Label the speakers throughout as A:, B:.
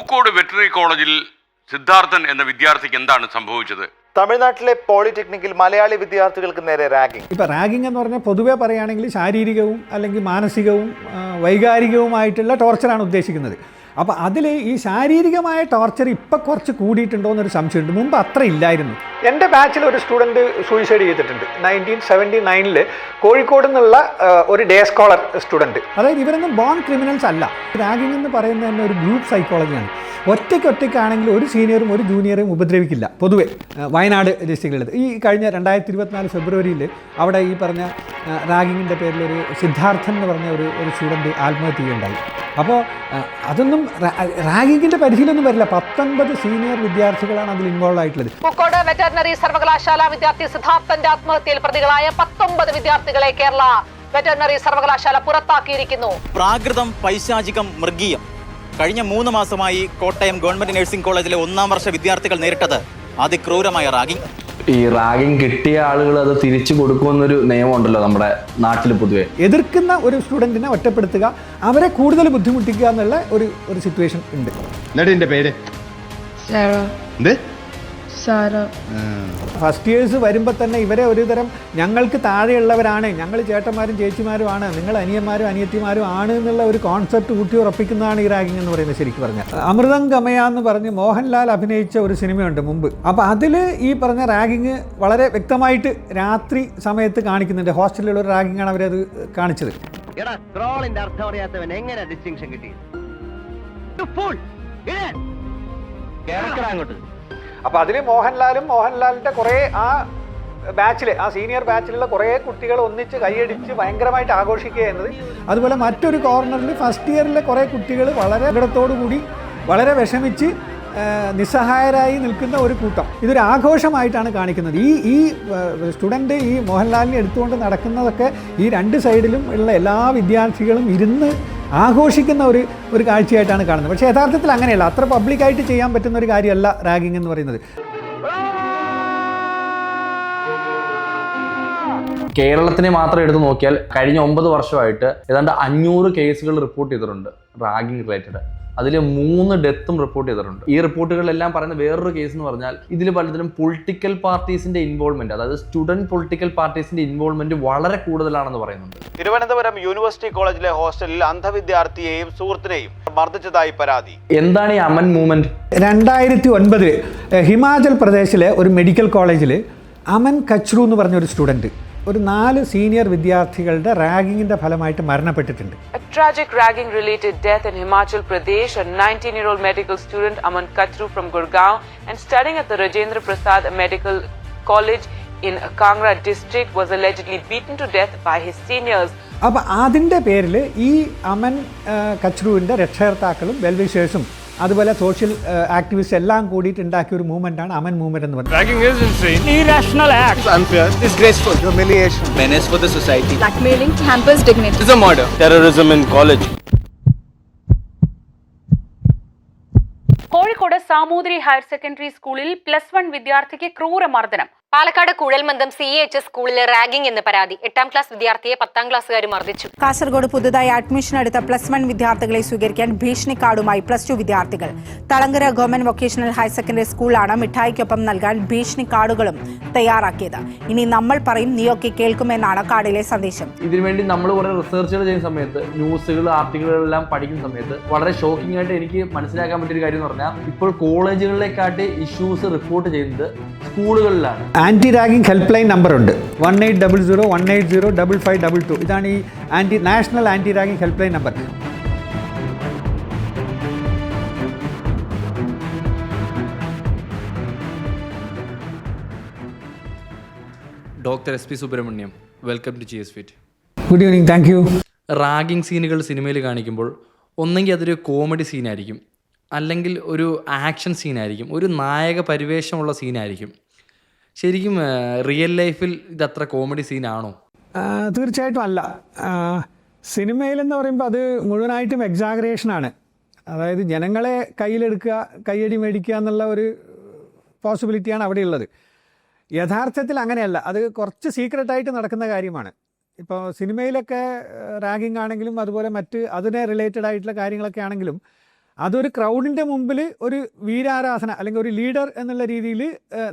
A: Pookode veterinary കോളേജിൽ സിദ്ധാർത്ഥൻ എന്ന വിദ്യാർത്ഥിക്ക് എന്താണ് സംഭവിച്ചത്?
B: തമിഴ്നാട്ടിലെ പോളിടെക്നിക്കിൽ മലയാളി വിദ്യാർത്ഥികൾക്ക് നേരെ റാഗിംഗ്.
C: ഇപ്പോൾ റാഗിംഗ് എന്ന് പറഞ്ഞാൽ പൊതുവെ പറയുകയാണെങ്കിൽ ശാരീരികവും അല്ലെങ്കിൽ മാനസികവും വൈകാരികവുമായിട്ടുള്ള ടോർച്ചറാണ് ഉദ്ദേശിക്കുന്നത്. അപ്പോൾ അതിൽ ഈ ശാരീരികമായ ടോർച്ചർ ഇപ്പം കുറച്ച് കൂടിയിട്ടുണ്ടോ എന്നൊരു സംശയമുണ്ട്. മുമ്പ് അത്ര ഇല്ലായിരുന്നു. എൻ്റെ ബാച്ചിൽ ഒരു സ്റ്റുഡൻറ്റ് സൂയിസൈഡ് ചെയ്തിട്ടുണ്ട് 1979 കോഴിക്കോട് നിന്നുള്ള ഒരു ഡേ സ്കോളർ സ്റ്റുഡൻറ്റ്. അതായത് ഇവരൊന്നും ബോൺ ക്രിമിനൽസ് അല്ല. റാഗിംഗ് എന്ന് പറയുന്നത് തന്നെ ഒരു ഗ്രൂപ്പ് സൈക്കോളജിയാണ്. ഒറ്റയ്ക്കാണെങ്കിൽ ഒരു സീനിയറും ഒരു ജൂനിയറും ഉപദ്രവിക്കില്ല. പൊതുവെ വയനാട് ഡിസ്ട്രിക്റ്റിലുള്ളത് ഈ കഴിഞ്ഞ 2024 ഫെബ്രുവരിയിൽ അവിടെ ഈ പറഞ്ഞ റാഗിങ്ങിൻ്റെ പേരിലൊരു സിദ്ധാർത്ഥൻ എന്ന് പറഞ്ഞ ഒരു സ്റ്റുഡൻറ്റ് ആത്മഹത്യ ചെയ്യുണ്ടായി. അപ്പോൾ അതൊന്നും റാഗിങ്ങിൻ്റെ പരിധിയിലൊന്നും വരില്ല. 19 സീനിയർ വിദ്യാർത്ഥികളാണ് അതിൽ ഇൻവോൾവ് ആയിട്ടുള്ളത്.
D: പൂക്കോട് വെറ്ററിനറി സർവകലാശാല വിദ്യാർത്ഥി സിദ്ധാർത്ഥന്റെ ആത്മഹത്യയിൽ പ്രതികളായ 19 വിദ്യാർത്ഥികളെ കേരള വെറ്ററിനറി സർവകലാശാല പുറത്താക്കിയിരിക്കുന്നു.
E: പ്രാകൃതം, പൈശാചികം, മൃഗീയം. കഴിഞ്ഞ 3 മാസമായി കോട്ടയം ഗവൺമെന്റ് നഴ്സിംഗ് കോളേജിലെ 1ാം വർഷ വിദ്യാർത്ഥികൾ നേരിട്ടത് അതിക്രൂരമായ റാഗിംഗ്.
F: ഈ റാഗിംഗ് കിട്ടിയ ആളുകൾ അത് തിരിച്ചു കൊടുക്കുമെന്നൊരു നിയമമുണ്ടല്ലോ നമ്മുടെ നാട്ടിൽ പൊതുവെ.
C: എതിർക്കുന്ന ഒരു സ്റ്റുഡൻറ്റിനെ ഒറ്റപ്പെടുത്തുക, അവരെ കൂടുതൽ ബുദ്ധിമുട്ടിക്കുക എന്നുള്ള ഒരു സിറ്റുവേഷൻ ഉണ്ട്.
G: എന്നിട്ട് പേര്
C: ഫസ്റ്റ് ഇയേഴ്സ് വരുമ്പോൾ തന്നെ ഇവരെ ഒരുതരം ഞങ്ങൾക്ക് താഴെയുള്ളവരാണ്, ഞങ്ങൾ ചേട്ടന്മാരും ചേച്ചിമാരുമാണ്, നിങ്ങൾ അനിയന്മാരും അനിയത്തിമാരും ആണ് എന്നുള്ള ഒരു കോൺസെപ്റ്റ് കൂട്ടി ഉറപ്പിക്കുന്നതാണ് ഈ റാഗിംഗ് എന്ന് പറയുന്നത്. ശരിക്കും പറഞ്ഞാൽ അമൃതം ഗമയ എന്ന് പറഞ്ഞ് മോഹൻലാൽ അഭിനയിച്ച ഒരു സിനിമയുണ്ട് മുമ്പ്. അപ്പോൾ അതിൽ ഈ പറഞ്ഞ റാഗിങ് വളരെ വ്യക്തമായിട്ട് രാത്രി സമയത്ത് കാണിക്കുന്നുണ്ട്. ഹോസ്റ്റലിലുള്ള ഒരു റാഗിങ്ങാണ് അവരത് കാണിച്ചത്. അപ്പോൾ അതിൽ മോഹൻലാലിൻ്റെ കുറേ ആ ബാച്ചിൽ, ആ സീനിയർ ബാച്ചിലുള്ള കുറേ കുട്ടികൾ ഒന്നിച്ച് കൈയടിച്ച് ഭയങ്കരമായിട്ട് ആഘോഷിക്കുക എന്നത്. അതുപോലെ മറ്റൊരു കോർണറിൽ ഫസ്റ്റ് ഇയറിലെ കുറേ കുട്ടികൾ വളരെ അപകടത്തോടു കൂടി വളരെ വിഷമിച്ച് നിസ്സഹായരായി നിൽക്കുന്ന ഒരു കൂട്ടം. ഇതൊരു ആഘോഷമായിട്ടാണ് കാണിക്കുന്നത്. ഈ സ്റ്റുഡൻറ്റ് ഈ മോഹൻലാലിനെ എടുത്തുകൊണ്ട് നടക്കുന്നതൊക്കെ ഈ രണ്ട് സൈഡിലും ഉള്ള എല്ലാ വിദ്യാർത്ഥികളും ഇരുന്ന് ആഘോഷിക്കുന്ന ഒരു കാഴ്ചയായിട്ടാണ് കാണുന്നത്. പക്ഷേ യഥാർത്ഥത്തിൽ അങ്ങനെയല്ല. അത്ര പബ്ലിക്കായിട്ട് ചെയ്യാൻ പറ്റുന്ന ഒരു കാര്യമല്ല റാഗിംഗ് എന്ന് പറയുന്നത്.
F: കേരളത്തിനെ മാത്രം എടുത്ത് നോക്കിയാൽ കഴിഞ്ഞ 9 വർഷമായിട്ട് ഏതാണ്ട് 500 കേസുകൾ റിപ്പോർട്ട് ചെയ്തിട്ടുണ്ട് റാഗിംഗ് റിലേറ്റഡ്. അതിൽ 3 ഡെത്തും റിപ്പോർട്ട് ചെയ്തിട്ടുണ്ട്. ഈ റിപ്പോർട്ടുകളിലെല്ലാം പറയുന്ന വേറൊരു കേസ് എന്ന് പറഞ്ഞാൽ ഇതിൽ പലതരം പൊളിറ്റിക്കൽ പാർട്ടീസിന്റെ ഇൻവോൾവ്മെന്റ്, അതായത് സ്റ്റുഡന്റ് പൊളിറ്റിക്കൽ പാർട്ടീസിന്റെ ഇൻവോൾവ്മെന്റ് വളരെ കൂടുതലാണെന്ന് പറയുന്നുണ്ട്.
B: തിരുവനന്തപുരം യൂണിവേഴ്സിറ്റി കോളേജിലെ ഹോസ്റ്റലിൽ അന്ധവിദ്യാർത്ഥിയെയും സുഹൃത്തിനെയും മർദ്ദിച്ചതായി പരാതി.
F: എന്താണ് ഈ അമൻ മൂവ്മെന്റ്?
C: 2009 ഹിമാചൽ പ്രദേശിലെ ഒരു മെഡിക്കൽ കോളേജിൽ അമൻ കച്രു എന്ന് പറഞ്ഞ ഒരു സ്റ്റുഡൻറ്റ് ഒരു 4 സീനിയർ വിദ്യാർത്ഥികളുടെ റാഗിങ്ങിന്റെ ഫലമായിട്ട് മരണപ്പെട്ടിട്ടുണ്ട്.
H: A tragic ragging related death in Himachal Pradesh. A 19-year-old medical student Aman Kachru from Gurgaon and studying at the Rajendra Prasad Medical College in Kangra district was allegedly beaten to death by his seniors.
C: അപ്പോൾ അതിൻ്റെ പേരിൽ ഈ അമൻ കച്രുവിൻ്റെ രക്ഷകർത്താക്കളും വെൽവിഷേഴ്സും അതുപോലെ social activist എല്ലാം കൂടിയിട്ട് ഉണ്ടാക്കിയ ഒരു മൂവ്മെൻ്റാണ് Aman movement എന്ന് പറയുന്നത്.
G: Ragging is insane.
I: Irrational acts.
G: Unfair. Disgraceful. Humiliation.
E: Menace for the society.
I: Blackmailing hampers dignity.
G: It's a murder. Terrorism in college.
D: Kozhikode Samoothiri higher secondary സ്കൂളിൽ +1 വിദ്യാർത്ഥിക്ക് ക്രൂരമർദ്ദനം. പാലക്കാട് കുഴൽമന്ദം CHS സ്കൂളിൽ റാഗിംഗ് എന്ന പരാതി. 8ാം ക്ലാസ് വിദ്യാർത്ഥിയെ 10ാം ക്ലാസ്സുകാർ മർദ്ദിച്ചു.
J: കാസർഗോഡ് പുതുതായി അഡ്മിഷൻ എടുത്ത +1 വിദ്യാർത്ഥികളെ സ്വീകരിക്കാൻ ഭീഷണിക്കാർഡുമായി +2 വിദ്യാർത്ഥികൾ. Thalangara government vocational higher secondary സ്കൂളാണ് മിഠായിക്കൊപ്പം നൽകാൻ ഭീഷണിക്കാർഡുകളും തയ്യാറാക്കിയത്. ഇനി നമ്മൾ പറയും നീയൊക്കെ കേൾക്കുമെന്നാണ് കാർഡിലെ സന്ദേശം.
F: ഇതിനുവേണ്ടി നമ്മൾ കുറെ റിസർച്ചുകൾ ചെയ്യുന്ന സമയത്ത്, ന്യൂസുകൾ ആർട്ടിക്കിളുകളെല്ലാം പഠിക്കുന്ന സമയത്ത് വളരെ ഷോക്കിംഗ് ആയിട്ട് എനിക്ക് മനസ്സിലാക്കാൻ പറ്റിയൊരു കാര്യം എന്ന് പറഞ്ഞാൽ ഇപ്പോൾ കോളേജുകളിലേക്കാട്ടി ഇഷ്യൂസ് റിപ്പോർട്ട് ചെയ്യുന്നത് സ്കൂളുകളിലാണ്.
C: Anti ragging help line number ഉണ്ട് 1800 180 5522. ഇതാണ് ഈ national anti ragging help line number.
K: Doctor SP Subrahmanyam, welcome to GS Fit.
C: Good evening, thank you.
K: Ragging സീനുകൾ സിനിമയിൽ കാണിക്കുമ്പോൾ ഒന്നെങ്കിൽ അതൊരു കോമഡി സീനായിരിക്കും, അല്ലെങ്കിൽ ഒരു ആക്ഷൻ സീനായിരിക്കും, ഒരു നായക പരിവേഷമുള്ള സീനായിരിക്കും. ശരിക്കും റിയൽ ലൈഫിൽ ഇതത്ര കോമഡി സീനാണോ?
C: തീർച്ചയായിട്ടും അല്ല. സിനിമയിലെന്ന് പറയുമ്പോൾ അത് മുഴുവനായിട്ടും എക്സാഗറേഷനാണ്. അതായത് ജനങ്ങളെ കയ്യിലെടുക്കുക, കയ്യടി മേടിക്കുക എന്നുള്ള ഒരു പോസിബിലിറ്റിയാണ് അവിടെയുള്ളത്. യഥാർത്ഥത്തിൽ അങ്ങനെയല്ല. അത് കുറച്ച് സീക്രട്ടായിട്ട് നടക്കുന്ന കാര്യമാണ്. ഇപ്പോൾ സിനിമയിലൊക്കെ റാഗിംഗ് ആണെങ്കിലും അതുപോലെ മറ്റ് അതിനെ റിലേറ്റഡ് ആയിട്ടുള്ള കാര്യങ്ങളൊക്കെ ആണെങ്കിലും അതൊരു ക്രൗഡിൻ്റെ മുമ്പിൽ ഒരു വീരാരാധന അല്ലെങ്കിൽ ഒരു ലീഡർ എന്നുള്ള രീതിയിൽ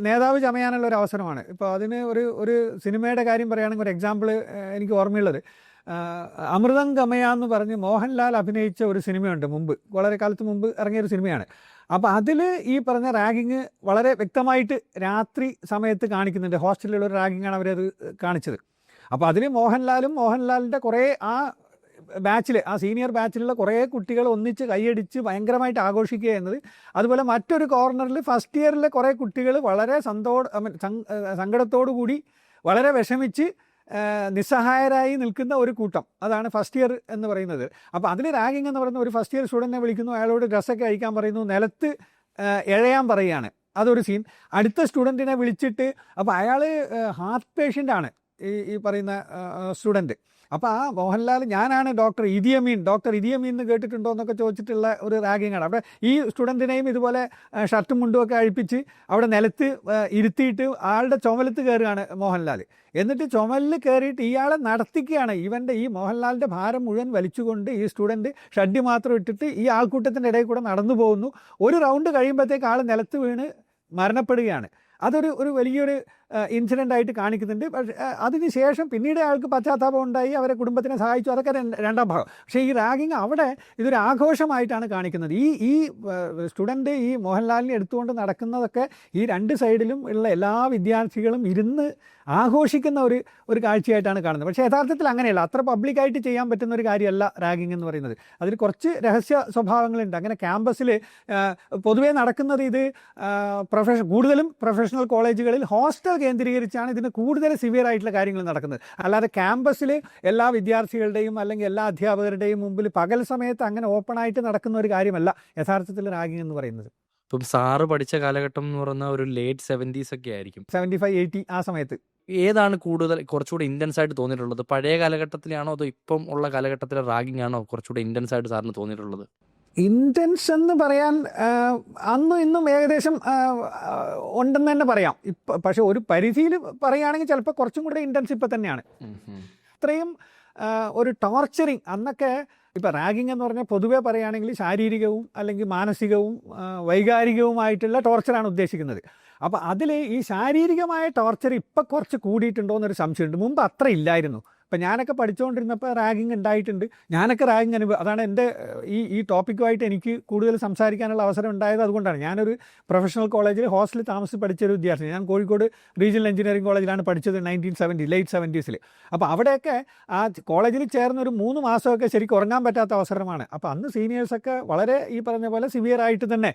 C: നേതാവ് ചമയാനുള്ള ഒരു അവസരമാണ്. ഇപ്പോൾ അതിന് ഒരു സിനിമയുടെ കാര്യം പറയുകയാണെങ്കിൽ ഒരു എക്സാമ്പിൾ എനിക്ക് ഓർമ്മയുള്ളത്, അമൃതം ഗമയ എന്ന് പറഞ്ഞ് മോഹൻലാൽ അഭിനയിച്ച ഒരു സിനിമയുണ്ട്, വളരെ കാലത്ത് മുമ്പ് ഇറങ്ങിയൊരു സിനിമയാണ്. അപ്പോൾ അതിൽ ഈ പറഞ്ഞ റാഗിങ് വളരെ വ്യക്തമായിട്ട് രാത്രി സമയത്ത് കാണിക്കുന്നുണ്ട്. ഹോസ്റ്റലിലുള്ള ഒരു റാഗിങ്ങാണ് അവരത് കാണിച്ചത്. അപ്പോൾ അതിൽ മോഹൻലാലിൻ്റെ കുറേ ആ ബാച്ചിൽ, ആ സീനിയർ ബാച്ചിലുള്ള കുറേ കുട്ടികൾ ഒന്നിച്ച് കൈയടിച്ച് ഭയങ്കരമായിട്ട് ആഘോഷിക്കുക എന്നത്. അതുപോലെ മറ്റൊരു കോർണറിൽ ഫസ്റ്റ് ഇയറിലെ കുറേ കുട്ടികൾ വളരെ സങ്കടത്തോടു കൂടി വളരെ വിഷമിച്ച് നിസ്സഹായരായി നിൽക്കുന്ന ഒരു കൂട്ടം, അതാണ് ഫസ്റ്റ് ഇയർ എന്ന് പറയുന്നത്. അപ്പോൾ അതിൽ റാഗിങ് എന്ന് പറയുന്ന ഒരു ഫസ്റ്റ് ഇയർ സ്റ്റുഡൻറ്റിനെ വിളിക്കുന്നു, അയാളോട് ഡ്രസ്സൊക്കെ അഴിക്കാൻ പറയുന്നു, നിലത്ത് ഇഴയാൻ പറയുകയാണ്, അതൊരു സീൻ. അടുത്ത സ്റ്റുഡൻറ്റിനെ വിളിച്ചിട്ട്, അപ്പോൾ അയാൾ ഹാർട്ട് പേഷ്യൻ്റാണ് ഈ പറയുന്ന സ്റ്റുഡൻറ്റ്. അപ്പോൾ ആ മോഹൻലാൽ ഞാനാണ് ഡോക്ടർ ഇദിയമീൻ എന്ന് കേട്ടിട്ടുണ്ടോ എന്നൊക്കെ ചോദിച്ചിട്ടുള്ള ഒരു റാഗിങ്ങാണ്. അവിടെ ഈ സ്റ്റുഡൻറ്റിനെയും ഇതുപോലെ ഷർട്ടും മുണ്ടുമൊക്കെ അഴിപ്പിച്ച് അവിടെ നിലത്ത് ഇരുത്തിയിട്ട് ആളുടെ ചുമലത്ത് കയറുകയാണ് മോഹൻലാൽ. എന്നിട്ട് ചുമലിൽ കയറിയിട്ട് ഇയാളെ നടത്തിക്കുകയാണ്. ഈ മോഹൻലാലിൻ്റെ ഭാരം മുഴുവൻ വലിച്ചുകൊണ്ട് ഈ സ്റ്റുഡൻറ്റ് ഷഡ്ഡി മാത്രം ഇട്ടിട്ട് ഈ ആൾക്കൂട്ടത്തിൻ്റെ ഇടയിൽ കൂടെ നടന്നു പോകുന്നു. ഒരു റൗണ്ട് കഴിയുമ്പോഴത്തേക്ക് ആൾ നിലത്ത് വീണ് മരണപ്പെടുകയാണ്. അതൊരു വലിയൊരു ഇൻസിഡൻ്റ് ആയിട്ട് കാണിക്കുന്നുണ്ട്. പക്ഷേ അതിന് ശേഷം പിന്നീട് അയാൾക്ക് പശ്ചാത്താപം ഉണ്ടായി, അവരെ കുടുംബത്തിനെ സഹായിച്ചു, അതൊക്കെ രണ്ടാം ഭാഗം. പക്ഷേ ഈ റാഗിങ് അവിടെ ഇതൊരു ആഘോഷമായിട്ടാണ് കാണിക്കുന്നത്. ഈ സ്റ്റുഡൻറ്റ് ഈ മോഹൻലാലിനെ എടുത്തുകൊണ്ട് നടക്കുന്നതൊക്കെ ഈ രണ്ട് സൈഡിലും ഉള്ള എല്ലാ വിദ്യാർത്ഥികളും ഇരുന്ന് ആഘോഷിക്കുന്ന ഒരു കാഴ്ചയായിട്ടാണ് കാണുന്നത്. പക്ഷേ യഥാർത്ഥത്തിൽ അങ്ങനെയല്ല, അത്ര പബ്ലിക്കായിട്ട് ചെയ്യാൻ പറ്റുന്ന ഒരു കാര്യമല്ല റാഗിങ് എന്ന് പറയുന്നത്. അതിൽ കുറച്ച് രഹസ്യ സ്വഭാവങ്ങളുണ്ട്. അങ്ങനെ ക്യാമ്പസിൽ പൊതുവേ നടക്കുന്നത് ഇത് കൂടുതലും പ്രൊഫഷണൽ കോളേജുകളിൽ ഹോസ്റ്റൽ കേന്ദ്രീകരിച്ചാണ് ഇതിന് കൂടുതൽ സിവിയർ ആയിട്ടുള്ള കാര്യങ്ങൾ നടക്കുന്നത്. അല്ലാതെ ക്യാമ്പസിൽ എല്ലാ വിദ്യാർത്ഥികളുടെയും അല്ലെങ്കിൽ എല്ലാ അധ്യാപകരുടെയും മുമ്പിൽ പകൽ സമയത്ത് അങ്ങനെ ഓപ്പണായിട്ട് നടക്കുന്ന ഒരു കാര്യമല്ല യഥാർത്ഥത്തിൽ റാഗിങ് എന്ന് പറയുന്നത്.
K: ഇപ്പം സാറ് പഠിച്ച കാലഘട്ടം എന്ന് പറഞ്ഞാൽ ഒരു ലേറ്റ് 70s ഒക്കെ ആയിരിക്കും,
C: 75-80 ആ സമയത്ത്.
K: ഏതാണ് കുറച്ചുകൂടെ ഇൻറ്റൻസ് ആയിട്ട് തോന്നിയിട്ടുള്ളത്? പഴയ കാലഘട്ടത്തിലാണോ അതോ ഇപ്പം ഉള്ള കാലഘട്ടത്തിലെ റാഗിങ് ആണോ കുറച്ചുകൂടെ ഇൻറ്റൻസ് ആയിട്ട് സാറിന് തോന്നിയിട്ടുള്ളത്?
C: ഇൻറ്റൻസ് എന്ന് പറയാൻ അന്നും ഇന്നും ഏകദേശം ഉണ്ടെന്ന് തന്നെ പറയാം. പക്ഷെ ഒരു പരിധിയിൽ പറയുകയാണെങ്കിൽ ചിലപ്പോൾ കുറച്ചും കൂടെ ഇൻറ്റൻസ് ഇപ്പം തന്നെയാണ്. ഇത്രയും ഒരു ടോർച്ചറിങ് അന്നൊക്കെ. ഇപ്പോൾ റാഗിങ് എന്ന് പറഞ്ഞാൽ പൊതുവേ പറയുകയാണെങ്കിൽ ശാരീരികവും അല്ലെങ്കിൽ മാനസികവും വൈകാരികവുമായിട്ടുള്ള ടോർച്ചറാണ് ഉദ്ദേശിക്കുന്നത്. അപ്പോൾ അതിൽ ഈ ശാരീരികമായ ടോർച്ചർ ഇപ്പം കുറച്ച് കൂടിയിട്ടുണ്ടോ എന്നൊരു സംശയമുണ്ട്. മുമ്പ് അത്ര ഇല്ലായിരുന്നു. ഇപ്പം ഞാനൊക്കെ പഠിച്ചുകൊണ്ടിരുന്നപ്പോൾ റാഗിങ് ഉണ്ടായിട്ടുണ്ട്. ഞാനൊക്കെ റാഗിങ് അനുഭവം, അതാണ് എൻ്റെ ഈ ടോപ്പിക്കുമായിട്ട് എനിക്ക് കൂടുതൽ സംസാരിക്കാനുള്ള അവസരം ഉണ്ടായത്. അതുകൊണ്ടാണ് ഞാനൊരു പ്രൊഫഷണൽ കോളേജിൽ ഹോസ്റ്റലിൽ താമസിച്ച് പഠിച്ചൊരു വിദ്യാർത്ഥി. ഞാൻ കോഴിക്കോട് റീജിയണൽ എഞ്ചിനീയറിംഗ് കോളേജിലാണ് പഠിച്ചത് 1970 ലേറ്റ് 70s. അപ്പോൾ അവിടെയൊക്കെ ആ കോളേജിൽ ചേർന്നൊരു 3 മാസമൊക്കെ ശരിക്കും ഉറങ്ങാൻ പറ്റാത്ത അവസരമാണ്. അപ്പോൾ അന്ന് സീനിയേഴ്സൊക്കെ വളരെ ഈ പറഞ്ഞ പോലെ സിവിയർ ആയിട്ട് തന്നെ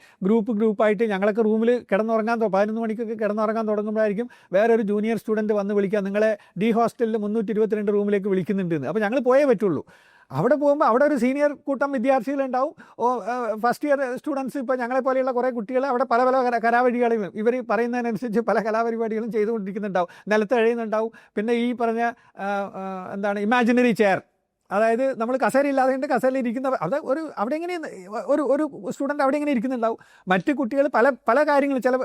C: ഗ്രൂപ്പായിട്ട് ഞങ്ങളൊക്കെ റൂമിൽ കിടന്നുറങ്ങാൻ 11 മണിക്കൊക്കെ കിടന്നുറങ്ങാൻ തുടങ്ങുമ്പോഴായിരിക്കും വേറൊരു ജൂനിയർ സ്റ്റുഡൻറ്റ് വന്ന് വിളിക്കുക, നിങ്ങളെ ഡി ഹോസ്റ്റലിൽ 322 റൂമിലേക്ക് വിളിക്കുന്നുണ്ടെന്ന്. അപ്പോൾ ഞങ്ങൾ പോയേ പറ്റുള്ളൂ. അവിടെ പോകുമ്പോൾ അവിടെ ഒരു സീനിയർ കൂട്ടം വിദ്യാർത്ഥികളുണ്ടാവും. ഫസ്റ്റ് ഇയർ സ്റ്റുഡൻസ്, ഇപ്പോൾ ഞങ്ങളെപ്പോലെയുള്ള കുറേ കുട്ടികൾ അവിടെ പല കലാപരിപാടികളും ഇവർ പറയുന്നതിനനുസരിച്ച് പല കലാപരിപാടികളും ചെയ്തുകൊണ്ടിരിക്കുന്നുണ്ടാവും. നിലത്ത് എഴുതുന്നുണ്ടാവും. പിന്നെ ഈ പറഞ്ഞ ഇമാജിനറി ചെയർ, അതായത് നമ്മൾ കസേര ഇല്ലാതെ കസേരയിൽ ഇരിക്കുന്ന അവിടെ എങ്ങനെ ഒരു സ്റ്റുഡൻറ്റ് അവിടെ എങ്ങനെ ഇരിക്കുന്നുണ്ടാവും. മറ്റ് കുട്ടികൾ പല കാര്യങ്ങൾ, ചില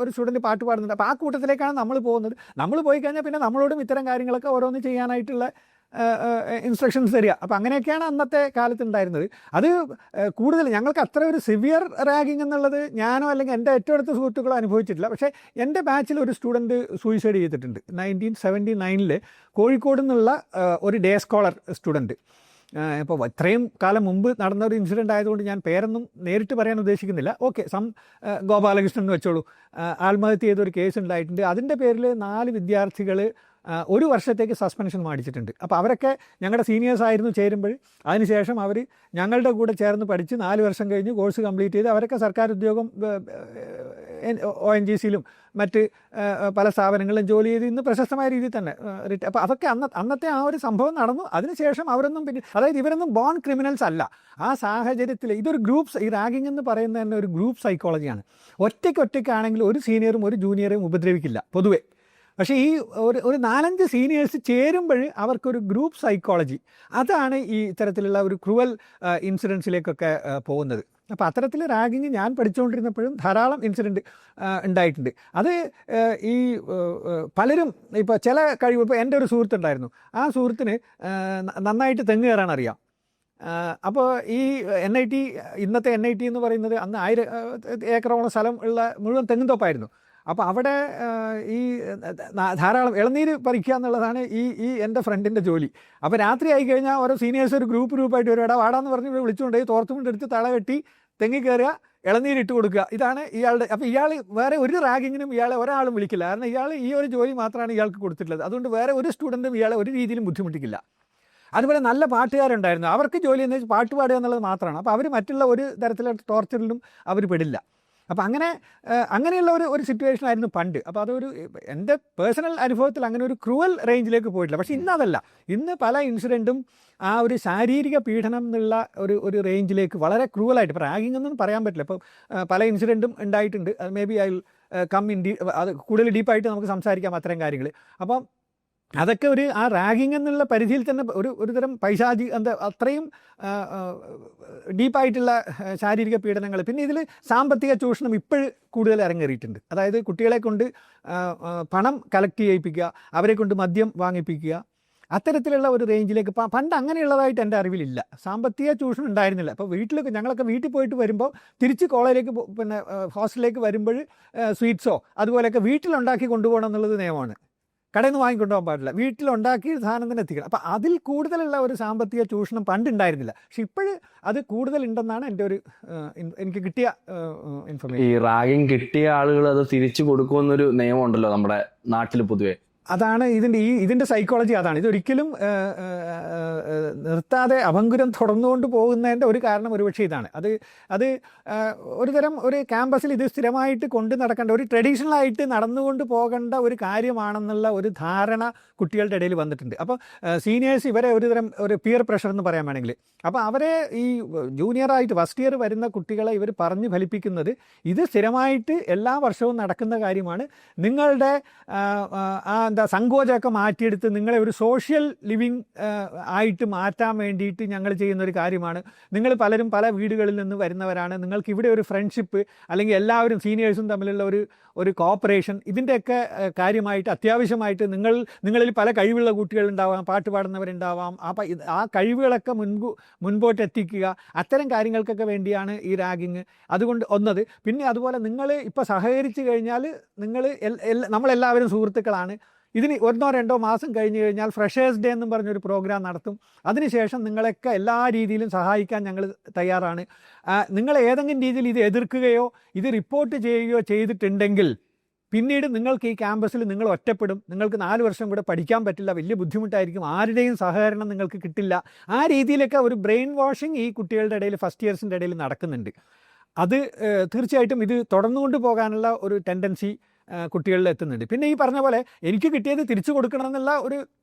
C: ഒരു സ്റ്റുഡൻറ്റ് പാട്ട് പാടുന്നുണ്ട്. അപ്പോൾ ആ കൂട്ടത്തിലേക്കാണ് നമ്മൾ പോകുന്നത്. നമ്മൾ പോയി കഴിഞ്ഞാൽ പിന്നെ നമ്മളോടും ഇത്തരം കാര്യങ്ങളൊക്കെ ഓരോന്ന് ചെയ്യാനായിട്ടുള്ള ഇൻസ്ട്രക്ഷൻസ് തരിക. അപ്പോൾ അങ്ങനെയൊക്കെയാണ് അന്നത്തെ കാലത്ത് ഉണ്ടായിരുന്നത്. അത് കൂടുതൽ ഞങ്ങൾക്ക് അത്ര ഒരു സിവിയർ റാഗിങ് എന്നുള്ളത് ഞാനോ അല്ലെങ്കിൽ എൻ്റെ ഏറ്റവും അടുത്ത സുഹൃത്തുക്കളോ അനുഭവിച്ചിട്ടില്ല. പക്ഷേ എൻ്റെ ബാച്ചിൽ ഒരു സ്റ്റുഡൻറ്റ് സൂയിസൈഡ് ചെയ്തിട്ടുണ്ട് 1979 കോഴിക്കോട് നിന്നുള്ള ഒരു ഡേ സ്കോളർ സ്റ്റുഡൻറ്റ്. ഇപ്പോൾ ഇത്രയും കാലം മുമ്പ് നടന്ന ഒരു ഇൻസിഡൻ്റ് ആയതുകൊണ്ട് ഞാൻ പേരൊന്നും നേരിട്ട് പറയാൻ ഉദ്ദേശിക്കുന്നില്ല. ഓക്കെ, ഗോപാലകൃഷ്ണൻ എന്ന് വെച്ചോളൂ, ആത്മഹത്യ ചെയ്തൊരു കേസ് ഉണ്ടായിട്ടുണ്ട്. അതിൻ്റെ പേരിൽ 4 വിദ്യാർത്ഥികൾ 1 വർഷത്തേക്ക് സസ്പെൻഷൻ മേടിച്ചിട്ടുണ്ട്. അപ്പോൾ അവരൊക്കെ ഞങ്ങളുടെ സീനിയേഴ്സ് ആയിരുന്നു ചേരുമ്പോൾ. അതിനുശേഷം അവർ ഞങ്ങളുടെ കൂടെ ചേർന്ന് പഠിച്ച് 4 വർഷം കഴിഞ്ഞ് കോഴ്സ് കംപ്ലീറ്റ് ചെയ്ത് അവരൊക്കെ സർക്കാർ ഉദ്യോഗം ONGCയിലും മറ്റ് പല സ്ഥാപനങ്ങളിലും ജോലി ചെയ്ത് ഇന്ന് പ്രശസ്തമായ രീതിയിൽ തന്നെ അപ്പോൾ അതൊക്കെ അന്നത്തെ ആ ഒരു സംഭവം നടന്നു. അതിനുശേഷം അവരൊന്നും അതായത് ഇവരൊന്നും ബോൺ ക്രിമിനൽസ് അല്ല. ആ സാഹചര്യത്തിൽ ഇതൊരു ഈ റാഗിങ് എന്ന് പറയുന്നത് തന്നെ ഒരു ഗ്രൂപ്പ് സൈക്കോളജിയാണ്. ഒറ്റയ്ക്കാണെങ്കിൽ ഒരു സീനിയറും ഒരു ജൂനിയറും ഉപദ്രവിക്കില്ല പൊതുവേ. പക്ഷേ ഈ ഒരു 4-5 സീനിയേഴ്സ് ചേരുമ്പോൾ അവർക്കൊരു ഗ്രൂപ്പ് സൈക്കോളജി, അതാണ് ഈ ഇത്തരത്തിലുള്ള ഒരു ക്രൂവൽ ഇൻസിഡൻസിലേക്കൊക്കെ പോകുന്നത്. അപ്പോൾ അത്തരത്തിൽ റാഗിങ് ഞാൻ പഠിച്ചുകൊണ്ടിരുന്നപ്പോഴും ധാരാളം ഇൻസിഡൻറ്റ് ഉണ്ടായിട്ടുണ്ട്. അത് ഈ പലരും ഇപ്പോൾ ചില കഴിവ്, ഇപ്പോൾ എൻ്റെ ഒരു സുഹൃത്തുണ്ടായിരുന്നു. ആ സുഹൃത്തിന് നന്നായിട്ട് തെങ്ങ് കയറാൻ അറിയാം. അപ്പോൾ ഈ NIT ഇന്നത്തെ NIT എന്ന് പറയുന്നത് അന്ന് 1000 ഏക്കറോളം സ്ഥലം ഉള്ള മുഴുവൻ തെങ്ങുംതോപ്പായിരുന്നു. അപ്പോൾ അവിടെ ഈ ധാരാളം ഇളനീര് പറിക്കുക എന്നുള്ളതാണ് ഈ എൻ്റെ ഫ്രണ്ടിൻ്റെ ജോലി. അപ്പോൾ രാത്രി ആയി കഴിഞ്ഞാൽ ഓരോ സീനിയേഴ്സ് ഒരു ഗ്രൂപ്പായിട്ട് വരും. ഇവിടെ വാടാന്ന് പറഞ്ഞ് വിളിച്ചുകൊണ്ടുപോയി തോർത്തുമുണ്ട് എടുത്ത് തള വെട്ടി തെങ്ങി കയറുക, ഇളനീരിട്ട് കൊടുക്കുക. ഇതാണ് ഇയാളുടെ. അപ്പോൾ ഇയാൾ വേറെ ഒരു റാഗിങ്ങിനും ഇയാളെ ഒരാളും വിളിക്കില്ല. കാരണം ഇയാൾ ഈ ഒരു ജോലി മാത്രമാണ് ഇയാൾക്ക് കൊടുത്തിട്ടുള്ളത്. അതുകൊണ്ട് വേറെ ഒരു സ്റ്റുഡൻറ്റും ഇയാളെ ഒരു രീതിയിലും ബുദ്ധിമുട്ടിക്കില്ല. അതുപോലെ നല്ല പാട്ടുകാരുണ്ടായിരുന്നു. അവർക്ക് ജോലി എന്ന് വെച്ചാൽ പാട്ട് പാടുക എന്നുള്ളത് മാത്രമാണ്. അപ്പോൾ അവർ മറ്റുള്ള ഒരു തരത്തിലുള്ള ടോർച്ചറിലും അവർ പെടില്ല. അപ്പോൾ അങ്ങനെയുള്ള ഒരു സിറ്റുവേഷൻ ആയിരുന്നു പണ്ട്. അപ്പോൾ അതൊരു എൻ്റെ പേഴ്സണൽ അനുഭവത്തിൽ അങ്ങനെ ഒരു ക്രൂവൽ റേഞ്ചിലേക്ക് പോയിട്ടില്ല. പക്ഷേ ഇന്ന് അതല്ല. ഇന്ന് പല ഇൻസിഡൻറ്റും ആ ഒരു ശാരീരിക പീഡനം എന്നുള്ള ഒരു റേഞ്ചിലേക്ക് വളരെ ക്രൂവലായിട്ട്, ഇപ്പോൾ റാഗിംഗ് ഒന്നും പറയാൻ പറ്റില്ല. ഇപ്പം പല ഇൻസിഡൻറ്റും ഉണ്ടായിട്ടുണ്ട്. അത് maybe I come in അത് കൂടുതൽ ഡീപ്പായിട്ട് നമുക്ക് സംസാരിക്കാം അത്തരം കാര്യങ്ങൾ. അപ്പം അതൊക്കെ ആ റാഗിങ് എന്നുള്ള പരിധിയിൽ തന്നെ ഒരു തരം പൈശാചി അത്രയും ഡീപ്പായിട്ടുള്ള ശാരീരിക പീഡനങ്ങൾ. പിന്നെ ഇതിൽ സാമ്പത്തിക ചൂഷണം ഇപ്പോഴും കൂടുതൽ ഇറങ്ങേറിയിട്ടുണ്ട്. അതായത് കുട്ടികളെ കൊണ്ട് പണം കളക്ട് ചെയ്യിപ്പിക്കുക, അവരെ കൊണ്ട് മദ്യം വാങ്ങിപ്പിക്കുക, അത്തരത്തിലുള്ള ഒരു റേഞ്ചിലേക്ക് പണ്ട് അങ്ങനെയുള്ളതായിട്ട് എൻ്റെ അറിവിലില്ല. സാമ്പത്തിക ചൂഷണം ഉണ്ടായിരുന്നില്ല. അപ്പോൾ ഞങ്ങളൊക്കെ വീട്ടിൽ പോയിട്ട് വരുമ്പോൾ തിരിച്ച് കോളേജിലേക്ക് പിന്നെ ഹോസ്റ്റലിലേക്ക് വരുമ്പോൾ സ്വീറ്റ്സോ അതുപോലെയൊക്കെ വീട്ടിലുണ്ടാക്കി കൊണ്ടുപോകണം എന്നുള്ളത് നിയമമാണ്. കടയിൽ നിന്ന് വാങ്ങിക്കൊണ്ടുപോകാൻ പാടില്ല. വീട്ടിലുണ്ടാക്കി സാധനം തന്നെ എത്തിക്കണം. അപ്പോൾ അതിൽ കൂടുതലുള്ള ഒരു സാമ്പത്തിക ചൂഷണം പണ്ടുണ്ടായിരുന്നില്ല. പക്ഷെ ഇപ്പോഴും അത് കൂടുതലുണ്ടെന്നാണ് എൻ്റെ എനിക്ക് കിട്ടിയ ഇൻഫർമേഷൻ.
F: ഈ റാഗിങ് കിട്ടിയ ആളുകൾ അത് തിരിച്ചു കൊടുക്കുമെന്നൊരു നിയമമുണ്ടല്ലോ നമ്മുടെ നാട്ടിൽ പൊതുവെ.
C: അതാണ് ഇതിൻ്റെ സൈക്കോളജി. അതാണ് ഇതൊരിക്കലും നിർത്താതെ അഭംഗുരം തുടർന്നുകൊണ്ട് പോകുന്നതിൻ്റെ ഒരു കാരണം ഒരുപക്ഷെ ഇതാണ്. അത് ഒരു തരം ഒരു ക്യാമ്പസിൽ ഇത് സ്ഥിരമായിട്ട് കൊണ്ട് നടക്കേണ്ട, ഒരു ട്രഡീഷണലായിട്ട് നടന്നുകൊണ്ട് പോകേണ്ട ഒരു കാര്യമാണെന്നുള്ള ഒരു ധാരണ കുട്ടികളുടെ ഇടയിൽ വന്നിട്ടുണ്ട്. അപ്പോൾ സീനിയേഴ്സ് ഇവരെ ഒരു തരം ഒരു പിയർ പ്രഷർ എന്ന് പറയാൻ വേണമെങ്കിൽ, അപ്പോൾ അവരെ ഈ ജൂനിയറായിട്ട് ഫസ്റ്റ് ഇയർ വരുന്ന കുട്ടികളെ ഇവർ പറഞ്ഞ് ഫലിപ്പിക്കുന്നത് ഇത് സ്ഥിരമായിട്ട് എല്ലാ വർഷവും നടക്കുന്ന കാര്യമാണ്. നിങ്ങളുടെ സങ്കോചമൊക്കെ മാറ്റിയെടുത്ത് നിങ്ങളെ ഒരു സോഷ്യൽ ലിവിങ് ആയിട്ട് മാറ്റാൻ വേണ്ടിയിട്ട് ഞങ്ങൾ ചെയ്യുന്നൊരു കാര്യമാണ്. നിങ്ങൾ പലരും പല വീടുകളിൽ നിന്ന് വരുന്നവരാണ്. നിങ്ങൾക്ക് ഇവിടെ ഒരു ഫ്രണ്ട്ഷിപ്പ് അല്ലെങ്കിൽ എല്ലാവരും സീനിയേഴ്സും തമ്മിലുള്ള ഒരു കോപ്പറേഷൻ, ഇതിൻ്റെയൊക്കെ കാര്യമായിട്ട് അത്യാവശ്യമായിട്ട് നിങ്ങളിൽ പല കഴിവുള്ള കുട്ടികളുണ്ടാവാം, പാട്ട് പാടുന്നവരുണ്ടാവാം. ആ കഴിവുകളൊക്കെ മുൻപോട്ട് എത്തിക്കുക, അത്തരം കാര്യങ്ങൾക്കൊക്കെ വേണ്ടിയാണ് ഈ റാഗിങ്. അതുകൊണ്ട് ഒന്നത്. പിന്നെ അതുപോലെ നിങ്ങൾ ഇപ്പോൾ സഹകരിച്ച് കഴിഞ്ഞാൽ നമ്മളെല്ലാവരും സുഹൃത്തുക്കളാണ്. ഇതിന് 1-2 മാസം കഴിഞ്ഞ് കഴിഞ്ഞാൽ ഫ്രഷേഴ്സ് ഡേ എന്നും പറഞ്ഞൊരു പ്രോഗ്രാം നടത്തും. അതിനുശേഷം നിങ്ങളെയൊക്കെ എല്ലാ രീതിയിലും സഹായിക്കാൻ ഞങ്ങൾ തയ്യാറാണ്. നിങ്ങൾ ഏതെങ്കിലും രീതിയിൽ ഇത് എതിർക്കുകയോ ഇത് റിപ്പോർട്ട് ചെയ്യുകയോ ചെയ്തിട്ടുണ്ടെങ്കിൽ പിന്നീട് നിങ്ങൾക്ക് ഈ ക്യാമ്പസിൽ നിങ്ങൾ ഒറ്റപ്പെടും. നിങ്ങൾക്ക് 4 വർഷം കൂടെ പഠിക്കാൻ പറ്റില്ല, വലിയ ബുദ്ധിമുട്ടായിരിക്കും, ആരുടെയും സഹകരണം നിങ്ങൾക്ക് കിട്ടില്ല. ആ രീതിയിലൊക്കെ ഒരു ബ്രെയിൻ വാഷിംഗ് ഈ കുട്ടികളുടെ ഇടയിൽ, ഫസ്റ്റ് ഇയേഴ്സിൻ്റെ ഇടയിൽ നടക്കുന്നുണ്ട്. അത് തീർച്ചയായിട്ടും ഇത് തുടർന്നുകൊണ്ട് പോകാനുള്ള ഒരു ടെൻഡൻസി കുട്ടികളിൽ എത്തുന്നുണ്ട്. പിന്നെ ഈ പറഞ്ഞ പോലെ എനിക്ക് കിട്ടിയത് തിരിച്ചു കൊടുക്കണം എന്നുള്ള ഒരു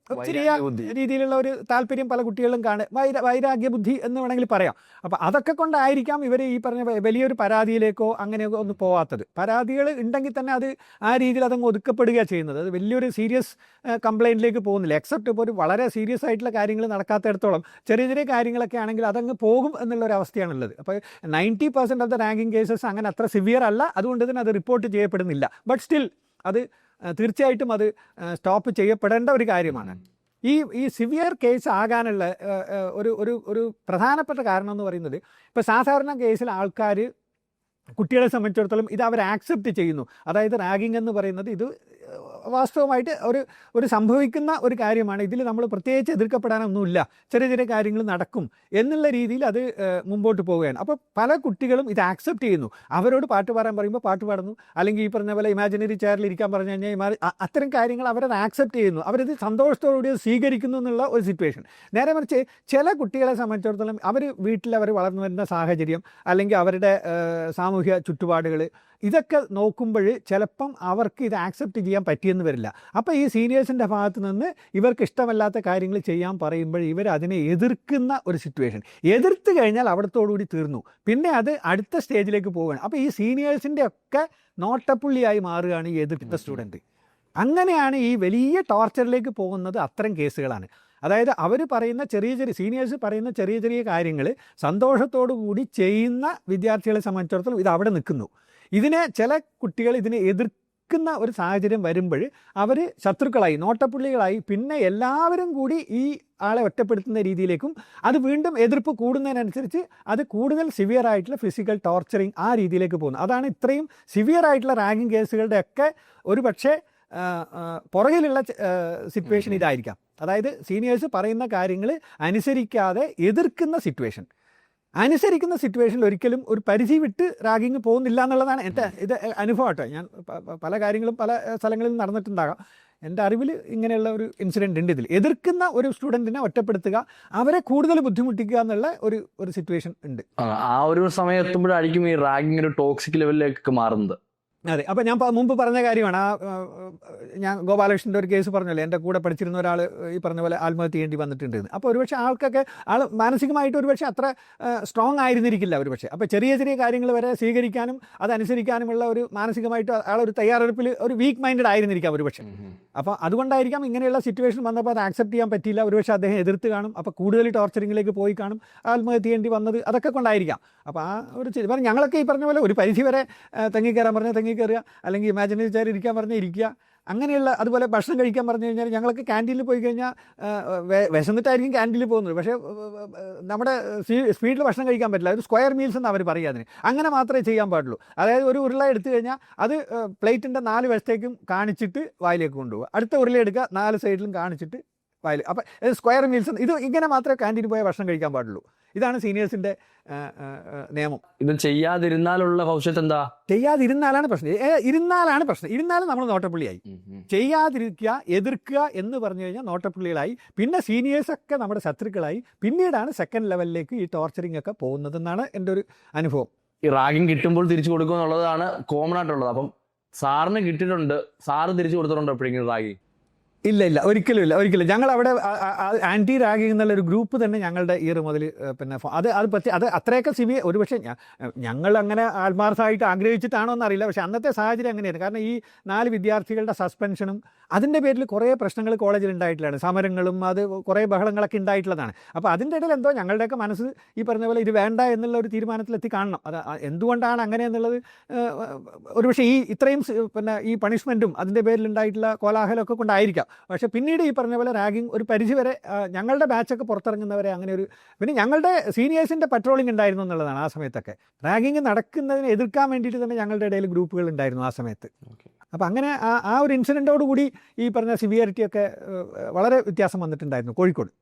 C: ചെറിയ രീതിയിലുള്ള ഒരു താല്പര്യം പല കുട്ടികളും വൈരാഗ്യ ബുദ്ധി എന്ന് വേണമെങ്കിൽ പറയാം. അപ്പോൾ അതൊക്കെ കൊണ്ടായിരിക്കാം ഇവർ ഈ പറഞ്ഞ വലിയൊരു പരാതിയിലേക്കോ അങ്ങനെയൊക്കെ ഒന്നും പോവാത്തത്. പരാതികൾ ഉണ്ടെങ്കിൽ തന്നെ അത് ആ രീതിയിൽ അതങ്ങ് ഒതുക്കപ്പെടുകയാണ് ചെയ്യുന്നത്. അത് വലിയൊരു സീരിയസ് കംപ്ലയിൻറ്റിലേക്ക് പോകുന്നില്ല. എക്സെപ്റ്റ് ഇപ്പോൾ ഒരു വളരെ സീരിയസ് ആയിട്ടുള്ള കാര്യങ്ങൾ നടക്കാത്തിടത്തോളം ചെറിയ ചെറിയ കാര്യങ്ങളൊക്കെ ആണെങ്കിൽ അതങ്ങ് പോകും എന്നുള്ളൊരവസ്ഥയാണുള്ളത്. അപ്പോൾ 90% ഓഫ് ദ റാങ്കിങ് കേസസ് അങ്ങനെ അത്ര സിവിയർ അല്ല. അതുകൊണ്ട് തന്നെ അത് റിപ്പോർട്ട് ചെയ്യപ്പെടുന്നില്ല. ബട്ട് സ്റ്റിൽ അത് തീർച്ചയായിട്ടും അത് സ്റ്റോപ്പ് ചെയ്യപ്പെടേണ്ട ഒരു കാര്യമാണ്. ഈ സിവിയർ കേസ് ആകാനുള്ള ഒരു പ്രധാനപ്പെട്ട കാരണം എന്ന് പറയുന്നത്, ഇപ്പോൾ സാധാരണ കേസിൽ ആൾക്കാർ കുട്ടികളെ സംബന്ധിച്ചിടത്തോളം ഇത് അവർ ആക്സെപ്റ്റ് ചെയ്യുന്നു. അതായത് റാഗിങ് എന്ന് പറയുന്നത് ഇത് വാസ്തവമായിട്ട് ഒരു സംഭവിക്കുന്ന ഒരു കാര്യമാണ്. ഇതിൽ നമ്മൾ പ്രത്യേകിച്ച് എതിർക്കപ്പെടാനൊന്നുമില്ല, ചെറിയ ചെറിയ കാര്യങ്ങൾ നടക്കും എന്നുള്ള രീതിയിൽ അത് മുമ്പോട്ട് പോവുകയാണ്. അപ്പോൾ പല കുട്ടികളും ഇത് ആക്സെപ്റ്റ് ചെയ്യുന്നു. അവരോട് പാട്ട് പാടാൻ പറയുമ്പോൾ പാട്ട് പാടുന്നു, അല്ലെങ്കിൽ ഈ പറഞ്ഞ പോലെ ഇമാജിനറി ചെയറിൽ ഇരിക്കാൻ പറഞ്ഞു കഴിഞ്ഞാൽ അത്തരം കാര്യങ്ങൾ അവരത് ആക്സെപ്റ്റ് ചെയ്യുന്നു, അവരത് സന്തോഷത്തോടുകൂടി സ്വീകരിക്കുന്നു എന്നുള്ള ഒരു സിറ്റുവേഷൻ. നേരെ മറിച്ച് ചില കുട്ടികളെ സംബന്ധിച്ചിടത്തോളം അവർ വളർന്നു വരുന്ന സാഹചര്യം അല്ലെങ്കിൽ അവരുടെ സാമൂഹ്യ ചുറ്റുപാടുകൾ ഇതൊക്കെ നോക്കുമ്പോൾ ചിലപ്പം അവർക്ക് ഇത് ആക്സെപ്റ്റ് ചെയ്യാൻ പറ്റിയെന്ന് വരില്ല. അപ്പോൾ ഈ സീനിയേഴ്സിൻ്റെ ഭാഗത്ത് നിന്ന് ഇവർക്ക് ഇഷ്ടമല്ലാത്ത കാര്യങ്ങൾ ചെയ്യാൻ പറയുമ്പോൾ ഇവർ അതിനെ എതിർക്കുന്ന ഒരു സിറ്റുവേഷൻ. എതിർത്ത് കഴിഞ്ഞാൽ അവിടത്തോടുകൂടി തീർന്നു. പിന്നെ അത് അടുത്ത സ്റ്റേജിലേക്ക് പോവുകയാണ്. അപ്പോൾ ഈ സീനിയേഴ്സിൻ്റെ ഒക്കെ നോട്ടപ്പുള്ളിയായി മാറുകയാണ് ഈ എതിർത്ത സ്റ്റുഡൻറ്റ്. അങ്ങനെയാണ് ഈ വലിയ ടോർച്ചറിലേക്ക് പോകുന്നത്. അത്തരം കേസുകളാണ്. അതായത് അവർ പറയുന്ന സീനിയേഴ്സ് പറയുന്ന ചെറിയ ചെറിയ കാര്യങ്ങൾ സന്തോഷത്തോടു കൂടി ചെയ്യുന്ന വിദ്യാർത്ഥികളെ സംബന്ധിച്ചിടത്തോളം ഇത് അവിടെ നിൽക്കുന്നു. ചില കുട്ടികൾ ഇതിനെ എതിർക്കുന്ന ഒരു സാഹചര്യം വരുമ്പോൾ അവർ ശത്രുക്കളായി നോട്ടപ്പുള്ളികളായി പിന്നെ എല്ലാവരും കൂടി ഈ ആളെ ഒറ്റപ്പെടുത്തുന്ന രീതിയിലേക്കും അത് വീണ്ടും എതിർപ്പ് കൂടുന്നതിനനുസരിച്ച് അത് കൂടുതൽ സിവിയർ ആയിട്ടുള്ള ഫിസിക്കൽ ടോർച്ചറിങ് ആ രീതിയിലേക്ക് പോകുന്നു. അതാണ് ഇത്രയും സിവിയർ ആയിട്ടുള്ള റാഗിങ് കേസുകളുടെ ഒക്കെ ഒരു പക്ഷേ പുറകിലുള്ള സിറ്റുവേഷൻ ഇതായിരിക്കാം. അതായത് സീനിയേഴ്സ് പറയുന്ന കാര്യങ്ങൾ അനുസരിക്കാതെ എതിർക്കുന്ന സിറ്റുവേഷൻ. അനുസരിക്കുന്ന സിറ്റുവേഷനിൽ ഒരിക്കലും ഒരു പരിധി വിട്ട് റാഗിങ് പോകുന്നില്ല എന്നുള്ളതാണ് എൻ്റെ ഇത് അനുഭവം കേട്ടോ. ഞാൻ പല കാര്യങ്ങളും പല സ്ഥലങ്ങളിൽ നടന്നിട്ടുണ്ടാകാം. എൻ്റെ അറിവിൽ ഇങ്ങനെയുള്ള ഒരു ഇൻസിഡൻറ്റ് ഉണ്ട്. ഇതിൽ എതിർക്കുന്ന ഒരു സ്റ്റുഡൻറ്റിനെ ഒറ്റപ്പെടുത്തുക, അവരെ കൂടുതൽ ബുദ്ധിമുട്ടിക്കുക എന്നുള്ള ഒരു സിറ്റുവേഷൻ ഉണ്ട്.
F: ആ ഒരു സമയം എത്തുമ്പോഴായിരിക്കും ഈ റാഗിങ് ഒരു ടോക്സിക് ലെവലിലേക്ക് മാറുന്നത്.
C: അതെ. അപ്പോൾ ഞാൻ മുമ്പ് പറഞ്ഞ കാര്യമാണ്. ഞാൻ ഗോപാലകൃഷ്ണൻ്റെ ഒരു കേസ് പറഞ്ഞല്ലോ, എൻ്റെ കൂടെ പഠിച്ചിരുന്ന ഒരാൾ ഈ പറഞ്ഞ പോലെ ആത്മഹത്യ ചെയ്യേണ്ടി വന്നിട്ടുണ്ട്. അപ്പോൾ ഒരുപക്ഷെ ആൾ മാനസികമായിട്ട് ഒരുപക്ഷെ അത്ര സ്ട്രോങ് ആയിരുന്നിരിക്കില്ല ഒരുപക്ഷെ. അപ്പോൾ ചെറിയ ചെറിയ കാര്യങ്ങൾ വരെ സ്വീകരിക്കാനും അതനുസരിക്കാനുമുള്ള ഒരു മാനസികമായിട്ട് ആളൊരു തയ്യാറെടുപ്പിൽ ഒരു വീക്ക് മൈൻഡഡ് ആയിരുന്നിരിക്കാം ഒരുപക്ഷെ. അപ്പോൾ അതുകൊണ്ടായിരിക്കാം ഇങ്ങനെയുള്ള സിറ്റുവേഷൻ വന്നപ്പോൾ അത് ആക്സെപ്റ്റ് ചെയ്യാൻ പറ്റിയില്ല. ഒരുപക്ഷെ അദ്ദേഹം എതിർത്ത് കാണും. അപ്പോൾ കൂടുതൽ ടോർച്ചറിങ്ങിലേക്ക് പോയി കാണും, ആത്മഹത്യ ചെയ്യേണ്ടി വന്നത് അതൊക്കെ കൊണ്ടായിരിക്കാം. അപ്പോൾ ആ ഒരു ഞങ്ങളൊക്കെ ഈ പറഞ്ഞ പോലെ ഒരു പരിധി വരെ തെങ്ങിക്കയറാൻ പറഞ്ഞാൽ തെങ്ങി കയറുക, അല്ലെങ്കിൽ ഇമാജിനറി ചെയർ ഇരിക്കാൻ പറഞ്ഞാൽ ഇരിക്കുക, അങ്ങനെയുള്ള. അതുപോലെ ഭക്ഷണം കഴിക്കാൻ പറഞ്ഞു കഴിഞ്ഞാൽ ഞങ്ങളൊക്കെ ക്യാൻറ്റീനിൽ പോയി കഴിഞ്ഞാൽ വിശന്നിട്ടായിരിക്കും ക്യാൻറ്റീനിൽ പോകുന്നത്. പക്ഷേ നമ്മുടെ സ്പീഡിൽ ഭക്ഷണം കഴിക്കാൻ പറ്റില്ല. ഒരു സ്ക്വയർ മീൽസ് എന്ന് അവർ പറയുക അതിന്. അങ്ങനെ മാത്രമേ ചെയ്യാൻ പാടുള്ളൂ. അതായത് ഒരു ഉരുള എടുത്തു കഴിഞ്ഞാൽ അത് പ്ലേറ്റിൻ്റെ 4 വശത്തേക്കും കാണിച്ചിട്ട് വായിലേക്ക് കൊണ്ടുപോകുക. അടുത്ത ഉരുള എടുക്കുക, 4 സൈഡിലും കാണിച്ചിട്ട് വായിൽ. അപ്പം സ്ക്വയർ മീൽസ് ഇത് ഇങ്ങനെ മാത്രമേ ക്യാൻറ്റീനിൽ പോയാൽ ഭക്ഷണം കഴിക്കാൻ പാടുള്ളൂ. ഇതാണ് സീനിയേഴ്സിൻ്റെ നിയമം.
F: ഇത് ചെയ്യാതിരുന്നാലുള്ള ഭവിഷ്യത്ത് എന്താ?
C: ചെയ്യാതിരുന്നാലാണ് പ്രശ്നം. ഇരുന്നാലും നമ്മൾ നോട്ടപ്പുള്ളിയായി. ചെയ്യാതിരിക്കുക, എതിർക്കുക എന്ന് പറഞ്ഞു കഴിഞ്ഞാൽ നോട്ടപ്പുള്ളികളായി. പിന്നെ സീനിയേഴ്സൊക്കെ നമ്മുടെ ശത്രുക്കളായി. പിന്നീടാണ് സെക്കൻഡ് ലെവലിലേക്ക് ഈ ടോർച്ചറിങ് ഒക്കെ പോകുന്നതെന്നാണ് എൻ്റെ ഒരു അനുഭവം.
F: ഈ റാഗിങ് കിട്ടുമ്പോൾ തിരിച്ചു കൊടുക്കുക എന്നുള്ളതാണ് കോമൺ ആയിട്ടുള്ളത്. അപ്പം സാറിന് കിട്ടിയിട്ടുണ്ട്, സാറ് തിരിച്ചു കൊടുത്തിട്ടുണ്ടോ എപ്പോഴെങ്കിലും റാഗിങ്?
C: ഇല്ല, ഒരിക്കലും. ഞങ്ങളവിടെ ആൻറ്റി റാഗിങ് എന്നുള്ളൊരു ഗ്രൂപ്പ് തന്നെ ഞങ്ങളുടെ ഇയർ മുതൽ പിന്നെ അത് അത്രയൊക്കെ സിവിയർ. ഒരുപക്ഷെ ഞങ്ങൾ അങ്ങനെ ആത്മാർത്ഥമായിട്ട് ആഗ്രഹിച്ചിട്ടാണോ എന്നറിയില്ല. പക്ഷേ അന്നത്തെ സാഹചര്യം അങ്ങനെയായിരുന്നു. കാരണം ഈ 4 വിദ്യാർത്ഥികളുടെ സസ്പെൻഷനും അതിൻ്റെ പേരിൽ കുറേ പ്രശ്നങ്ങൾ കോളേജിൽ ഉണ്ടായിട്ടുള്ളതാണ്. സമരങ്ങളും അത് കുറേ ബഹളങ്ങളൊക്കെ ഉണ്ടായിട്ടുള്ളതാണ്. അപ്പോൾ അതിൻ്റെ ഇടയിൽ എന്തോ ഞങ്ങളുടെയൊക്കെ മനസ്സ് ഈ പറഞ്ഞ പോലെ ഇത് വേണ്ട എന്നുള്ള ഒരു തീരുമാനത്തിലെത്തി കാണണം. അത് എന്തുകൊണ്ടാണ് അങ്ങനെ എന്നുള്ളത് ഒരുപക്ഷെ ഈ ഇത്രയും പിന്നെ ഈ പണിഷ്മെൻറ്റും അതിൻ്റെ പേരിലുണ്ടായിട്ടുള്ള കോലാഹലമൊക്കെ കൊണ്ടായിരിക്കാം. പക്ഷേ പിന്നീട് ഈ പറഞ്ഞ പോലെ റാഗിങ് ഒരു പരിധി വരെ ഞങ്ങളുടെ ബാച്ചൊക്കെ പുറത്തിറങ്ങുന്നവരെ അങ്ങനെ ഒരു പിന്നെ ഞങ്ങളുടെ സീനിയേഴ്സിൻ്റെ പട്രോളിംഗ് ഉണ്ടായിരുന്നു എന്നുള്ളതാണ്. ആ സമയത്തൊക്കെ റാഗിങ് നടക്കുന്നതിനെ എതിർക്കാൻ വേണ്ടിയിട്ട് തന്നെ ഞങ്ങളുടെ ഇടയിൽ ഗ്രൂപ്പുകൾ ഉണ്ടായിരുന്നു ആ സമയത്ത്. അപ്പോൾ അങ്ങനെ ആ ഒരു ഇൻസിഡൻറ്റോട് കൂടി ഈ പറഞ്ഞ സിവിയറിറ്റിയൊക്കെ വളരെ വ്യത്യാസം വന്നിട്ടുണ്ടായിരുന്നു കോഴിക്കോട്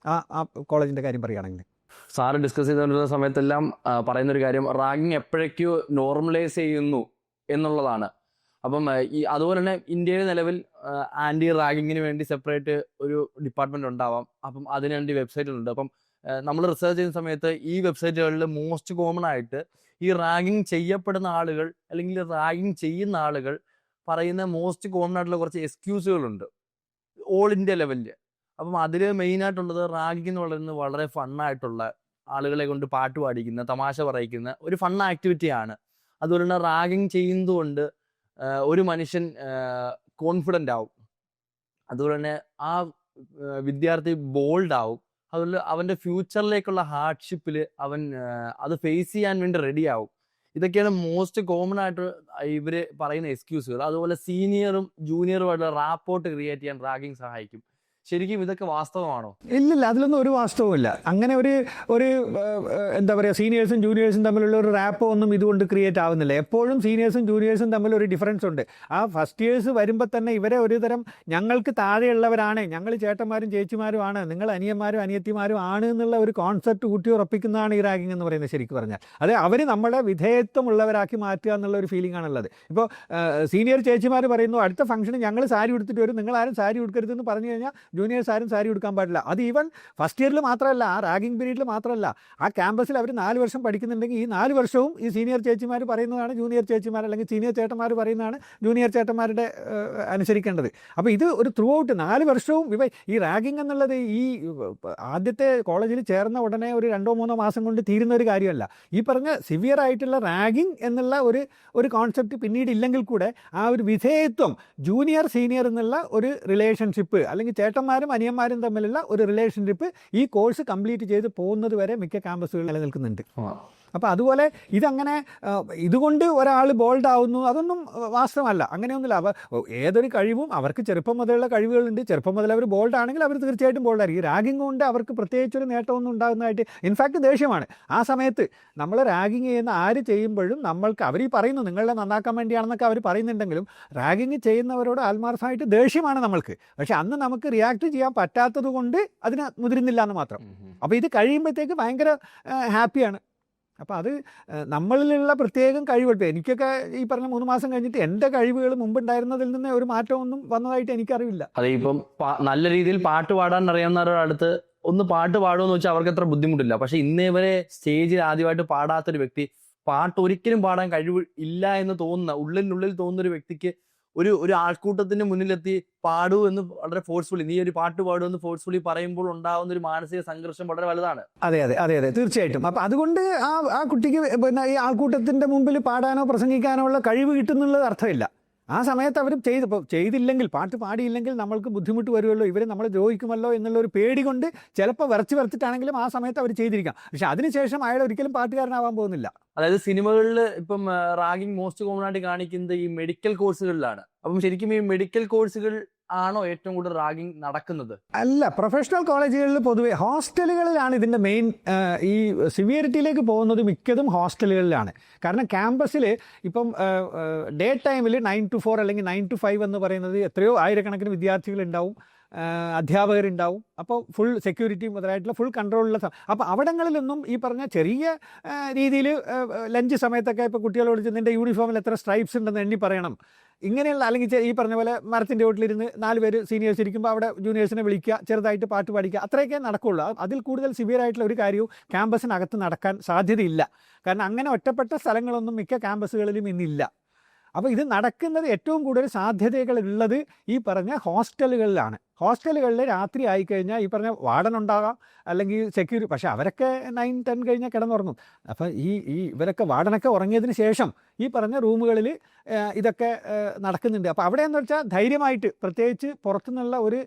C: ആ കോളേജിൻ്റെ കാര്യം പറയുകയാണെങ്കിൽ.
F: സാറ് ഡിസ്കസ് ചെയ്തുകൊണ്ടിരുന്ന സമയത്തെല്ലാം പറയുന്നൊരു കാര്യം റാഗിങ് എപ്പോഴേക്കോ നോർമലൈസ് ചെയ്യുന്നു എന്നുള്ളതാണ്. അപ്പം അതുപോലെ തന്നെ ഇന്ത്യയിൽ നിലവിൽ ആൻറ്റി റാഗിങ്ങിന് വേണ്ടി സെപ്പറേറ്റ് ഒരു ഡിപ്പാർട്ട്മെൻറ്റ് ഉണ്ടാവാം. അപ്പം അതിന് വേണ്ടി വെബ്സൈറ്റുകളുണ്ട്. അപ്പം നമ്മൾ റിസർച്ച് ചെയ്യുന്ന സമയത്ത് ഈ വെബ്സൈറ്റുകളിൽ മോസ്റ്റ് കോമൺ ആയിട്ട് ഈ റാഗിങ് ചെയ്യപ്പെടുന്ന ആളുകൾ അല്ലെങ്കിൽ റാഗിങ് ചെയ്യുന്ന ആളുകൾ പറയുന്ന മോസ്റ്റ് കോമൺ ആയിട്ടുള്ള കുറച്ച് എക്സ്ക്യൂസുകളുണ്ട് ഓൾ ഇന്ത്യ ലെവലിൽ. അപ്പം അതിൽ മെയിനായിട്ടുള്ളത് റാഗിങ് എന്ന് പറയുന്നത് വളരെ ഫണ്ണായിട്ടുള്ള ആളുകളെ കൊണ്ട് പാട്ട് പാടിക്കുന്ന തമാശ പറയിക്കുന്ന ഒരു ഫൺ ആക്ടിവിറ്റിയാണ്. അതുപോലെ തന്നെ റാഗിങ് ചെയ്യുന്നതുകൊണ്ട് ഒരു മനുഷ്യൻ കോൺഫിഡൻ്റ് ആവും. അതുപോലെ തന്നെ ആ വിദ്യാർത്ഥി ബോൾഡ് ആവും. അതുപോലെ അവൻ്റെ ഫ്യൂച്ചറിലേക്കുള്ള ഹാർഡ്ഷിപ്പിൽ അവൻ അത് ഫേസ് ചെയ്യാൻ വേണ്ടി റെഡി ആവും. ഇതൊക്കെയാണ് മോസ്റ്റ് കോമൺ ആയിട്ട് ഇവർ പറയുന്ന എക്സ്ക്യൂസുകൾ. അതുപോലെ സീനിയറും ജൂനിയറുമായിട്ടുള്ള റാപ്പോർട്ട് ക്രിയേറ്റ് ചെയ്യാൻ റാഗിങ് സഹായിക്കും. ശരിക്കും ഇതൊക്കെ വാസ്തവമാണോ?
C: ഇല്ലില്ല, അതിലൊന്നും ഒരു വാസ്തവമില്ല. അങ്ങനെ ഒരു എന്താ പറയുക, സീനിയേഴ്സും ജൂനിയേഴ്സും തമ്മിലുള്ള ഒരു റാപ്പോ ഒന്നും ഇതുകൊണ്ട് ക്രിയേറ്റ് ആവുന്നില്ല. എപ്പോഴും സീനിയേഴ്സും ജൂനിയേഴ്സും തമ്മിൽ ഒരു ഡിഫറൻസ് ഉണ്ട്. ആ ഫസ്റ്റ് ഇയേഴ്സ് വരുമ്പോൾ തന്നെ ഇവരെ ഒരു തരം ഞങ്ങൾക്ക് താഴെയുള്ളവരാണ്, ഞങ്ങൾ ചേട്ടന്മാരും ചേച്ചിമാരുമാണ്, നിങ്ങൾ അനിയന്മാരും അനിയത്തിമാരും ആണ് എന്നുള്ള ഒരു കോൺസെപ്റ്റ് കൂട്ടി ഉറപ്പിക്കുന്നതാണ് ഈ റാഗിങ് എന്ന് പറയുന്നത്. ശരിക്കും പറഞ്ഞാൽ അത് അവർ നമ്മളെ വിധേയത്വമുള്ളവരാക്കി മാറ്റുക എന്നുള്ള ഒരു ഫീലിംഗ് ആണുള്ളത്. ഇപ്പോൾ സീനിയർ ചേച്ചിമാർ പറയുന്നു അടുത്ത ഫംഗ്ഷന് ഞങ്ങൾ സാരി ഉടുത്തിട്ട് വരും, നിങ്ങളാരും സാരി ഉടുക്കരുതെന്ന് പറഞ്ഞു കഴിഞ്ഞാൽ ജൂനിയേഴ്സ് ആരും സാരി ഉടുക്കാൻ പാടില്ല. അത് ഈവൻ ഫസ്റ്റ് ഇയറിൽ മാത്രമല്ല, ആ റാഗിങ് പീരീഡിൽ മാത്രമല്ല, ആ ക്യാമ്പസിൽ അവർ 4 വർഷം പഠിക്കുന്നുണ്ടെങ്കിൽ ഈ 4 വർഷവും ഈ സീനിയർ ചേച്ചിമാർ പറയുന്നതാണ് ജൂനിയർ ചേച്ചിമാർ, അല്ലെങ്കിൽ സീനിയർ ചേട്ടന്മാർ പറയുന്നതാണ് ജൂനിയർ ചേട്ടന്മാരുടെ അനുസരിക്കേണ്ടത്. അപ്പോൾ ഇത് ഒരു ത്രൂ ഔട്ട് 4 വർഷവും ഈ റാഗിങ് എന്നുള്ളത് ഈ ആദ്യത്തെ കോളേജിൽ ചേർന്ന ഉടനെ ഒരു 2-3 മാസം കൊണ്ട് തീരുന്ന ഒരു കാര്യമല്ല. ഈ പറഞ്ഞ സിവിയർ ആയിട്ടുള്ള റാഗിങ് എന്നുള്ള ഒരു കോൺസെപ്റ്റ് പിന്നീട് ഇല്ലെങ്കിൽ കൂടെ ആ ഒരു വിധേയത്വം ജൂനിയർ സീനിയർ എന്നുള്ള ഒരു റിലേഷൻഷിപ്പ്, അല്ലെങ്കിൽ ചേട്ടന്മാരും അനിയന്മാരും തമ്മിലുള്ള ഒരു റിലേഷൻഷിപ്പ് ഈ കോഴ്സ് കംപ്ലീറ്റ് ചെയ്ത് പോകുന്നത് വരെ മിക്ക ക്യാമ്പസുകളിൽ നിലനിൽക്കുന്നുണ്ട്. അപ്പോൾ അതുപോലെ ഇതങ്ങനെ ഇതുകൊണ്ട് ഒരാൾ ബോൾഡ് ആവുന്നു അതൊന്നും വാസ്തവമല്ല, അങ്ങനെയൊന്നുമില്ല. അപ്പോൾ ഏതൊരു കഴിവും അവർക്ക് ചെറുപ്പം മുതലുള്ള കഴിവുകളുണ്ട്. ചെറുപ്പം മുതൽ അവർ ബോൾഡ് ആണെങ്കിൽ അവർ തീർച്ചയായിട്ടും ബോൾഡ് ആയിരിക്കും. റാഗിങ് കൊണ്ട് അവർക്ക് പ്രത്യേകിച്ചൊരു നേട്ടമൊന്നും ഉണ്ടാകുന്നതായിട്ട്, ഇൻഫാക്ട് ദേഷ്യമാണ് ആ സമയത്ത്. നമ്മൾ റാഗിങ് ചെയ്യുന്ന ആര് ചെയ്യുമ്പോഴും നമ്മൾക്ക് അവർ ഈ പറയുന്നു നിങ്ങളെ നന്നാക്കാൻ വേണ്ടിയാണെന്നൊക്കെ അവർ പറയുന്നുണ്ടെങ്കിലും റാഗിങ് ചെയ്യുന്നവരോട് ആത്മാർത്ഥമായിട്ട് ദേഷ്യമാണ് നമ്മൾക്ക്. പക്ഷെ അന്ന് നമുക്ക് റിയാക്ട് ചെയ്യാൻ പറ്റാത്തത് കൊണ്ട് അതിന് മുതിരുന്നില്ല എന്ന് മാത്രം. അപ്പോൾ ഇത് കഴിയുമ്പോഴത്തേക്ക് ഭയങ്കര ഹാപ്പിയാണ്. അപ്പോൾ അത് നമ്മളിലുള്ള പ്രത്യേകം കഴിവുകൾ. എനിക്കൊക്കെ ഈ പറഞ്ഞ 3 മാസം കഴിഞ്ഞിട്ട് എൻ്റെ കഴിവുകൾ മുമ്പുണ്ടായിരുന്നതിൽ നിന്ന് ഒരു മാറ്റമൊന്നും വന്നതായിട്ട് എനിക്കറിയില്ല.
F: അതെ, ഇപ്പം നല്ല രീതിയിൽ പാട്ട് പാടാൻ അറിയാവുന്നവരുടെ അടുത്ത് ഒന്ന് പാട്ട് പാടുമെന്ന് വെച്ചാൽ അവർക്ക് അത്ര ബുദ്ധിമുട്ടില്ല. പക്ഷെ ഇന്നേ വരെ സ്റ്റേജിൽ ആദ്യമായിട്ട് പാടാത്തൊരു വ്യക്തി, പാട്ട് ഒരിക്കലും പാടാൻ കഴിവ് ഇല്ല എന്ന് തോന്നുന്ന ഉള്ളിനുള്ളിൽ തോന്നുന്ന ഒരു വ്യക്തിക്ക് ഒരു ആൾക്കൂട്ടത്തിന് മുന്നിലെത്തി പാടൂ എന്ന് വളരെ ഫോഴ്സ്ഫുള്ളി, നീ ഒരു പാട്ട് പാടൂ എന്ന് ഫോഴ്സ്ഫുള്ളി പറയുമ്പോൾ ഉണ്ടാകുന്ന ഒരു മാനസിക സംഘർഷം വളരെ വലുതാണ്.
C: അതെ അതെ അതെ അതെ തീർച്ചയായിട്ടും. അപ്പം അതുകൊണ്ട് ആ കുട്ടിക്ക് പിന്നെ ഈ ആൾക്കൂട്ടത്തിൻ്റെ മുമ്പിൽ പാടാനോ പ്രസംഗിക്കാനോ ഉള്ള കഴിവ് കിട്ടുന്നുള്ളത് അർത്ഥമില്ല. ആ സമയത്ത് അവർ ചെയ്തില്ലെങ്കിൽ, പാട്ട് പാടിയില്ലെങ്കിൽ നമ്മൾക്ക് ബുദ്ധിമുട്ട് വരുമല്ലോ, ഇവർ നമ്മളെ ദ്രോഹിക്കുമല്ലോ എന്നുള്ളൊരു പേടി കൊണ്ട് ചിലപ്പോൾ വരച്ചിട്ടാണെങ്കിലും ആ സമയത്ത് അവർ ചെയ്തിരിക്കാം. പക്ഷെ അതിനുശേഷം അയാൾ ഒരിക്കലും പാട്ടുകാരനാവാൻ പോകുന്നില്ല.
F: അതായത് സിനിമകളിൽ ഇപ്പം റാഗിങ് മോസ്റ്റ് കോമൺ ആയിട്ട് കാണിക്കുന്നത് ഈ മെഡിക്കൽ കോഴ്സുകളിലാണ്. അപ്പം ശരിക്കും ഈ മെഡിക്കൽ കോഴ്സുകൾ ആണോ ഏറ്റവും കൂടുതൽ റാഗിങ് നടക്കുന്നത്?
C: അല്ല, പ്രൊഫഷണൽ കോളേജുകളിൽ പൊതുവെ ഹോസ്റ്റലുകളിലാണ് ഇതിൻ്റെ മെയിൻ. ഈ സിവിയറിറ്റിയിലേക്ക് പോകുന്നത് മിക്കതും ഹോസ്റ്റലുകളിലാണ്. കാരണം ക്യാമ്പസിൽ ഇപ്പം ഡേ ടൈമിൽ 9 to 4 അല്ലെങ്കിൽ 9 to 5 എന്ന് പറയുന്നത് എത്രയോ ആയിരക്കണക്കിന് വിദ്യാർത്ഥികളുണ്ടാവും, അധ്യാപകരുണ്ടാവും. അപ്പോൾ ഫുൾ സെക്യൂരിറ്റി മുതലായിട്ടുള്ള ഫുൾ കൺട്രോളുള്ള അപ്പോൾ അവിടങ്ങളിലൊന്നും ഈ പറഞ്ഞ ചെറിയ രീതിയിൽ ലഞ്ച് സമയത്തൊക്കെ ഇപ്പോൾ കുട്ടികളോട് നിൻ്റെ യൂണിഫോമിൽ എത്ര സ്ട്രൈപ്സ് ഉണ്ടെന്ന് എണ്ണി പറയണം, ഇങ്ങനെയുള്ള, അല്ലെങ്കിൽ ഈ പറഞ്ഞ പോലെ മരത്തിൻ്റെ വീട്ടിലിരുന്ന് 4 പേര് സീനിയേഴ്സ് ഇരിക്കുമ്പോൾ അവിടെ ജൂനിയേഴ്സിനെ വിളിക്കുക, ചെറുതായിട്ട് പാട്ട് പാടിക്കുക, അത്രയൊക്കെ നടക്കുള്ളൂ. അതിൽ കൂടുതൽ സിവിയർ ആയിട്ടുള്ള ഒരു കാര്യവും ക്യാമ്പസിനകത്ത് നടക്കാൻ സാധ്യതയില്ല. കാരണം അങ്ങനെ ഒറ്റപ്പെട്ട സ്ഥലങ്ങളൊന്നും മിക്ക ക്യാമ്പസുകളിലും ഇന്നില്ല. അപ്പോൾ ഇത് നടക്കുന്നത് ഏറ്റവും കൂടുതൽ സാധ്യതകളുള്ളത് ഈ പറഞ്ഞ ഹോസ്റ്റലുകളിലാണ്. ഹോസ്റ്റലുകളിൽ രാത്രി ആയിക്കഴിഞ്ഞാൽ ഈ പറഞ്ഞ വാർഡൻ ഉണ്ടാകാം, അല്ലെങ്കിൽ സെക്യൂരിറ്റി, പക്ഷേ അവരൊക്കെ 9-10 കഴിഞ്ഞാൽ കിടന്നുറങ്ങും. അപ്പോൾ ഇവരൊക്കെ വാർഡനൊക്കെ ഉറങ്ങിയതിന് ശേഷം ഈ പറഞ്ഞ റൂമുകളിൽ ഇതൊക്കെ നടക്കുന്നുണ്ട്. അപ്പോൾ അവിടെയെന്ന് വെച്ചാൽ ധൈര്യമായിട്ട്, പ്രത്യേകിച്ച് പുറത്തുനിന്നുള്ള ഒരു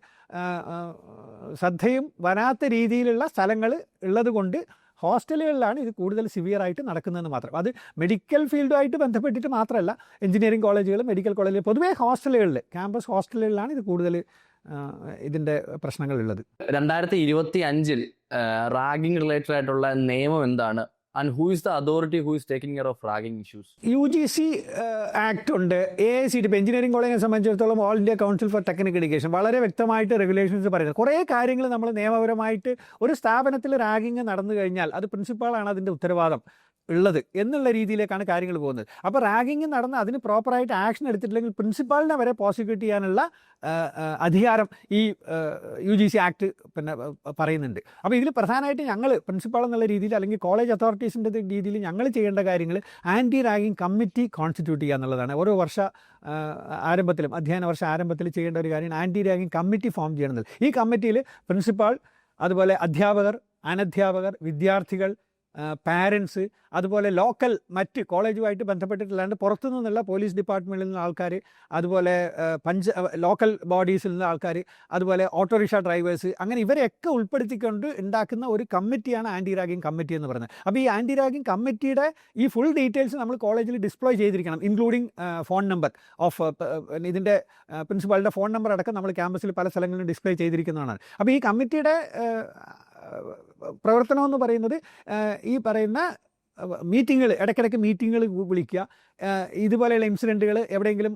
C: ശ്രദ്ധയും വരാത്ത രീതിയിലുള്ള സ്ഥലങ്ങൾ ഉള്ളത് കൊണ്ട് ഹോസ്റ്റലുകളിലാണ് ഇത് കൂടുതൽ സിവിയർ ആയിട്ട് നടക്കുന്നതെന്ന് മാത്രം. അത് മെഡിക്കൽ ഫീൽഡുമായിട്ട് ബന്ധപ്പെട്ടിട്ട് മാത്രമല്ല, എഞ്ചിനീയറിംഗ് കോളേജുകൾ, മെഡിക്കൽ കോളേജുകൾ, പൊതുവേ ഹോസ്റ്റലുകളിൽ, ക്യാമ്പസ് ഹോസ്റ്റലുകളിലാണ് ഇത് കൂടുതൽ ഇതിൻ്റെ പ്രശ്നങ്ങളുള്ളത്.
F: 2025 റാഗിങ് റിലേറ്റഡ് ആയിട്ടുള്ള നിയമം എന്താണ്? And who is the authority who is taking care of ragging issues?
C: UGC act ഉണ്ട്. AICTE, ഇപ്പോൾ എഞ്ചിനീയറിംഗ് കോളേജിനെ സംബന്ധിച്ചിടത്തോളം all India council for technical education വളരെ വ്യക്തമായിട്ട് റെഗുലേഷൻസ് പറയുന്നത്. കുറേ കാര്യങ്ങൾ നമ്മൾ നിയമപരമായിട്ട്, ഒരു സ്ഥാപനത്തിൽ റാഗിങ് നടന്നു കഴിഞ്ഞാൽ അത് പ്രിൻസിപ്പാളാണ് അതിൻ്റെ ഉത്തരവാദം ഉള്ളത് എന്നുള്ള രീതിയിലേക്കാണ് കാര്യങ്ങൾ പോകുന്നത്. അപ്പോൾ റാഗിങ് നടന്ന് അതിന് പ്രോപ്പറായിട്ട് ആക്ഷൻ എടുത്തിട്ടില്ലെങ്കിൽ പ്രിൻസിപ്പാളിനെ വരെ പ്രോസിക്യൂട്ട് ചെയ്യാനുള്ള അധികാരം ഈ UGC ആക്ട് പിന്നെ പറയുന്നുണ്ട്. അപ്പോൾ ഇതിൽ പ്രധാനമായിട്ട് ഞങ്ങൾ പ്രിൻസിപ്പാൾ എന്നുള്ള രീതിയിൽ, അല്ലെങ്കിൽ കോളേജ് അതോറിറ്റീസിൻ്റെ രീതിയിൽ ഞങ്ങൾ ചെയ്യേണ്ട കാര്യങ്ങൾ ആൻറ്റി റാഗിങ് കമ്മിറ്റി കോൺസ്റ്റിറ്റ്യൂട്ട് ചെയ്യുക എന്നുള്ളതാണ്. ഓരോ ആരംഭത്തിലും, അധ്യയന വർഷ ആരംഭത്തിൽ ചെയ്യേണ്ട ഒരു കാര്യമാണ് ആൻറ്റി റാഗിങ് കമ്മിറ്റി ഫോം ചെയ്യണമെന്നത്. ഈ കമ്മിറ്റിയിൽ പ്രിൻസിപ്പാൾ, അതുപോലെ അധ്യാപകർ, അനധ്യാപകർ, വിദ്യാർത്ഥികൾ, പാരൻസ്, അതുപോലെ ലോക്കൽ മറ്റ് കോളേജുമായിട്ട് ബന്ധപ്പെട്ടിട്ടല്ലാണ്ട് പുറത്തു നിന്നുള്ള പോലീസ് ഡിപ്പാർട്ട്മെൻറ്റിൽ നിന്ന് ആൾക്കാർ, അതുപോലെ ലോക്കൽ ബോഡീസിൽ നിന്ന് ആൾക്കാർ, അതുപോലെ ഓട്ടോറിക്ഷ ഡ്രൈവേഴ്സ്, അങ്ങനെ ഇവരെയൊക്കെ ഉൾപ്പെടുത്തിക്കൊണ്ട് ഉണ്ടാക്കുന്ന ഒരു കമ്മിറ്റിയാണ് ആൻറ്റി റാഗിങ് കമ്മിറ്റി എന്ന് പറയുന്നത്. അപ്പോൾ ഈ ആൻറ്റി റാഗിങ് കമ്മിറ്റിയുടെ ഈ ഫുൾ ഡീറ്റെയിൽസ് നമ്മൾ കോളേജിൽ ഡിസ്പ്ലോയ് ചെയ്തിരിക്കണം, ഇൻക്ലൂഡിങ് ഫോൺ നമ്പർ ഓഫ് ഇതിൻ്റെ പ്രിൻസിപ്പാളിൻ്റെ ഫോൺ നമ്പർ അടക്കം നമ്മൾ ക്യാമ്പസിൽ പല സ്ഥലങ്ങളിലും ഡിസ്പ്ലേ ചെയ്തിരിക്കുന്നതാണ്. അപ്പോൾ ഈ കമ്മിറ്റിയുടെ പ്രവർത്തനം എന്ന് പറയുന്നത് ഈ പറയുന്ന മീറ്റിങ്ങുകൾ, ഇടയ്ക്കിടയ്ക്ക് മീറ്റിങ്ങുകൾ വിളിക്കുക, ഇതുപോലെയുള്ള ഇൻസിഡൻറ്റുകൾ എവിടെയെങ്കിലും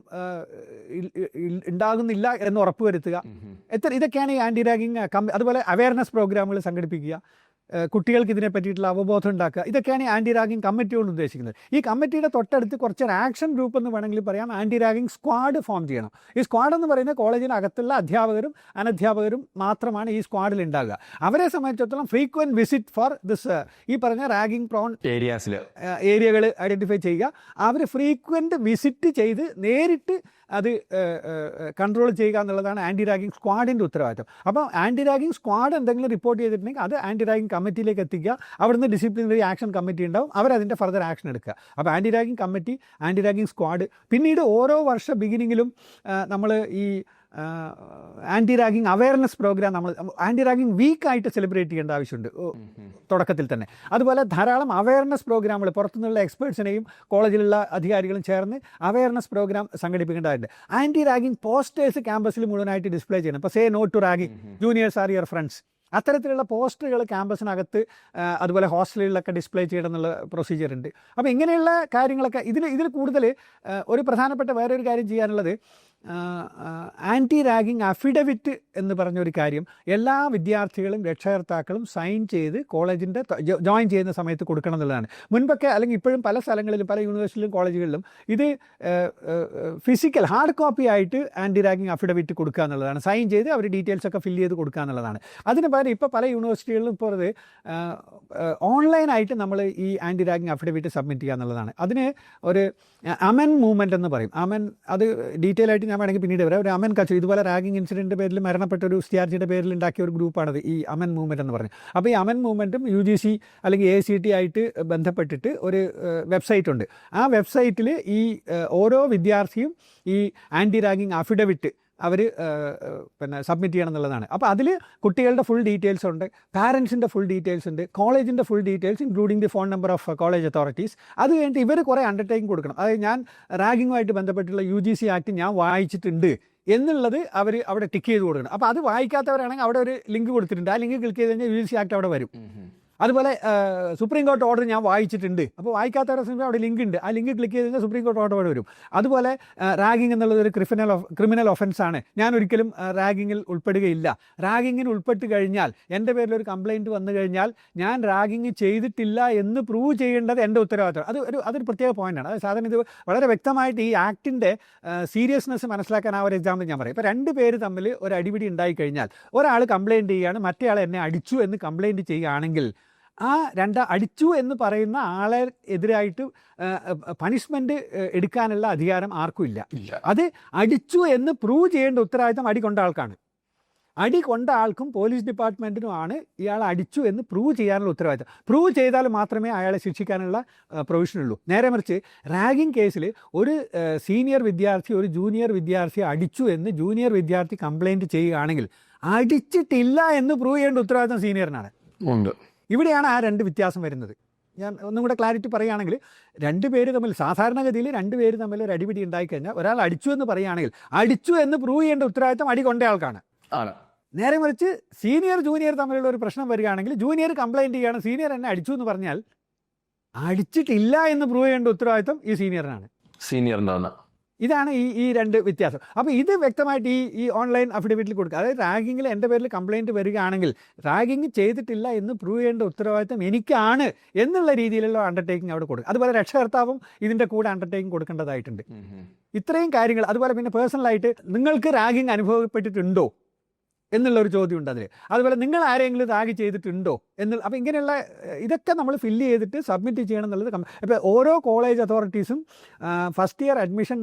C: ഉണ്ടാകുന്നില്ല എന്ന് ഉറപ്പുവരുത്തുക, ഇതൊക്കെയാണ് ഈ ആൻറ്റി റാഗിങ് അതുപോലെ അവയർനെസ് പ്രോഗ്രാമുകൾ സംഘടിപ്പിക്കുക, കുട്ടികൾക്ക് ഇതിനെ പറ്റിയിട്ടുള്ള അവബോധം ഉണ്ടാക്കുക, ഇതൊക്കെയാണ് ആൻറ്റി റാഗിങ് കമ്മിറ്റി കൊണ്ട് ഉദ്ദേശിക്കുന്നത്. ഈ കമ്മിറ്റിയുടെ തൊട്ടടുത്ത് കുറച്ചൊരു ആക്ഷൻ ഗ്രൂപ്പ് എന്ന് വേണമെങ്കിൽ പറയാം, ആൻറ്റി റാഗിങ് സ്ക്വാഡ് ഫോം ചെയ്യണം. ഈ സ്ക്വാഡ് എന്ന് പറയുന്നത് കോളേജിനകത്തുള്ള അധ്യാപകരും അനധ്യാപകരും മാത്രമാണ് ഈ സ്ക്വാഡിൽ ഉണ്ടാകുക. അവരെ സംബന്ധിച്ചിടത്തോളം ഫ്രീക്വൻറ്റ് വിസിറ്റ് ഫോർ ദിസ് ഈ പറഞ്ഞ റാഗിങ് പ്രോൺ ഏരിയകൾ ഐഡൻറ്റിഫൈ ചെയ്യുക. അവർ ഫ്രീക്വൻറ്റ് വിസിറ്റ് ചെയ്ത് നേരിട്ട് അത് കൺട്രോൾ ചെയ്യുക എന്നുള്ളതാണ് ആൻറ്റി റാഗിങ് സ്ക്വാഡിൻ്റെ ഉത്തരവാദിത്വം. അപ്പോൾ ആൻറ്റി റാഗിങ് സ്ക്വാഡ് എന്തെങ്കിലും റിപ്പോർട്ട് ചെയ്തിട്ടുണ്ടെങ്കിൽ അത് ആൻറ്റി റാഗിങ് കമ്മിറ്റിയിലേക്ക് എത്തിക്കുക. അവിടുന്ന് ഡിസിപ്ലിനറി ആക്ഷൻ കമ്മിറ്റി ഉണ്ടാവും, അവരതിൻ്റെ ഫർദർ ആക്ഷൻ എടുക്കുക. അപ്പോൾ anti ragging committee, anti ragging squad, പിന്നീട് ഓരോ വർഷ ബിഗിനിങ്ങിലും നമ്മൾ ഈ ആൻറ്റി റാഗിങ് അവയർനെസ് പ്രോഗ്രാം നമ്മൾ ആൻറ്റി റാഗിങ് വീക്കായിട്ട് സെലിബ്രേറ്റ് ചെയ്യേണ്ട ആവശ്യമുണ്ട് തുടക്കത്തിൽ തന്നെ. അതുപോലെ ധാരാളം അവയർനെസ് പ്രോഗ്രാമുകൾ പുറത്തുനിന്നുള്ള എക്സ്പേർട്സിനെയും കോളേജിലുള്ള അധികാരികളും ചേർന്ന് അവയർനെസ് പ്രോഗ്രാം സംഘടിപ്പിക്കേണ്ടതായിട്ടുണ്ട്. ആൻറ്റി റാഗിങ് പോസ്റ്റേഴ്സ് ക്യാമ്പസിൽ മുഴുവനായിട്ട് ഡിസ്പ്ലേ ചെയ്യണം. ഇപ്പോൾ say no to ragging, juniors are your friends, അത്തരത്തിലുള്ള പോസ്റ്ററുകൾ ക്യാമ്പസിനകത്ത് അതുപോലെ ഹോസ്റ്റലുകളിലൊക്കെ ഡിസ്പ്ലേ ചെയ്യണം എന്നുള്ള പ്രൊസീജിയർ ഉണ്ട്. അപ്പോൾ ഇങ്ങനെയുള്ള കാര്യങ്ങളൊക്കെ ഇതിൽ കൂടുതൽ ഒരു പ്രധാനപ്പെട്ട വേറൊരു കാര്യം ചെയ്യാനുള്ളത് ആൻറ്റി റാഗിങ് അഫിഡവിറ്റ് എന്ന് പറഞ്ഞൊരു കാര്യം എല്ലാ വിദ്യാർത്ഥികളും രക്ഷകർത്താക്കളും സൈൻ ചെയ്ത് കോളേജിൻ്റെ ജോയിൻ ചെയ്യുന്ന സമയത്ത് കൊടുക്കണം എന്നുള്ളതാണ്. മുൻപൊക്കെ അല്ലെങ്കിൽ ഇപ്പോഴും പല സ്ഥലങ്ങളിലും പല യൂണിവേഴ്സിറ്റിയിലും കോളേജുകളിലും ഇത് ഫിസിക്കൽ ഹാർഡ് കോപ്പി ആയിട്ട് ആൻറ്റി റാഗിങ് അഫിഡവിറ്റ് കൊടുക്കുക എന്നുള്ളതാണ്. സൈൻ ചെയ്ത് അവർ ഡീറ്റെയിൽസ് ഒക്കെ ഫില്ല് ചെയ്ത് കൊടുക്കുക എന്നുള്ളതാണ്. അതിന് പകരം ഇപ്പോൾ പല യൂണിവേഴ്സിറ്റികളിലും ഇപ്പോൾ അത് ഓൺലൈനായിട്ട് നമ്മൾ ഈ ആൻറ്റി റാഗിങ് അഫിഡവിറ്റ് സബ്മിറ്റ് ചെയ്യുക എന്നുള്ളതാണ്. അതിന് ഒരു അമൻ മൂവ്മെൻറ്റ് എന്ന് പറയും. അമൻ അത് ഡീറ്റെയിൽ ആയിട്ട് ഞാൻ വേണമെങ്കിൽ പിന്നീട് വരാം. ഒരു അമൻ കച്ചു ഇതുപോലെ റാഗിങ് ഇൻസിഡൻറ്റ് പേരിൽ മരണപ്പെട്ട ഒരു വിദ്യാർത്ഥിയുടെ പേരിൽ ഉണ്ടാക്കിയ ഒരു ഗ്രൂപ്പാണത് ഈ അമൻ മൂവ്മെൻറ്റ് എന്ന് പറഞ്ഞത്. അപ്പോൾ ഈ അമൻ മൂവ്മെൻറ്റും UGC അല്ലെങ്കിൽ AICTE ആയിട്ട് ബന്ധപ്പെട്ടിട്ട് ഒരു വെബ്സൈറ്റ് ഉണ്ട്. ആ വെബ്സൈറ്റിൽ ഈ ഓരോ വിദ്യാർത്ഥിയും ഈ ആൻറ്റി റാഗിങ് അഫിഡവിറ്റ് അവർ സബ്മിറ്റ് ചെയ്യണം എന്നുള്ളതാണ്. അപ്പോൾ അതിൽ കുട്ടികളുടെ ഫുൾ ഡീറ്റെയിൽസ് ഉണ്ട്, പാരൻസിൻ്റെ ഫുൾ ഡീറ്റെയിൽസ് ഉണ്ട്, കോളേജിൻ്റെ full details including the phone number of college authorities. അത് കഴിഞ്ഞിട്ട് ഇവർ കുറേ അണ്ടർടേക്കിംഗ് കൊടുക്കണം. അതായത് ഞാൻ റാഗിങ്ങുമായിട്ട് ബന്ധപ്പെട്ടുള്ള UGC ആക്ട് ഞാൻ വായിച്ചിട്ടുണ്ട് എന്നുള്ളത് അവർ അവിടെ ടിക്ക് ചെയ്ത് കൊടുക്കണം. അപ്പോൾ അത് വായിക്കാത്തവരാണെങ്കിൽ അവിടെ ഒരു ലിങ്ക് കൊടുത്തിട്ടുണ്ട്. ആ ലിങ്ക് ക്ലിക്ക് ചെയ്ത് കഴിഞ്ഞാൽ UGC ആക്ട് അവിടെ വരും. അതുപോലെ സുപ്രീം കോടതി ഓർഡർ ഞാൻ വായിച്ചിട്ടുണ്ട്. അപ്പോൾ വായിക്കാത്തവരെ അവിടെ ലിങ്ക് ഉണ്ട്. ആ ലിങ്ക് ക്ലിക്ക് ചെയ്ത് കഴിഞ്ഞാൽ സുപ്രീം കോടതി ഓർഡർ വരും. അതുപോലെ റാഗിങ് എന്നുള്ളത് ഒരു ക്രിമിനൽ ഒഫൻസാണ്. ഞാൻ ഒരിക്കലും റാഗിങ്ങിൽ ഉൾപ്പെടുകയില്ല. റാഗിങ്ങിന് ഉൾപ്പെട്ട് കഴിഞ്ഞാൽ എൻ്റെ പേരിൽ ഒരു കംപ്ലയിൻറ്റ് വന്നു കഴിഞ്ഞാൽ ഞാൻ റാഗിങ് ചെയ്തിട്ടില്ല എന്ന് പ്രൂവ് ചെയ്യേണ്ടത് എൻ്റെ ഉത്തരവാദിത്തം. അതൊരു പ്രത്യേക പോയിൻ്റാണ്. അത് സാധാരണ ഇത് വളരെ വ്യക്തമായിട്ട് ഈ ആക്ടിൻ്റെ സീരിയസ്നെസ് മനസ്സിലാക്കാൻ ആ ഒരു എക്സാമ്പിൾ ഞാൻ പറയും. ഇപ്പോൾ 2 പേര് തമ്മിൽ ഒരു അടിപിടി ഉണ്ടായിക്കഴിഞ്ഞാൽ ഒരാൾ കംപ്ലയിൻറ്റ് ചെയ്യുകയാണ്, മറ്റേ ആൾ എന്നെ അടിച്ചു എന്ന് കംപ്ലയിൻറ്റ് ചെയ്യുകയാണെങ്കിൽ ആ അടിച്ചു എന്ന് പറയുന്ന ആളെ എതിരായിട്ട് പണിഷ്മെൻറ്റ് എടുക്കാനുള്ള അധികാരം ആർക്കും ഇല്ല. അത് അടിച്ചു എന്ന് പ്രൂവ് ചെയ്യേണ്ട ഉത്തരവാദിത്തം അടി കൊണ്ട ആൾക്കാണ്. അടി കൊണ്ട ആൾക്കും പോലീസ് ഡിപ്പാർട്ട്മെൻറ്റിനുമാണ് ഇയാൾ അടിച്ചു എന്ന് പ്രൂവ് ചെയ്യാനുള്ള ഉത്തരവാദിത്തം. പ്രൂവ് ചെയ്താൽ മാത്രമേ അയാളെ ശിക്ഷിക്കാനുള്ള പ്രൊവിഷനുള്ളൂ. നേരെ മറിച്ച് റാഗിങ് കേസിൽ ഒരു സീനിയർ വിദ്യാർത്ഥി ഒരു ജൂനിയർ വിദ്യാർത്ഥിയെ അടിച്ചു എന്ന് ജൂനിയർ വിദ്യാർത്ഥി കംപ്ലയിൻറ്റ് ചെയ്യുകയാണെങ്കിൽ അടിച്ചിട്ടില്ല എന്ന് പ്രൂവ് ചെയ്യേണ്ട ഉത്തരവാദിത്തം സീനിയറിനാണ്. ഇവിടെയാണ് ആ 2 വ്യത്യാസം വരുന്നത്. ഞാൻ ഒന്നും കൂടെ ക്ലാരിറ്റി പറയുകയാണെങ്കിൽ 2 പേര് തമ്മിൽ സാധാരണഗതിയിൽ 2 പേര് തമ്മിൽ ഒരു അടിപിടി ഉണ്ടായിക്കഴിഞ്ഞാൽ ഒരാൾ അടിച്ചു എന്ന് പറയുകയാണെങ്കിൽ അടിച്ചു എന്ന് പ്രൂവ് ചെയ്യേണ്ട ഉത്തരവാദിത്തം അടി കൊണ്ട ആൾക്കാണ്. നേരെ മറിച്ച് സീനിയർ ജൂനിയർ തമ്മിലുള്ള ഒരു പ്രശ്നം വരികയാണെങ്കിൽ ജൂനിയർ കംപ്ലയിൻറ്റ് ചെയ്യുകയാണ്, സീനിയർ എന്നെ അടിച്ചു എന്ന് പറഞ്ഞാൽ അടിച്ചിട്ടില്ല എന്ന് പ്രൂവ് ചെയ്യേണ്ട ഉത്തരവാദിത്തം ഈ സീനിയറിനാണ്. ഇതാണ് ഈ 2 വ്യത്യാസം. അപ്പോൾ ഇത് വ്യക്തമായിട്ട് ഈ ഓൺലൈൻ അഫിഡവിറ്റിൽ കൊടുക്കുക. അതായത് റാഗിങ്ങിൽ എൻ്റെ പേരിൽ കംപ്ലയിൻറ്റ് വരികയാണെങ്കിൽ റാഗിങ് ചെയ്തിട്ടില്ല എന്ന് പ്രൂവ് ചെയ്യേണ്ട ഉത്തരവാദിത്തം എനിക്കാണ് എന്നുള്ള രീതിയിലുള്ള അണ്ടർടേക്കിംഗ് അവിടെ കൊടുക്കുക. അതുപോലെ രക്ഷകർത്താവും ഇതിൻ്റെ കൂടെ അണ്ടർടേക്കിംഗ് കൊടുക്കേണ്ടതായിട്ടുണ്ട്. ഇത്രയും കാര്യങ്ങൾ. അതുപോലെ പിന്നെ പേഴ്സണലായിട്ട് നിങ്ങൾക്ക് റാഗിങ് അനുഭവപ്പെട്ടിട്ടുണ്ടോ എന്നുള്ളൊരു ചോദ്യമുണ്ട് അതിൽ. അതുപോലെ നിങ്ങൾ ആരെങ്കിലും റാഗ് ചെയ്തിട്ടുണ്ടോ എന്നുള്ള. അപ്പോൾ ഇങ്ങനെയുള്ള ഇതൊക്കെ നമ്മൾ ഫില്ല് ചെയ്തിട്ട് സബ്മിറ്റ് ചെയ്യണം എന്നുള്ളത്. ഇപ്പോൾ ഓരോ കോളേജ് അതോറിറ്റീസും ഫസ്റ്റ് ഇയർ അഡ്മിഷൻ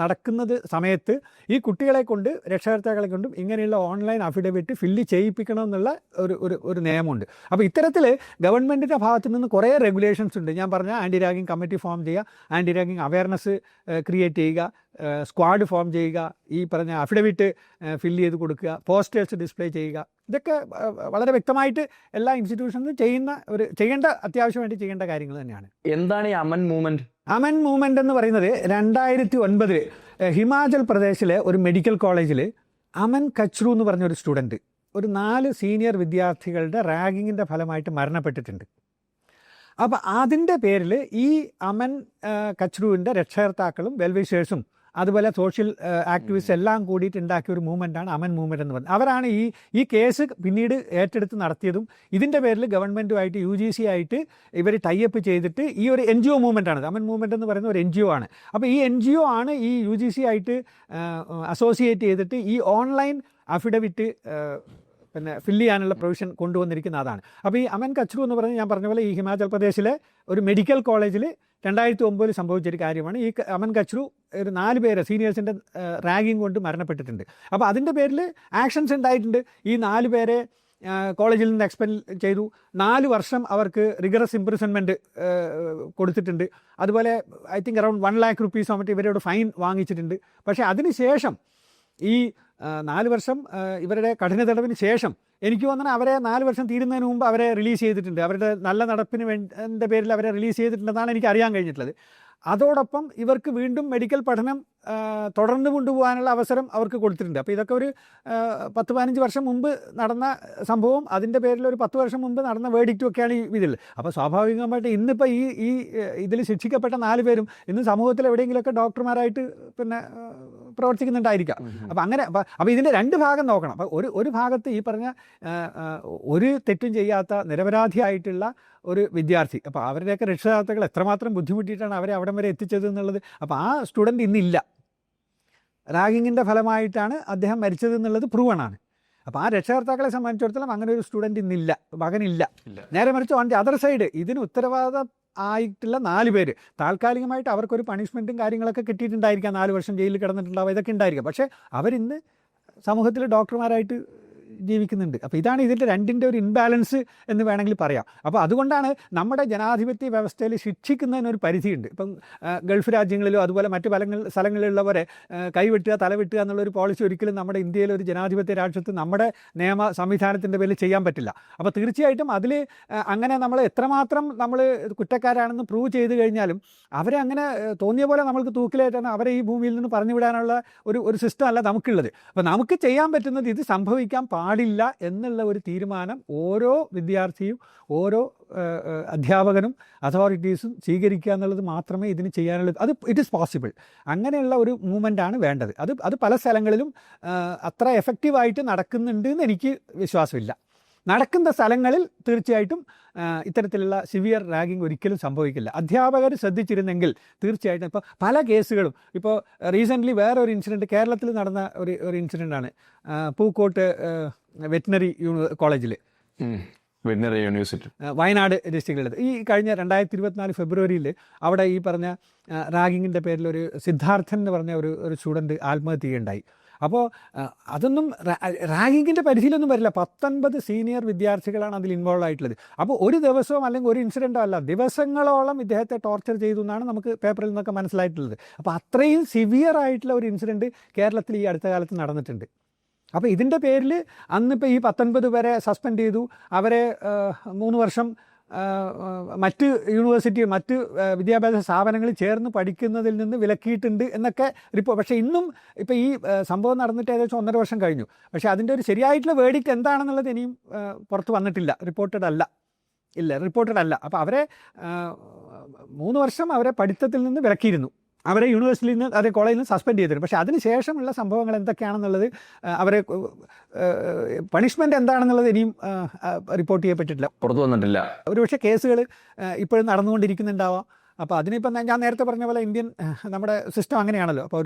C: നടക്കുന്നത് സമയത്ത് ഈ കുട്ടികളെ കൊണ്ട് രക്ഷകർത്താക്കളെ കൊണ്ടും ഇങ്ങനെയുള്ള ഓൺലൈൻ അഫിഡവിറ്റ് ഫില്ല് ചെയ്യിപ്പിക്കണം എന്നുള്ള ഒരു നിയമമുണ്ട്. അപ്പോൾ ഇത്തരത്തിൽ ഗവൺമെൻറ്റിൻ്റെ ഭാഗത്തു നിന്ന് കുറേ റെഗുലേഷൻസ് ഉണ്ട്. ഞാൻ പറഞ്ഞ ആൻറ്റി റാഗിങ് കമ്മിറ്റി ഫോം ചെയ്യുക, ആൻറ്റി റാഗിങ് അവയർനെസ് ക്രിയേറ്റ് ചെയ്യുക, സ്ക്വാഡ് ഫോം ചെയ്യുക, ഈ പറഞ്ഞ അഫിഡവിറ്റ് ഫില്ല് ചെയ്ത് കൊടുക്കുക, പോസ്റ്റേഴ്സ് ഡിസ്പ്ലേ ചെയ്യുക. ഇതൊക്കെ വളരെ വ്യക്തമായിട്ട് എല്ലാ ഇൻസ്റ്റിറ്റ്യൂഷൻസും ചെയ്യേണ്ട അത്യാവശ്യമായിട്ട് ചെയ്യേണ്ട കാര്യങ്ങൾ തന്നെയാണ്.
F: എന്താണ് ഈ അമൻ മൂവ്മെൻറ്റ്?
C: അമൻ മൂവ്മെൻറ്റ് എന്ന് പറയുന്നത് 2009 ഹിമാചൽ പ്രദേശിലെ ഒരു മെഡിക്കൽ കോളേജിൽ അമൻ കച്രു എന്ന് പറഞ്ഞൊരു സ്റ്റുഡൻറ്റ് ഒരു 4 സീനിയർ വിദ്യാർത്ഥികളുടെ റാഗിങ്ങിൻ്റെ ഫലമായിട്ട് മരണപ്പെട്ടിട്ടുണ്ട്. അപ്പോൾ അതിൻ്റെ പേരിൽ ഈ അമൻ കച്രുവിൻ്റെ രക്ഷകർത്താക്കളും വെൽവിഷേഴ്സും അതുപോലെ സോഷ്യൽ ആക്ടിവിസ്റ്റ് എല്ലാം കൂടിയിട്ട് ഉണ്ടാക്കിയ ഒരു മൂവ്മെൻറ്റാണ് അമൻ മൂവ്മെൻറ്റ് എന്ന് പറയുന്നത്. അവരാണ് ഈ കേസ് പിന്നീട് ഏറ്റെടുത്ത് നടത്തിയതും. ഇതിൻ്റെ പേരിൽ ഗവൺമെൻറ്റുമായിട്ട് UGC ആയിട്ട് ഇവർ ടൈപ്പ് ചെയ്തിട്ട് ഈ ഒരു NGO മൂവ്മെൻറ്റാണ്. അമൻ മൂവ്മെൻറ്റ് എന്ന് പറയുന്ന ഒരു NGO ആണ്. അപ്പോൾ ഈ NGO ആണ് ഈ UGC ആയിട്ട് അസോസിയേറ്റ് ചെയ്തിട്ട് ഈ ഓൺലൈൻ അഫിഡവിറ്റ് ഫില്ല് ചെയ്യാനുള്ള പ്രൊവിഷൻ കൊണ്ടുവന്നിരിക്കുന്ന അതാണ്. അപ്പോൾ ഈ അമൻ കച്രു എന്ന് പറഞ്ഞാൽ ഞാൻ പറഞ്ഞ പോലെ ഈ ഹിമാചൽ പ്രദേശിലെ ഒരു മെഡിക്കൽ കോളേജിൽ 2009 സംഭവിച്ചൊരു കാര്യമാണ്. ഈ അമൻ കച്രു ഒരു 4 പേര് സീനിയേഴ്സിൻ്റെ റാഗിങ് കൊണ്ട് മരണപ്പെട്ടിട്ടുണ്ട്. അപ്പോൾ അതിൻ്റെ പേരിൽ ആക്ഷൻസ് ഉണ്ടായിട്ടുണ്ട്. ഈ 4 പേരെ കോളേജിൽ നിന്ന് എക്സ്പെൽ ചെയ്തു. 4 വർഷം അവർക്ക് റിഗറസ് ഇംപ്രിസൺമെൻറ്റ് കൊടുത്തിട്ടുണ്ട്. അതുപോലെ I think around 1 lakh rupees മറ്റേ ഇവരോട് ഫൈൻ വാങ്ങിച്ചിട്ടുണ്ട്. പക്ഷേ അതിനുശേഷം ഈ 4 വർഷം ഇവരുടെ കഠിന തടവിന് ശേഷം എനിക്ക് തോന്നുന്നു അവരെ 4 വർഷം തീരുന്നതിന് മുമ്പ് അവരെ റിലീസ് ചെയ്തിട്ടുണ്ട്. അവരുടെ നല്ല നടപ്പിന് വേണ്ട പേരിൽ അവരെ റിലീസ് ചെയ്തിട്ടുണ്ടെന്നാണ് എനിക്ക് അറിയാൻ കഴിഞ്ഞിട്ടുള്ളത്. അതോടൊപ്പം ഇവർക്ക് വീണ്ടും മെഡിക്കൽ പഠനം തുടർന്ന് കൊണ്ടുപോകാനുള്ള അവസരം അവർക്ക് കൊടുത്തിട്ടുണ്ട്. അപ്പോൾ ഇതൊക്കെ ഒരു 10-15 വർഷം മുമ്പ് നടന്ന സംഭവം, അതിൻ്റെ പേരിൽ ഒരു 10 വർഷം മുമ്പ് നടന്ന വേർഡിക്റ്റും ഒക്കെയാണ് ഈ ഇതിൽ. അപ്പോൾ സ്വാഭാവികമായിട്ട് ഇന്നിപ്പോൾ ഈ ഇതിൽ ശിക്ഷിക്കപ്പെട്ട 4 പേരും ഇന്ന് സമൂഹത്തിൽ എവിടെയെങ്കിലുമൊക്കെ ഡോക്ടർമാരായിട്ട് പിന്നെ പ്രവർത്തിക്കുന്നുണ്ടായിരിക്കാം. അപ്പോൾ അങ്ങനെ അപ്പോൾ ഇതിൻ്റെ 2 ഭാഗം നോക്കണം. അപ്പോൾ ഒരു ഭാഗത്ത് ഈ പറഞ്ഞ ഒരു തെറ്റും ചെയ്യാത്ത നിരപരാധിയായിട്ടുള്ള ഒരു വിദ്യാർത്ഥി, അപ്പോൾ അവരുടെയൊക്കെ രക്ഷകർത്താക്കൾ എത്രമാത്രം ബുദ്ധിമുട്ടിയിട്ടാണ് അവരെ അവിടം വരെ എത്തിച്ചത് എന്നുള്ളത്. അപ്പോൾ ആ സ്റ്റുഡൻറ്റ് ഇന്നില്ല. റാഗിങ്ങിൻ്റെ ഫലമായിട്ടാണ് അദ്ദേഹം മരിച്ചത് എന്നുള്ളത് പ്രൂവണാണ്. അപ്പോൾ ആ രക്ഷകർത്താക്കളെ സംബന്ധിച്ചിടത്തോളം അങ്ങനെ ഒരു സ്റ്റുഡൻറ്റ് ഇന്നില്ല, മകനില്ല. നേരെ മറിച്ച് ഓൺ ദി അതർ സൈഡ് ഇതിന് ഉത്തരവാദം ആയിട്ടുള്ള 4 പേര് താൽക്കാലികമായിട്ട് അവർക്കൊരു പണിഷ്മെൻറ്റും കാര്യങ്ങളൊക്കെ കിട്ടിയിട്ടുണ്ടായിരിക്കാം, 4 വർഷം ജയിലിൽ കിടന്നിട്ടുണ്ടാവും, ഇതൊക്കെ ഉണ്ടായിരിക്കാം. പക്ഷേ അവരിന്ന് സമൂഹത്തിൽ ഡോക്ടർമാരായിട്ട് ജീവിക്കുന്നുണ്ട്. അപ്പോൾ ഇതാണ് ഇതിൻ്റെ 2ൻ്റെ ഒരു ഇൻബാലൻസ് എന്ന് വേണമെങ്കിൽ പറയാം. അപ്പോൾ അതുകൊണ്ടാണ് നമ്മുടെ ജനാധിപത്യ വ്യവസ്ഥയിൽ ശിക്ഷിക്കുന്നതിനൊരു പരിധിയുണ്ട്. ഇപ്പം ഗൾഫ് രാജ്യങ്ങളിലോ അതുപോലെ മറ്റ് പല സ്ഥലങ്ങളിലുള്ളവരെ കൈവെട്ടുക തലവെട്ടുക എന്നുള്ളൊരു പോളിസി ഒരിക്കലും നമ്മുടെ ഇന്ത്യയിലെ ഒരു ജനാധിപത്യ രാഷ്ട്രത്തിൽ നമ്മുടെ നിയമ സംവിധാനത്തിൻ്റെ പേരിൽ ചെയ്യാൻ പറ്റില്ല. അപ്പോൾ തീർച്ചയായിട്ടും അതിൽ അങ്ങനെ നമ്മൾ എത്രമാത്രം നമ്മൾ കുറ്റക്കാരാണെന്ന് പ്രൂവ് ചെയ്ത് കഴിഞ്ഞാലും അവരെ അങ്ങനെ തോന്നിയ പോലെ നമ്മൾക്ക് തൂക്കിലേറ്റാണ് അവരെ ഈ ഭൂമിയിൽ നിന്ന് പറഞ്ഞു വിടാനുള്ള ഒരു സിസ്റ്റം അല്ല നമുക്കുള്ളത്. അപ്പോൾ നമുക്ക് ചെയ്യാൻ പറ്റുന്നത് ഇത് സംഭവിക്കാൻ പാടില്ല എന്നുള്ള ഒരു തീരുമാനം ഓരോ വിദ്യാർത്ഥിയും ഓരോ അധ്യാപകനും അതോറിറ്റീസും സ്വീകരിക്കുക എന്നുള്ളത് മാത്രമേ ഇതിന് ചെയ്യാനുള്ളത്. അത് ഇറ്റ് ഈസ് പോസിബിൾ. അങ്ങനെയുള്ള ഒരു മൂവ്മെൻ്റാണ് വേണ്ടത്. അത് പല സ്ഥലങ്ങളിലും അത്ര എഫക്റ്റീവായിട്ട് നടക്കുന്നുണ്ട് എന്ന് എനിക്ക് വിശ്വാസമില്ല. നടക്കുന്ന സ്ഥലങ്ങളിൽ തീർച്ചയായിട്ടും ഇത്തരത്തിലുള്ള സിവിയർ റാഗിങ് ഒരിക്കലും സംഭവിക്കില്ല. അധ്യാപകർ ശ്രദ്ധിച്ചിരുന്നെങ്കിൽ തീർച്ചയായിട്ടും ഇപ്പോൾ പല കേസുകളും ഇപ്പോൾ റീസെൻ്റ്ലി വേറൊരു ഇൻസിഡൻറ്റ് കേരളത്തിൽ നടന്ന ഒരു ഇൻസിഡൻ്റാണ്. പൂക്കോട്ട് വെറ്റിനറി കോളേജിൽ
F: വെറ്റിനറി യൂണിവേഴ്സിറ്റി
C: വയനാട് ഡിസ്ട്രിക്റ്റിലുള്ളത് ഈ കഴിഞ്ഞ 2024 ഫെബ്രുവരിയിൽ അവിടെ ഈ പറഞ്ഞ റാഗിങ്ങിൻ്റെ പേരിൽ ഒരു സിദ്ധാർത്ഥൻ എന്ന് പറഞ്ഞ ഒരു സ്റ്റുഡൻറ്റ് ആത്മഹത്യ ചെയ്യുകയുണ്ടായി. അപ്പോൾ അതൊന്നും റാഗിങ്ങിൻ്റെ പരിധിയിലൊന്നും വരില്ല. 19 സീനിയർ വിദ്യാർത്ഥികളാണ് അതിൽ ഇൻവോൾവ് ആയിട്ടുള്ളത്. അപ്പോൾ ഒരു ദിവസവും അല്ലെങ്കിൽ ഒരു ഇൻസിഡൻറ്റോ അല്ല, ദിവസങ്ങളോളം ഇദ്ദേഹത്തെ ടോർച്ചർ ചെയ്തു എന്നാണ് നമുക്ക് പേപ്പറിൽ നിന്നൊക്കെ മനസ്സിലായിട്ടുള്ളത്. അപ്പോൾ അത്രയും സിവിയർ ആയിട്ടുള്ള ഒരു ഇൻസിഡൻറ്റ് കേരളത്തിൽ ഈ അടുത്ത കാലത്ത് നടന്നിട്ടുണ്ട്. അപ്പോൾ ഇതിൻ്റെ പേരിൽ അന്നിപ്പോൾ ഈ 19 പേരെ സസ്പെൻഡ് ചെയ്തു, അവരെ 3 വർഷം മറ്റ് യൂണിവേഴ്സിറ്റി മറ്റ് വിദ്യാഭ്യാസ സ്ഥാപനങ്ങളിൽ ചേർന്ന് പഠിക്കുന്നതിൽ നിന്ന് വിലക്കിയിട്ടുണ്ട് എന്നൊക്കെ റിപ്പോർട്ട്. പക്ഷേ ഇന്നും ഇപ്പോൾ ഈ സംഭവം നടന്നിട്ട് ഏകദേശം 1.5 വർഷം കഴിഞ്ഞു. പക്ഷേ അതിൻ്റെ ഒരു ശരിയായിട്ടുള്ള വേർഡിക്റ്റ് എന്താണെന്നുള്ളത് ഇനിയും പുറത്ത് വന്നിട്ടില്ല, റിപ്പോർട്ടഡ് അല്ല. അപ്പോൾ അവരെ 3 വർഷം അവരെ പഠിത്തത്തിൽ നിന്ന് വിലക്കിയിരുന്നു, അവരെ യൂണിവേഴ്സിറ്റിയിൽ നിന്ന് അതേ കോളേജിൽ നിന്ന് സസ്പെൻഡ് ചെയ്തിരുന്നു. പക്ഷേ അതിന് ശേഷമുള്ള സംഭവങ്ങൾ എന്തൊക്കെയാണെന്നുള്ളത് അവരെ പണിഷ്മെൻ്റ് എന്താണെന്നുള്ളത് ഇനിയും റിപ്പോർട്ട് ചെയ്യപ്പെട്ടിട്ടില്ല,
F: പുറത്തു വന്നിട്ടില്ല.
C: ഒരുപക്ഷെ കേസുകൾ ഇപ്പോഴും നടന്നുകൊണ്ടിരിക്കുന്നുണ്ടാവാം. അപ്പോൾ അതിനിപ്പം ഞാൻ നേരത്തെ പറഞ്ഞ പോലെ നമ്മുടെ സിസ്റ്റം അങ്ങനെയാണല്ലോ. അപ്പോൾ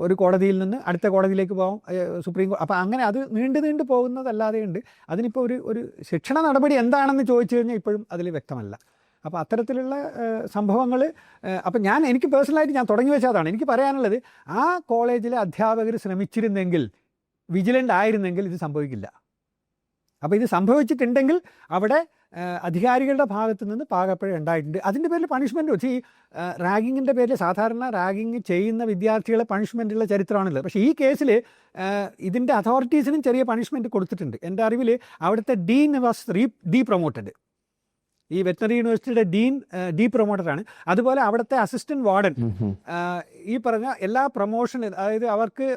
C: ഒരു കോടതിയിൽ നിന്ന് അടുത്ത കോടതിയിലേക്ക് പോകാം, സുപ്രീം കോടതി. അപ്പോൾ അങ്ങനെ അത് നീണ്ടു പോകുന്നതല്ലാതെ ഉണ്ട്. അതിനിപ്പോൾ ഒരു ശിക്ഷണ നടപടി എന്താണെന്ന് ചോദിച്ചു കഴിഞ്ഞാൽ ഇപ്പോഴും അതിൽ വ്യക്തമല്ല. അപ്പോൾ അത്തരത്തിലുള്ള സംഭവങ്ങൾ അപ്പം എനിക്ക് പേഴ്സണലായിട്ട് ഞാൻ തുടങ്ങി വെച്ചതാണ്. എനിക്ക് പറയാനുള്ളത്, ആ കോളേജിലെ അധ്യാപകർ ശ്രമിച്ചിരുന്നെങ്കിൽ, വിജിലൻ്റ് ആയിരുന്നെങ്കിൽ ഇത് സംഭവിക്കില്ല. അപ്പോൾ ഇത് സംഭവിച്ചിട്ടുണ്ടെങ്കിൽ അവിടെ അധികാരികളുടെ ഭാഗത്തു നിന്ന് പാകപ്പിഴ ഉണ്ടായിട്ടുണ്ട്. അതിൻ്റെ പേരിൽ പണിഷ്മെൻറ്റ് വെച്ച് ഈ റാഗിങ്ങിൻ്റെ പേരിൽ സാധാരണ റാഗിങ് ചെയ്യുന്ന വിദ്യാർത്ഥികളെ പണിഷ്മെൻറ്റുള്ള ചരിത്രമാണല്ലോ. പക്ഷേ ഈ കേസിൽ ഇതിൻ്റെ അതോറിറ്റീസിനും ചെറിയ പണിഷ്മെൻറ്റ് കൊടുത്തിട്ടുണ്ട്. എൻ്റെ അറിവിൽ അവിടുത്തെ ഡീൻ വാസ് ഡീപ്രൊമോട്ടഡ്. ഈ വെറ്റിനറി യൂണിവേഴ്സിറ്റിയുടെ ഡീ പ്രൊമോട്ടറാണ്. അതുപോലെ അവിടുത്തെ അസിസ്റ്റൻറ്റ് വാർഡൻ ഈ പറഞ്ഞ എല്ലാ പ്രൊമോഷൻ, അതായത് അവർക്ക്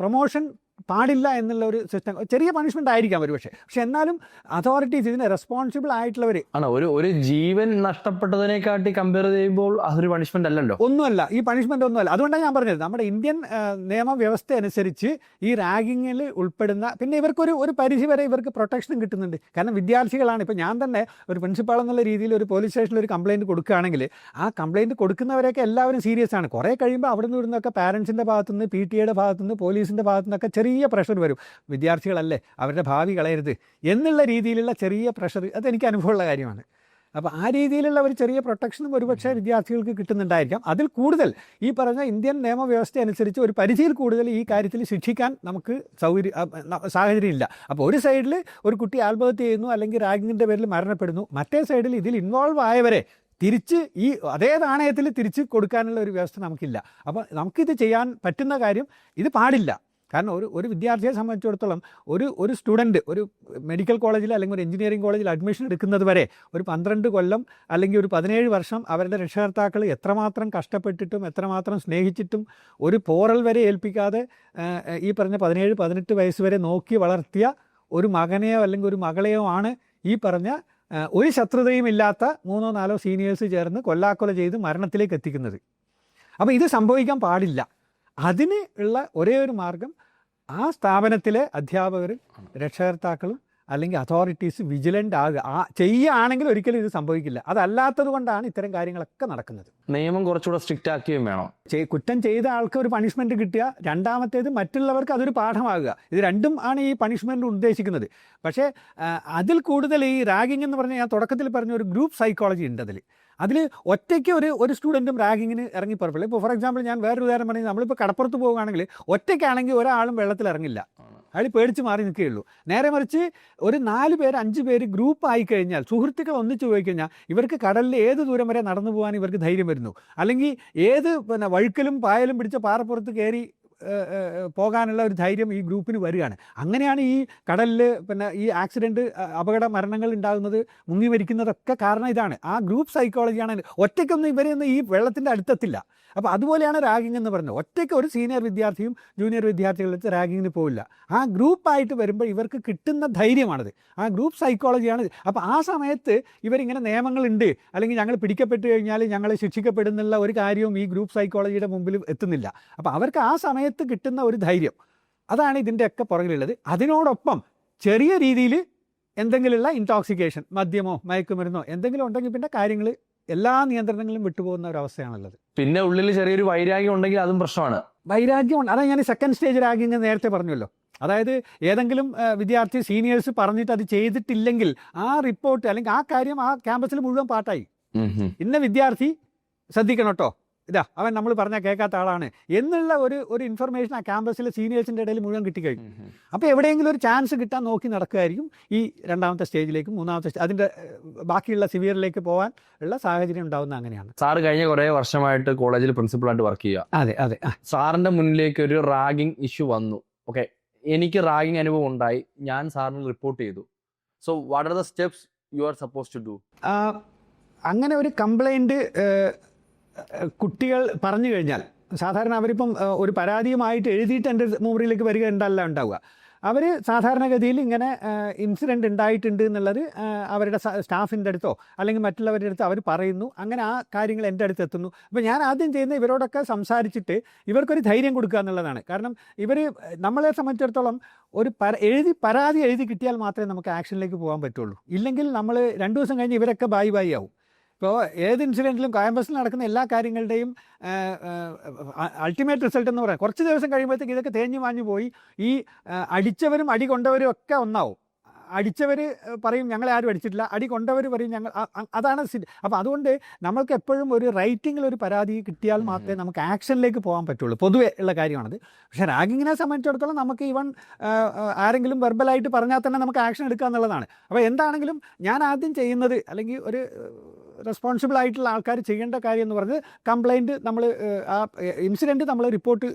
C: പ്രൊമോഷൻ പാടില്ല എന്നുള്ള ഒരു സിസ്റ്റം, ചെറിയ പണിഷ്മെൻ്റ് ആയിരിക്കാം ഒരുപക്ഷെ. പക്ഷെ എന്നാലും അതോറിറ്റീസ് ഇതിന് റെസ്പോൺസിബിൾ ആയിട്ടുള്ളവർ
F: ആണ്. ഒരു ജീവൻ നഷ്ടപ്പെട്ടതിനെക്കാട്ടി കമ്പയർ ചെയ്യുമ്പോൾ അതൊരു പണിഷ്മെൻ്റ് അല്ലല്ലോ,
C: ഒന്നുമല്ല. ഈ പണിഷ്മെൻ്റ് ഒന്നുമല്ല. അതുകൊണ്ടാണ് ഞാൻ പറഞ്ഞത്, നമ്മുടെ ഇന്ത്യൻ നിയമവ്യവസ്ഥ അനുസരിച്ച് ഈ റാഗിങ്ങിൽ ഉൾപ്പെടുന്ന, പിന്നെ ഇവർക്കൊരു പരിധി വരെ ഇവർക്ക് പ്രൊട്ടക്ഷനും കിട്ടുന്നുണ്ട്. കാരണം വിദ്യാർത്ഥികളാണ്. ഇപ്പോൾ ഞാൻ തന്നെ ഒരു പ്രിൻസിപ്പാൾ എന്നുള്ള രീതിയിൽ ഒരു പോലീസ് സ്റ്റേഷനിൽ ഒരു കംപ്ലയിൻറ്റ് കൊടുക്കുകയാണെങ്കിൽ ആ കംപ്ലയിൻറ്റ് കൊടുക്കുന്നവരെയൊക്കെ എല്ലാവരും സീരിയസ് ആണ്. കുറേ കഴിയുമ്പോൾ അവിടെ നിന്ന് ഇവിടുന്നൊക്കെ പാരൻസിൻ്റെ ഭാഗത്തുനിന്ന്, PTA ഭാഗത്തുനിന്ന്, പോലീസിൻ്റെ ഭാഗത്തുനിന്നൊക്കെ ചെറിയ പ്രഷർ വരും. വിദ്യാർത്ഥികളല്ലേ, അവരുടെ ഭാവി കളയരുത് എന്നുള്ള രീതിയിലുള്ള ചെറിയ പ്രഷർ, അതെനിക്ക് അനുഭവമുള്ള കാര്യമാണ്. അപ്പോൾ ആ രീതിയിലുള്ള ഒരു ചെറിയ പ്രൊട്ടക്ഷനും ഒരുപക്ഷെ വിദ്യാർത്ഥികൾക്ക് കിട്ടുന്നുണ്ടായിരിക്കാം. അതിൽ കൂടുതൽ ഈ പറഞ്ഞ ഇന്ത്യൻ നിയമവ്യവസ്ഥ അനുസരിച്ച് ഒരു പരിധിയിൽ കൂടുതൽ ഈ കാര്യത്തിൽ ശിക്ഷിക്കാൻ നമുക്ക് സാഹചര്യമില്ല. അപ്പോൾ ഒരു സൈഡിൽ ഒരു കുട്ടി ആത്മഹത്യ ചെയ്യുന്നു, അല്ലെങ്കിൽ റാഗിങ്ങിൻ്റെ പേരിൽ മരണപ്പെടുന്നു. മറ്റേ സൈഡിൽ ഇതിൽ ഇൻവോൾവ് ആയവരെ തിരിച്ച് ഈ അതേ നാണയത്തിൽ തിരിച്ച് കൊടുക്കാനുള്ള ഒരു വ്യവസ്ഥ നമുക്കില്ല. അപ്പോൾ നമുക്കിത് ചെയ്യാൻ പറ്റുന്ന കാര്യം, ഇത് പാടില്ല. കാരണം ഒരു വിദ്യാർത്ഥിയെ സംബന്ധിച്ചിടത്തോളം ഒരു സ്റ്റുഡൻറ്റ് ഒരു മെഡിക്കൽ കോളേജിൽ അല്ലെങ്കിൽ ഒരു എഞ്ചിനീയറിംഗ് കോളേജിൽ അഡ്മിഷൻ എടുക്കുന്നത് വരെ ഒരു 12 കൊല്ലം അല്ലെങ്കിൽ ഒരു 17 വർഷം അവരുടെ രക്ഷകർത്താക്കൾ എത്രമാത്രം കഷ്ടപ്പെട്ടിട്ടും എത്രമാത്രം സ്നേഹിച്ചിട്ടും ഒരു പോറൽ വരെ ഏൽപ്പിക്കാതെ ഈ പറഞ്ഞ 17-18 വയസ്സ് വരെ നോക്കി വളർത്തിയ ഒരു മകനെയോ അല്ലെങ്കിൽ ഒരു മകളെയോ ആണ് ഈ പറഞ്ഞ ഒരു ശത്രുതയും ഇല്ലാത്ത 3-4 സീനിയേഴ്സ് ചേർന്ന് കൊല്ലാക്കൊല ചെയ്ത് മരണത്തിലേക്ക് എത്തിക്കുന്നത്. അപ്പോൾ ഇത് സംഭവിക്കാൻ പാടില്ല. അതിന് ഉള്ള ഒരേ ഒരു മാർഗം ആ സ്ഥാപനത്തിലെ അധ്യാപകരും രക്ഷകർത്താക്കളും അല്ലെങ്കിൽ അതോറിറ്റീസ് വിജിലൻ്റ് ആകുക. ചെയ്യുകയാണെങ്കിൽ ഒരിക്കലും ഇത് സംഭവിക്കില്ല. അതല്ലാത്തത് കൊണ്ടാണ് ഇത്തരം കാര്യങ്ങളൊക്കെ നടക്കുന്നത്.
F: നിയമം കുറച്ചുകൂടെ സ്ട്രിക്റ്റ് ആക്കുകയും വേണം.
C: കുറ്റം ചെയ്ത ആൾക്ക് ഒരു പണിഷ്മെൻറ്റ് കിട്ടുക, രണ്ടാമത്തേത് മറ്റുള്ളവർക്ക് അതൊരു പാഠമാകുക. ഇത് രണ്ടും ആണ് ഈ പണിഷ്മെൻറ്റ് ഉദ്ദേശിക്കുന്നത്. പക്ഷേ അതിൽ കൂടുതൽ ഈ റാഗിംഗ് എന്ന് പറഞ്ഞാൽ ഞാൻ തുടക്കത്തിൽ പറഞ്ഞ ഒരു ഗ്രൂപ്പ് സൈക്കോളജി ഉണ്ട്. അതിൽ ഒറ്റയ്ക്ക് ഒരു സ്റ്റുഡൻറ്റും റാഗിങ്ങിന് ഇറങ്ങി പുറപ്പെടില്ല. ഇപ്പോൾ ഫോർ എക്സാമ്പിൾ ഞാൻ വേറൊരു ഉദാഹരണം പറഞ്ഞാൽ നമ്മളിപ്പോൾ കടപ്പുറത്ത് പോവുകയാണെങ്കിൽ ഒറ്റയ്ക്കാണെങ്കിൽ ഒരാളും വെള്ളത്തിൽ ഇറങ്ങില്ല, അയാൾ പേടിച്ച് മാറി നിൽക്കുകയുള്ളൂ. നേരെ മറിച്ച് ഒരു 4 പേര് 5 പേര് ഗ്രൂപ്പ് ആയിക്കഴിഞ്ഞാൽ, സുഹൃത്തുക്കൾ ഒന്നിച്ച് പോയി കഴിഞ്ഞാൽ ഇവർക്ക് കടലിൽ ഏത് ദൂരം വരെ നടന്നു പോകാൻ ഇവർക്ക് ധൈര്യം വരുന്നു. അല്ലെങ്കിൽ ഏത് വഴുക്കലും പായലും പിടിച്ച പാറപ്പുറത്ത് കയറി പോകാനുള്ള ഒരു ധൈര്യം ഈ ഗ്രൂപ്പിന് വരികയാണ്. അങ്ങനെയാണ് ഈ കടലിൽ ഈ ആക്സിഡൻറ്റ് അപകട മരണങ്ങൾ ഉണ്ടാകുന്നത്, മുങ്ങി മരിക്കുന്നതൊക്കെ കാരണം ഇതാണ്. ആ ഗ്രൂപ്പ് സൈക്കോളജിയാണ്. ഒറ്റയ്ക്കൊന്നും ഇവരെയൊന്നും ഈ വെള്ളത്തിൻ്റെ അടുത്തെത്തില്ല. അപ്പോൾ അതുപോലെയാണ് റാഗിംഗ് എന്ന് പറയുന്നത്. ഒറ്റയ്ക്ക് ഒരു സീനിയർ വിദ്യാർത്ഥിയും ജൂനിയർ വിദ്യാർത്ഥികളെടുത്ത് റാഗിങ്ങിന് പോവില്ല. ആ ഗ്രൂപ്പായിട്ട് വരുമ്പോൾ ഇവർക്ക് കിട്ടുന്ന ധൈര്യമാണത്. ആ ഗ്രൂപ്പ് സൈക്കോളജിയാണ്. അപ്പോൾ ആ സമയത്ത് ഇവരിങ്ങനെ നിയമങ്ങളുണ്ട് അല്ലെങ്കിൽ ഞങ്ങൾ പിടിക്കപ്പെട്ട് കഴിഞ്ഞാൽ ഞങ്ങൾ ശിക്ഷിക്കപ്പെടുന്നുള്ള ഒരു കാര്യവും ഈ ഗ്രൂപ്പ് സൈക്കോളജിയുടെ മുമ്പിൽ എത്തുന്നില്ല. അപ്പോൾ അവർക്ക് ആ സമയത്ത് കിട്ടുന്ന ഒരു ധൈര്യം, അതാണ് ഇതിൻ്റെയൊക്കെ പുറകിലുള്ളത്. അതിനോടൊപ്പം ചെറിയ രീതിയിൽ എന്തെങ്കിലുമുള്ള ഇൻടോക്സിക്കേഷൻ, മദ്യമോ മയക്കുമരുന്നോ എന്തെങ്കിലും ഉണ്ടെങ്കിൽ പിന്നെ കാര്യങ്ങൾ എല്ലാ നിയന്ത്രണങ്ങളും വിട്ടുപോകുന്ന ഒരു അവസ്ഥയാണുള്ളത്.
F: പിന്നെ ഉള്ളിൽ ചെറിയൊരു വൈരാഗ്യം ഉണ്ടെങ്കിൽ അതും പ്രശ്നമാണ്.
C: വൈരാഗ്യം, അതാണ് ഞാൻ സെക്കൻഡ് സ്റ്റേജ് റാഗിങ് നേരത്തെ പറഞ്ഞല്ലോ. അതായത് ഏതെങ്കിലും വിദ്യാർത്ഥി സീനിയേഴ്സ് പറഞ്ഞിട്ട് അത് ചെയ്തിട്ടില്ലെങ്കിൽ ആ റിപ്പോർട്ട് അല്ലെങ്കിൽ ആ കാര്യം ആ ക്യാമ്പസിൽ മുഴുവൻ പാട്ടായി. ഇന്ന വിദ്യാർത്ഥി ശ്രദ്ധിക്കണം കേട്ടോ, ഇതാ അവൻ നമ്മൾ പറഞ്ഞാൽ കേൾക്കാത്ത ആളാണ് എന്നുള്ള ഒരു ഇൻഫർമേഷൻ ആ ക്യാമ്പസിലെ സീനിയേഴ്സിൻ്റെ ഇടയിൽ മുഴുവൻ കിട്ടിക്കഴിഞ്ഞു. അപ്പോൾ എവിടെയെങ്കിലും ഒരു ചാൻസ് കിട്ടാൻ നോക്കി നടക്കുകയായിരിക്കും ഈ രണ്ടാമത്തെ സ്റ്റേജിലേക്കും മൂന്നാമത്തെ അതിൻ്റെ ബാക്കിയുള്ള സിവിയറിലേക്ക് പോകാൻ ഉള്ള സാഹചര്യം ഉണ്ടാകുന്നത്. അങ്ങനെയാണ്.
F: സാറ് കഴിഞ്ഞ കുറേ വർഷമായിട്ട് കോളേജിൽ പ്രിൻസിപ്പളായിട്ട് വർക്ക് ചെയ്യുക.
C: അതെ.
F: സാറിൻ്റെ മുന്നിലേക്ക് ഒരു റാഗിങ് ഇഷ്യൂ വന്നു. ഓക്കെ, എനിക്ക് റാഗിങ് അനുഭവം ഉണ്ടായി, ഞാൻ സാറിന് റിപ്പോർട്ട് ചെയ്തു. So what are the steps you are suppose to do?
C: അങ്ങനെ ഒരു കംപ്ലൈൻറ്റ് കുട്ടികൾ പറഞ്ഞു കഴിഞ്ഞാൽ സാധാരണ അവരിപ്പം ഒരു പരാതിയുമായിട്ട് എഴുതിയിട്ട് എൻ്റെ മുറിയിലേക്ക് വരിക ഉണ്ടാവുക. അവർ സാധാരണഗതിയിൽ ഇങ്ങനെ ഇൻസിഡൻറ്റ് ഉണ്ടായിട്ടുണ്ട് എന്നുള്ളത് അവരുടെ സ്റ്റാഫിൻ്റെ അടുത്തോ അല്ലെങ്കിൽ മറ്റുള്ളവരുടെ അടുത്തോ അവർ പറയുന്നു. അങ്ങനെ ആ കാര്യങ്ങൾ എൻ്റെ അടുത്ത് എത്തുന്നു. അപ്പോൾ ഞാൻ ആദ്യം ചെയ്യുന്ന ഇവരോടൊക്കെ സംസാരിച്ചിട്ട് ഇവർക്കൊരു ധൈര്യം കൊടുക്കുക എന്നുള്ളതാണ്. കാരണം നമ്മളെ സംബന്ധിച്ചിടത്തോളം ഒരു പരാതി എഴുതി കിട്ടിയാൽ മാത്രമേ നമുക്ക് ആക്ഷനിലേക്ക് പോകാൻ പറ്റുള്ളൂ. ഇല്ലെങ്കിൽ നമ്മൾ 2 ദിവസം കഴിഞ്ഞ് ഇവരൊക്കെ ബായി ആവും. ഇപ്പോൾ ഏത് ഇൻസിഡൻറ്റിലും ക്യാമ്പസിൽ നടക്കുന്ന എല്ലാ കാര്യങ്ങളുടെയും അൾട്ടിമേറ്റ് റിസൾട്ട് എന്ന് പറയാം കുറച്ച് ദിവസം കഴിയുമ്പോഴത്തേക്ക് ഇതൊക്കെ തേഞ്ഞു മാഞ്ഞു പോയി ഈ അടിച്ചവരും അടി കൊണ്ടവരും ഒക്കെ ഒന്നാവും. അടിച്ചവർ പറയും ഞങ്ങളെ ആരും അടിച്ചിട്ടില്ല, അടി കൊണ്ടവർ പറയും ഞങ്ങൾ, അതാണ് അപ്പോൾ അതുകൊണ്ട് നമ്മൾക്ക് എപ്പോഴും ഒരു റൈറ്റിങ്ങിൽ ഒരു പരാതി കിട്ടിയാൽ മാത്രമേ നമുക്ക് ആക്ഷനിലേക്ക് പോകാൻ പറ്റുള്ളൂ. പൊതുവേ ഉള്ള കാര്യമാണത്. പക്ഷേ റാഗിങ്ങിനെ സംബന്ധിച്ചിടത്തോളം നമുക്ക് ഈവൻ ആരെങ്കിലും വെർബലായിട്ട് പറഞ്ഞാൽ തന്നെ നമുക്ക് ആക്ഷൻ എടുക്കുക എന്നുള്ളതാണ്. അപ്പോൾ എന്താണെങ്കിലും ഞാൻ ആദ്യം ചെയ്യുന്നത് അല്ലെങ്കിൽ ഒരു റെസ്പോൺസിബിൾ ആയിട്ടുള്ള ആൾക്കാർ ചെയ്യേണ്ട കാര്യം എന്ന് പറഞ്ഞത് കംപ്ലൈൻറ്റ് നമ്മൾ ആ ഇൻസിഡൻറ്റ് നമ്മൾ റിപ്പോർട്ട്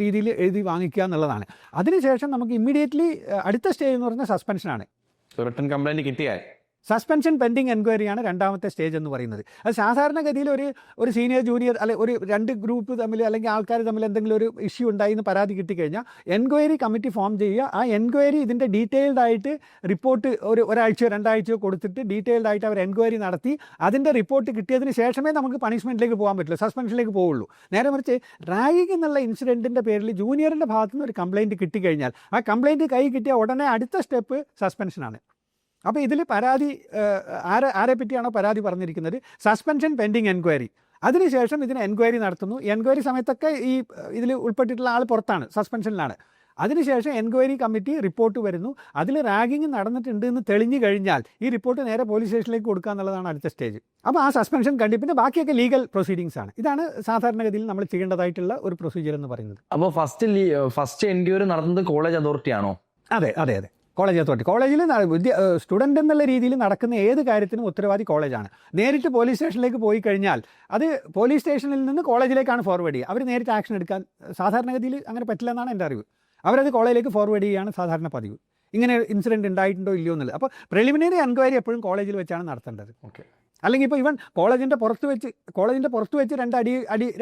C: രീതിയിൽ എഴുതി വാങ്ങിക്കുക എന്നുള്ളതാണ്. അതിനുശേഷം നമുക്ക് ഇമ്മീഡിയറ്റ്ലി അടുത്ത സ്റ്റേജ് എന്ന് പറഞ്ഞാൽ സസ്പെൻഷനാണ്.
F: റിട്ടൺ കംപ്ലൈൻറ്റ് കിട്ടിയാൽ
C: സസ്പെൻഷൻ പെൻഡിങ് എൻക്വയറിയാണ് രണ്ടാമത്തെ സ്റ്റേജ് എന്ന് പറയുന്നത്. അത് സാധാരണഗതിയിൽ ഒരു സീനിയർ ജൂനിയർ അല്ലെങ്കിൽ ഒരു 2 ഗ്രൂപ്പ് തമ്മിൽ അല്ലെങ്കിൽ ആൾക്കാർ തമ്മിൽ എന്തെങ്കിലും ഒരു ഇഷ്യൂ ഉണ്ടായി എന്ന് പരാതി കിട്ടിക്കഴിഞ്ഞാൽ എൻക്വയറി കമ്മിറ്റി ഫോം ചെയ്യുക. ആ എൻക്വയറി ഇതിൻ്റെ ഡീറ്റെയിൽഡ് ആയിട്ട് റിപ്പോർട്ട് ഒരാഴ്ചയോ 2 ആഴ്ചയോ കൊടുത്തിട്ട് ഡീറ്റെയിൽഡ് ആയിട്ട് അവർ എൻക്വയറി നടത്തി അതിൻ്റെ റിപ്പോർട്ട് കിട്ടിയതിന് ശേഷമേ നമുക്ക് പണിഷ്മെൻറ്റിലേക്ക് പോകാൻ പറ്റുള്ളൂ, സസ്പെൻഷനിലേക്ക് പോവുള്ളൂ. നേരെ മറിച്ച് റാഗിങ് എന്നുള്ള ഇൻസിഡൻറ്റിൻ്റെ പേരിൽ ജൂനിയറിൻ്റെ ഭാഗത്തു നിന്ന് ഒരു കംപ്ലയിൻറ്റ് കിട്ടിക്കഴിഞ്ഞാൽ ആ കംപ്ലയിൻറ്റ് കൈ കിട്ടിയ ഉടനെ അടുത്ത സ്റ്റെപ്പ് സസ്പെൻഷനാണ്. അപ്പോൾ ഇതിൽ പരാതി ആരെ പറ്റിയാണോ പരാതി പറഞ്ഞിരിക്കുന്നത്, സസ്പെൻഷൻ പെൻഡിങ് എൻക്വയറി, അതിനുശേഷം ഇതിന് എൻക്വയറി നടത്തുന്നു. എൻക്വയറി സമയത്തൊക്കെ ഈ ഇതിൽ ഉൾപ്പെട്ടിട്ടുള്ള ആൾ പുറത്താണ്, സസ്പെൻഷനിലാണ്. അതിനുശേഷം എൻക്വയറി കമ്മിറ്റി റിപ്പോർട്ട് വരുന്നു. അതിൽ റാഗിങ് നടന്നിട്ടുണ്ട് എന്ന് തെളിഞ്ഞു കഴിഞ്ഞാൽ ഈ റിപ്പോർട്ട് നേരെ പോലീസ് സ്റ്റേഷനിലേക്ക് കൊടുക്കുക എന്നുള്ളതാണ് അടുത്ത സ്റ്റേജ്. അപ്പോൾ ആ സസ്പെൻഷൻ കണ്ടി പിന്നെ ബാക്കിയൊക്കെ ലീഗൽ പ്രൊസീഡിങ്സ് ആണ്. ഇതാണ് സാധാരണഗതിയിൽ നമ്മൾ ചെയ്യേണ്ടതായിട്ടുള്ള ഒരു പ്രൊസീജിയർ എന്ന് പറയുന്നത്.
F: അപ്പോൾ ഫസ്റ്റ് എൻക്വയറി നടത്തുന്നത് കോളേജ് അതോറിറ്റിയാണോ?
C: അതെ, കോളേജ് അതോറിറ്റി. കോളേജിൽ സ്റ്റുഡൻ്റ് എന്നുള്ള രീതിയിൽ നടക്കുന്ന ഏത് കാര്യത്തിനും ഉത്തരവാദി കോളേജാണ്. നേരിട്ട് പോലീസ് സ്റ്റേഷനിലേക്ക് പോയി കഴിഞ്ഞാൽ അത് പോലീസ് സ്റ്റേഷനിൽ നിന്ന് കോളേജിലേക്കാണ് ഫോർവേഡ് ചെയ്യുക. അവർ നേരിട്ട് ആക്ഷൻ എടുക്കാൻ സാധാരണഗതിയിൽ അങ്ങനെ പറ്റില്ല എന്നാണ് എൻ്റെ അറിവ്. അവരത് കോളേജിലേക്ക് ഫോർവേഡ് ചെയ്യുകയാണ് സാധാരണ പതിവ്. ഇങ്ങനെ ഇൻസിഡൻറ്റ് ഉണ്ടായിട്ടുണ്ടോ ഇല്ലയോ എന്നുള്ളത്. അപ്പോൾ പ്രിലിമിനറി എൻക്വയറി എപ്പോഴും കോളേജിൽ വെച്ചാണ് നടത്തേണ്ടത്.
F: ഓക്കെ.
C: അല്ലെങ്കിൽ ഇപ്പോൾ ഇവൻ കോളേജിൻ്റെ പുറത്ത് വെച്ച്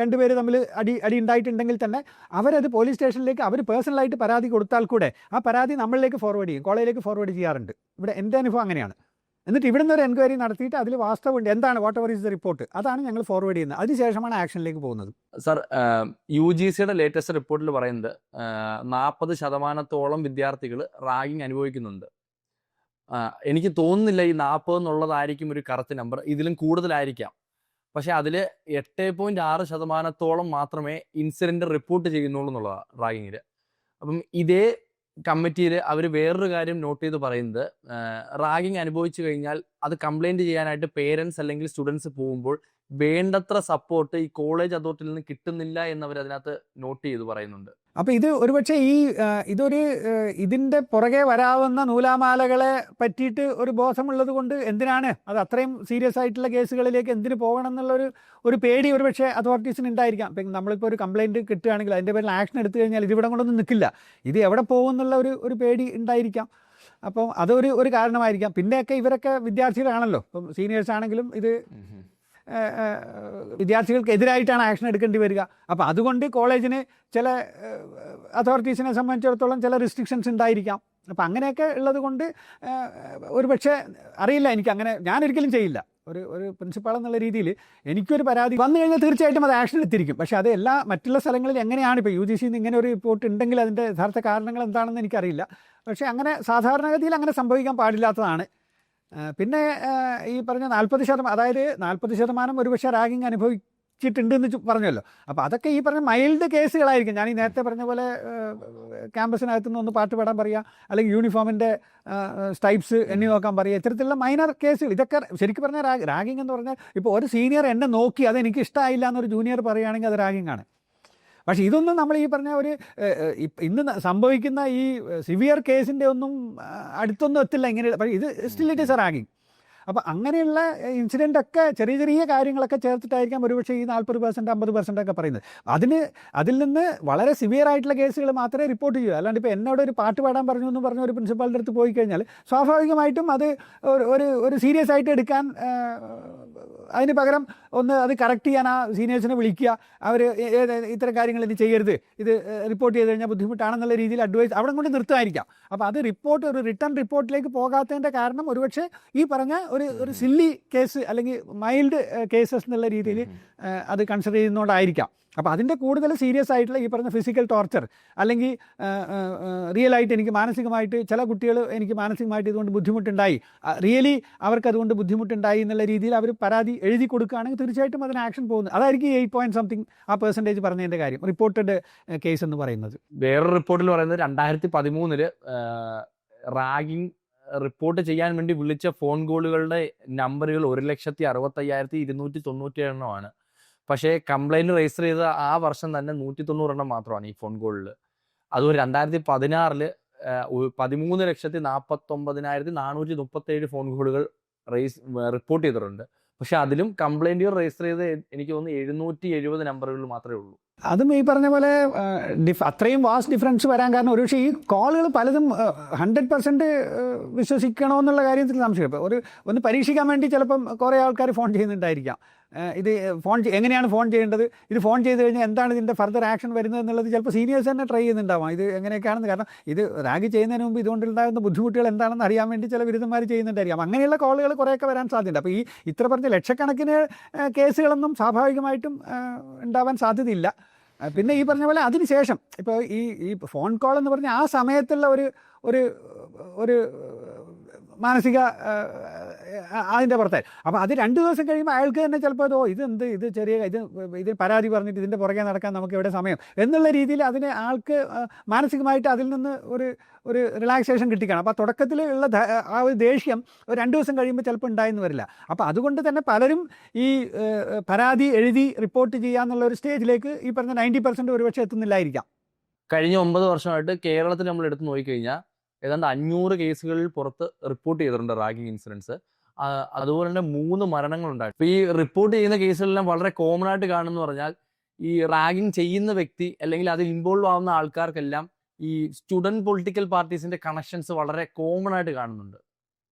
C: രണ്ട് പേര് തമ്മിൽ അടി ഉണ്ടായിട്ടുണ്ടെങ്കിൽ തന്നെ അവരത് പോലീസ് സ്റ്റേഷനിലേക്ക് അവർ പേഴ്സണലായിട്ട് പരാതി കൊടുത്താൽ കൂടെ ആ പരാതി നമ്മളിലേക്ക് ഫോർവേഡ് ചെയ്യും, കോളേജിലേക്ക് ഫോർവേഡ് ചെയ്യാറുണ്ട്. ഇവിടെ എൻ്റെ അനുഭവം അങ്ങനെയാണ്. എന്നിട്ട് ഇവിടെ നിന്ന് ഒരു എൻക്വയറി നടത്തിയിട്ട് അതിൽ വാസ്തവമുണ്ട്, എന്താണ് what ever is the report, അതാണ് ഞങ്ങൾ ഫോർവേഡ് ചെയ്യുന്നത്. അതിനുശേഷമാണ് ആക്ഷനിലേക്ക് പോകുന്നത്.
F: സർ, UGCയുടെ ലേറ്റസ്റ്റ് റിപ്പോർട്ടിൽ പറയുന്നത് 40% വിദ്യാർത്ഥികൾ റാഗിങ് അനുഭവിക്കുന്നുണ്ട്. എനിക്ക് തോന്നുന്നില്ല ഈ 40 എന്നുള്ളതായിരിക്കും ഒരു കറക്റ്റ് നമ്പർ, ഇതിലും കൂടുതലായിരിക്കാം. പക്ഷേ അതിൽ 8.6% മാത്രമേ ഇൻസിഡൻറ്റ് റിപ്പോർട്ട് ചെയ്യുന്നുള്ളൂ എന്നുള്ളതാണ് റാഗിങ്ങിൽ. അപ്പം ഇതേ കമ്മിറ്റിയിൽ അവർ വേറൊരു കാര്യം നോട്ട് ചെയ്ത് പറയുന്നത്, റാഗിങ് അനുഭവിച്ചു കഴിഞ്ഞാൽ അത് കംപ്ലൈൻറ്റ് ചെയ്യാനായിട്ട് പേരൻസ് അല്ലെങ്കിൽ സ്റ്റുഡൻസ് പോകുമ്പോൾ വേണ്ടത്ര സപ്പോർട്ട് ഈ കോളേജ് അതോറിറ്റിയിൽ നിന്ന് കിട്ടുന്നില്ല എന്നവർ അതിനകത്ത് നോട്ട് ചെയ്ത് പറയുന്നുണ്ട്.
C: അപ്പോൾ ഇത് ഒരുപക്ഷെ ഇതിൻ്റെ പുറകെ വരാവുന്ന നൂലാമാലകളെ പറ്റിയിട്ട് ഒരു ബോധമുള്ളത് കൊണ്ട് എന്തിനാണ് അത് അത്രയും സീരിയസ് ആയിട്ടുള്ള കേസുകളിലേക്ക് എന്തിന് പോകണം എന്നുള്ളൊരു പേടി ഒരുപക്ഷെ അതോറിറ്റീസിന് ഉണ്ടായിരിക്കാം. ഇപ്പം നമ്മളിപ്പോൾ ഒരു കംപ്ലയിൻറ്റ് കിട്ടുകയാണെങ്കിൽ അതിൻ്റെ പേരിൽ ആക്ഷൻ എടുത്തു കഴിഞ്ഞാൽ ഇതിവിടെ കൊണ്ടൊന്നും നിൽക്കില്ല, ഇത് എവിടെ പോകും എന്നുള്ള ഒരു പേടി ഉണ്ടായിരിക്കാം. അപ്പം അതൊരു കാരണമായിരിക്കാം. പിന്നെയൊക്കെ ഇവരൊക്കെ വിദ്യാർത്ഥികളാണല്ലോ. ഇപ്പം സീനിയേഴ്സ് ആണെങ്കിലും ഇത് വിദ്യാർത്ഥികൾക്ക് എതിരായിട്ടാണ് ആക്ഷൻ എടുക്കേണ്ടി വരിക. അപ്പോൾ അതുകൊണ്ട് കോളേജിന് ചില അതോറിറ്റീസിനെ സംബന്ധിച്ചിടത്തോളം ചില റിസ്ട്രിക്ഷൻസ് ഉണ്ടായിരിക്കാം. അപ്പോൾ അങ്ങനെയൊക്കെ ഉള്ളത് കൊണ്ട് ഒരുപക്ഷെ അറിയില്ല, എനിക്കങ്ങനെ ഞാനൊരിക്കലും ചെയ്യില്ല. ഒരു പ്രിൻസിപ്പാൾ എന്നുള്ള രീതിയിൽ എനിക്കൊരു പരാതി വന്നു കഴിഞ്ഞാൽ തീർച്ചയായിട്ടും അത് ആക്ഷൻ എടുത്തിരിക്കും. പക്ഷേ അത് മറ്റുള്ള സ്ഥലങ്ങളിൽ എങ്ങനെയാണ്, ഇപ്പോൾ UGCയിൽ നിന്ന് ഇങ്ങനെ ഒരു റിപ്പോർട്ട് ഉണ്ടെങ്കിൽ അതിൻ്റെ യഥാർത്ഥ കാരണങ്ങൾ എന്താണെന്ന് എനിക്കറിയില്ല. പക്ഷേ അങ്ങനെ സാധാരണഗതിയിൽ അങ്ങനെ സംഭവിക്കാൻ പാടില്ലാത്തതാണ്. പിന്നെ ഈ പറഞ്ഞ 40%, അതായത് 40% ഒരുപക്ഷെ റാഗിങ് അനുഭവിച്ചിട്ടുണ്ടെന്ന് പറഞ്ഞല്ലോ. അപ്പോൾ അതൊക്കെ ഈ പറഞ്ഞ മൈൽഡ് കേസുകളായിരിക്കും. ഞാൻ ഈ നേരത്തെ പറഞ്ഞ പോലെ ക്യാമ്പസിനകത്തു നിന്ന് ഒന്ന് പാട്ട് പാടാൻ പറയുക, അല്ലെങ്കിൽ യൂണിഫോമിൻ്റെ സ്ട്രൈപ്സ് എണ്ണി നോക്കാൻ പറയുക, ഇത്തരത്തിലുള്ള മൈനർ കേസുകൾ. ഇതൊക്കെ ശരിക്കും പറഞ്ഞാൽ റാഗിങ് എന്ന് പറഞ്ഞാൽ ഇപ്പോൾ ഒരു സീനിയർ എന്നെ നോക്കി അതെനിക്ക് ഇഷ്ടമായില്ല എന്നൊരു ജൂനിയർ പറയുകയാണെങ്കിൽ അത് റാഗിങ് ആണ്. പക്ഷേ ഇതൊന്നും നമ്മൾ ഈ പറഞ്ഞ ഇന്ന് സംഭവിക്കുന്ന ഈ സിവിയർ കേസിൻ്റെ ഒന്നും അടുത്തൊന്നും എത്തില്ല ഇങ്ങനെ. പക്ഷേ ഇത് still it is A ragging. അപ്പോൾ അങ്ങനെയുള്ള ഇൻസിഡൻ്റൊക്കെ ചെറിയ കാര്യങ്ങളൊക്കെ ചേർത്തിട്ടായിരിക്കാം ഒരുപക്ഷെ ഈ 40%, 50% ഒക്കെ പറയുന്നത്. അതിൽ നിന്ന് വളരെ സിവിയർ ആയിട്ടുള്ള കേസുകൾ മാത്രമേ റിപ്പോർട്ട് ചെയ്യൂ. അല്ലാണ്ട് ഇപ്പോൾ എന്നോട് ഒരു പാട്ട് പാടാൻ പറഞ്ഞു എന്ന് പറഞ്ഞ ഒരു പ്രിൻസിപ്പാളിൻ്റെ അടുത്ത് പോയി കഴിഞ്ഞാൽ സ്വാഭാവികമായിട്ടും അത് ഒരു സീരിയസ് ആയിട്ട് എടുക്കാൻ, അതിന് പകരം അത് കറക്റ്റ് ചെയ്യാൻ ആ സീനിയേഴ്സിനെ വിളിക്കുക, അവർ ഇത്തരം കാര്യങ്ങൾ ഇനി ചെയ്യരുത്, ഇത് റിപ്പോർട്ട് ചെയ്ത് കഴിഞ്ഞാൽ ബുദ്ധിമുട്ടാണെന്നുള്ള രീതിയിൽ അഡ്വൈസ് അവിടെ കൊണ്ട് നിർത്തുമായിരിക്കാം. അപ്പോൾ അത് ഒരു റിട്ടേൺ റിപ്പോർട്ടിലേക്ക് പോകാത്തതിൻ്റെ കാരണം ഒരുപക്ഷെ ഈ പറഞ്ഞ ഒരു സില്ലി കേസ് അല്ലെങ്കിൽ മൈൽഡ് കേസസ് എന്നുള്ള രീതിയിൽ അത് കൺസിഡർ ചെയ്യുന്നതുകൊണ്ടായിരിക്കാം. അപ്പോൾ അതിൻ്റെ കൂടുതൽ സീരിയസ് ആയിട്ടുള്ള ഈ പറഞ്ഞ ഫിസിക്കൽ ടോർച്ചർ, അല്ലെങ്കിൽ റിയലായിട്ട് എനിക്ക് മാനസികമായിട്ട് ചില കുട്ടികൾ എനിക്ക് മാനസികമായിട്ട് ഇതുകൊണ്ട് ബുദ്ധിമുട്ടുണ്ടായി, റിയലി അവർക്ക് അതുകൊണ്ട് ബുദ്ധിമുട്ടുണ്ടായി എന്നുള്ള രീതിയിൽ അവർ പരാതി എഴുതി കൊടുക്കുകയാണെങ്കിൽ തീർച്ചയായിട്ടും അതിന് ആക്ഷൻ പോകുന്നത്. അതായിരിക്കും 8% പറഞ്ഞതിൻ്റെ കാര്യം, റിപ്പോർട്ടഡ് കേസ് എന്ന് പറയുന്നത്.
F: വേറൊരു റിപ്പോർട്ടിൽ പറയുന്നത് 2013 റാഗിങ് റിപ്പോർട്ട് ചെയ്യാൻ വേണ്ടി വിളിച്ച ഫോൺ കോളുകളുടെ നമ്പറുകൾ 1,65,297 പക്ഷേ കംപ്ലൈൻറ്റ് രജിസ്റ്റർ ചെയ്ത ആ വർഷം തന്നെ 190 മാത്രമാണ് ഈ ഫോൺ കോളിൽ. അതുപോലെ 2016 13,49,437 ഫോൺ കോളുകൾ റിപ്പോർട്ട് ചെയ്തിട്ടുണ്ട്. പക്ഷെ അതിലും കംപ്ലൈൻറ്റുകൾ രജിസ്റ്റർ ചെയ്ത് എനിക്ക് തോന്നുന്നു 770 നമ്പറുകൾ മാത്രമേ ഉള്ളൂ.
C: അതും ഈ പറഞ്ഞ പോലെ അത്രയും വാസ്റ്റ് ഡിഫറൻസ് വരാൻ കാരണം ഒരുപക്ഷെ ഈ കോളുകൾ പലതും 100% വിശ്വസിക്കണമെന്നുള്ള കാര്യത്തിൽ സംശയം. ഇപ്പോൾ ഒന്ന് പരീക്ഷിക്കാൻ വേണ്ടി ചിലപ്പം കുറേ ആൾക്കാർ ഫോൺ ചെയ്യുന്നുണ്ടായിരിക്കാം. ഇത് എങ്ങനെയാണ് ഫോൺ ചെയ്യേണ്ടത്, ഇത് ഫോൺ ചെയ്ത് കഴിഞ്ഞാൽ എന്താണ് ഇതിൻ്റെ ഫർദർ ആക്ഷൻ വരുന്നത് എന്നുള്ളത് ചിലപ്പോൾ സീനിയേഴ്സ് തന്നെ ട്രൈ ചെയ്യുന്നുണ്ടാവാം. ഇത് എങ്ങനെയൊക്കെയാണെന്ന്, കാരണം ഇത് റാഗ് ചെയ്യുന്നതിന് മുമ്പ് ഇതുകൊണ്ടുണ്ടാകുന്ന ബുദ്ധിമുട്ടുകൾ എന്താണെന്ന് അറിയാൻ വേണ്ടി ചില ബിരുദന്മാർ ചെയ്യുന്നുണ്ടായിരിക്കാം. അങ്ങനെയുള്ള കോളുകൾ കുറേയൊക്കെ വരാൻ സാധ്യതയുണ്ട്. അപ്പോൾ ഇത്ര പറഞ്ഞ ലക്ഷക്കണക്കിന് കേസുകളൊന്നും സ്വാഭാവികമായിട്ടും ഉണ്ടാവാൻ സാധ്യതയില്ല. പിന്നെ ഈ പറഞ്ഞ പോലെ അതിന് ശേഷം ഇപ്പോൾ ഈ ഫോൺ കോൾ എന്ന് പറഞ്ഞാൽ ആ സമയത്തുള്ള ഒരു മാനസിക അതിൻ്റെ പുറത്തായി. അപ്പോൾ അത് 2 ദിവസം കഴിയുമ്പോൾ അയാൾക്ക് തന്നെ ചിലപ്പോൾ ഇത് പരാതി പറഞ്ഞിട്ട് ഇതിൻ്റെ പുറകെ നടക്കാൻ നമുക്ക് ഇവിടെ സമയം എന്നുള്ള രീതിയിൽ അതിനെ ആൾക്ക് മാനസികമായിട്ട് അതിൽ നിന്ന് ഒരു റിലാക്സേഷൻ കിട്ടിക്കണം. അപ്പോൾ തുടക്കത്തിൽ ഉള്ള ആ ഒരു ദേഷ്യം 2 ദിവസം കഴിയുമ്പോൾ ചിലപ്പോൾ ഉണ്ടായെന്ന് വരില്ല. അപ്പോൾ അതുകൊണ്ട് തന്നെ പലരും ഈ പരാതി എഴുതി റിപ്പോർട്ട് ചെയ്യാന്നുള്ള ഒരു സ്റ്റേജിലേക്ക് ഈ പറഞ്ഞ 90% ഒരുപക്ഷെ എത്തുന്നില്ലായിരിക്കാം.
F: കഴിഞ്ഞ 9 വർഷമായിട്ട് കേരളത്തിൽ നമ്മൾ എടുത്ത് നോക്കിക്കഴിഞ്ഞാൽ ഏതാണ്ട് 500 കേസുകളിൽ പുറത്ത് റിപ്പോർട്ട് ചെയ്തിട്ടുണ്ട് റാഗിങ് ഇൻസിഡൻസ്. അതുപോലെ തന്നെ 3 മരണങ്ങളുണ്ടായി. ഇപ്പോൾ ഈ റിപ്പോർട്ട് ചെയ്യുന്ന കേസുകളെല്ലാം വളരെ കോമൺ ആയിട്ട് കാണുമെന്ന് പറഞ്ഞാൽ ഈ റാഗിങ് ചെയ്യുന്ന വ്യക്തി അല്ലെങ്കിൽ അതിൽ ഇൻവോൾവ് ആവുന്ന ആൾക്കാർക്കെല്ലാം ഈ സ്റ്റുഡൻറ് പൊളിറ്റിക്കൽ പാർട്ടീസിൻ്റെ കണക്ഷൻസ് വളരെ കോമൺ ആയിട്ട് കാണുന്നുണ്ട്.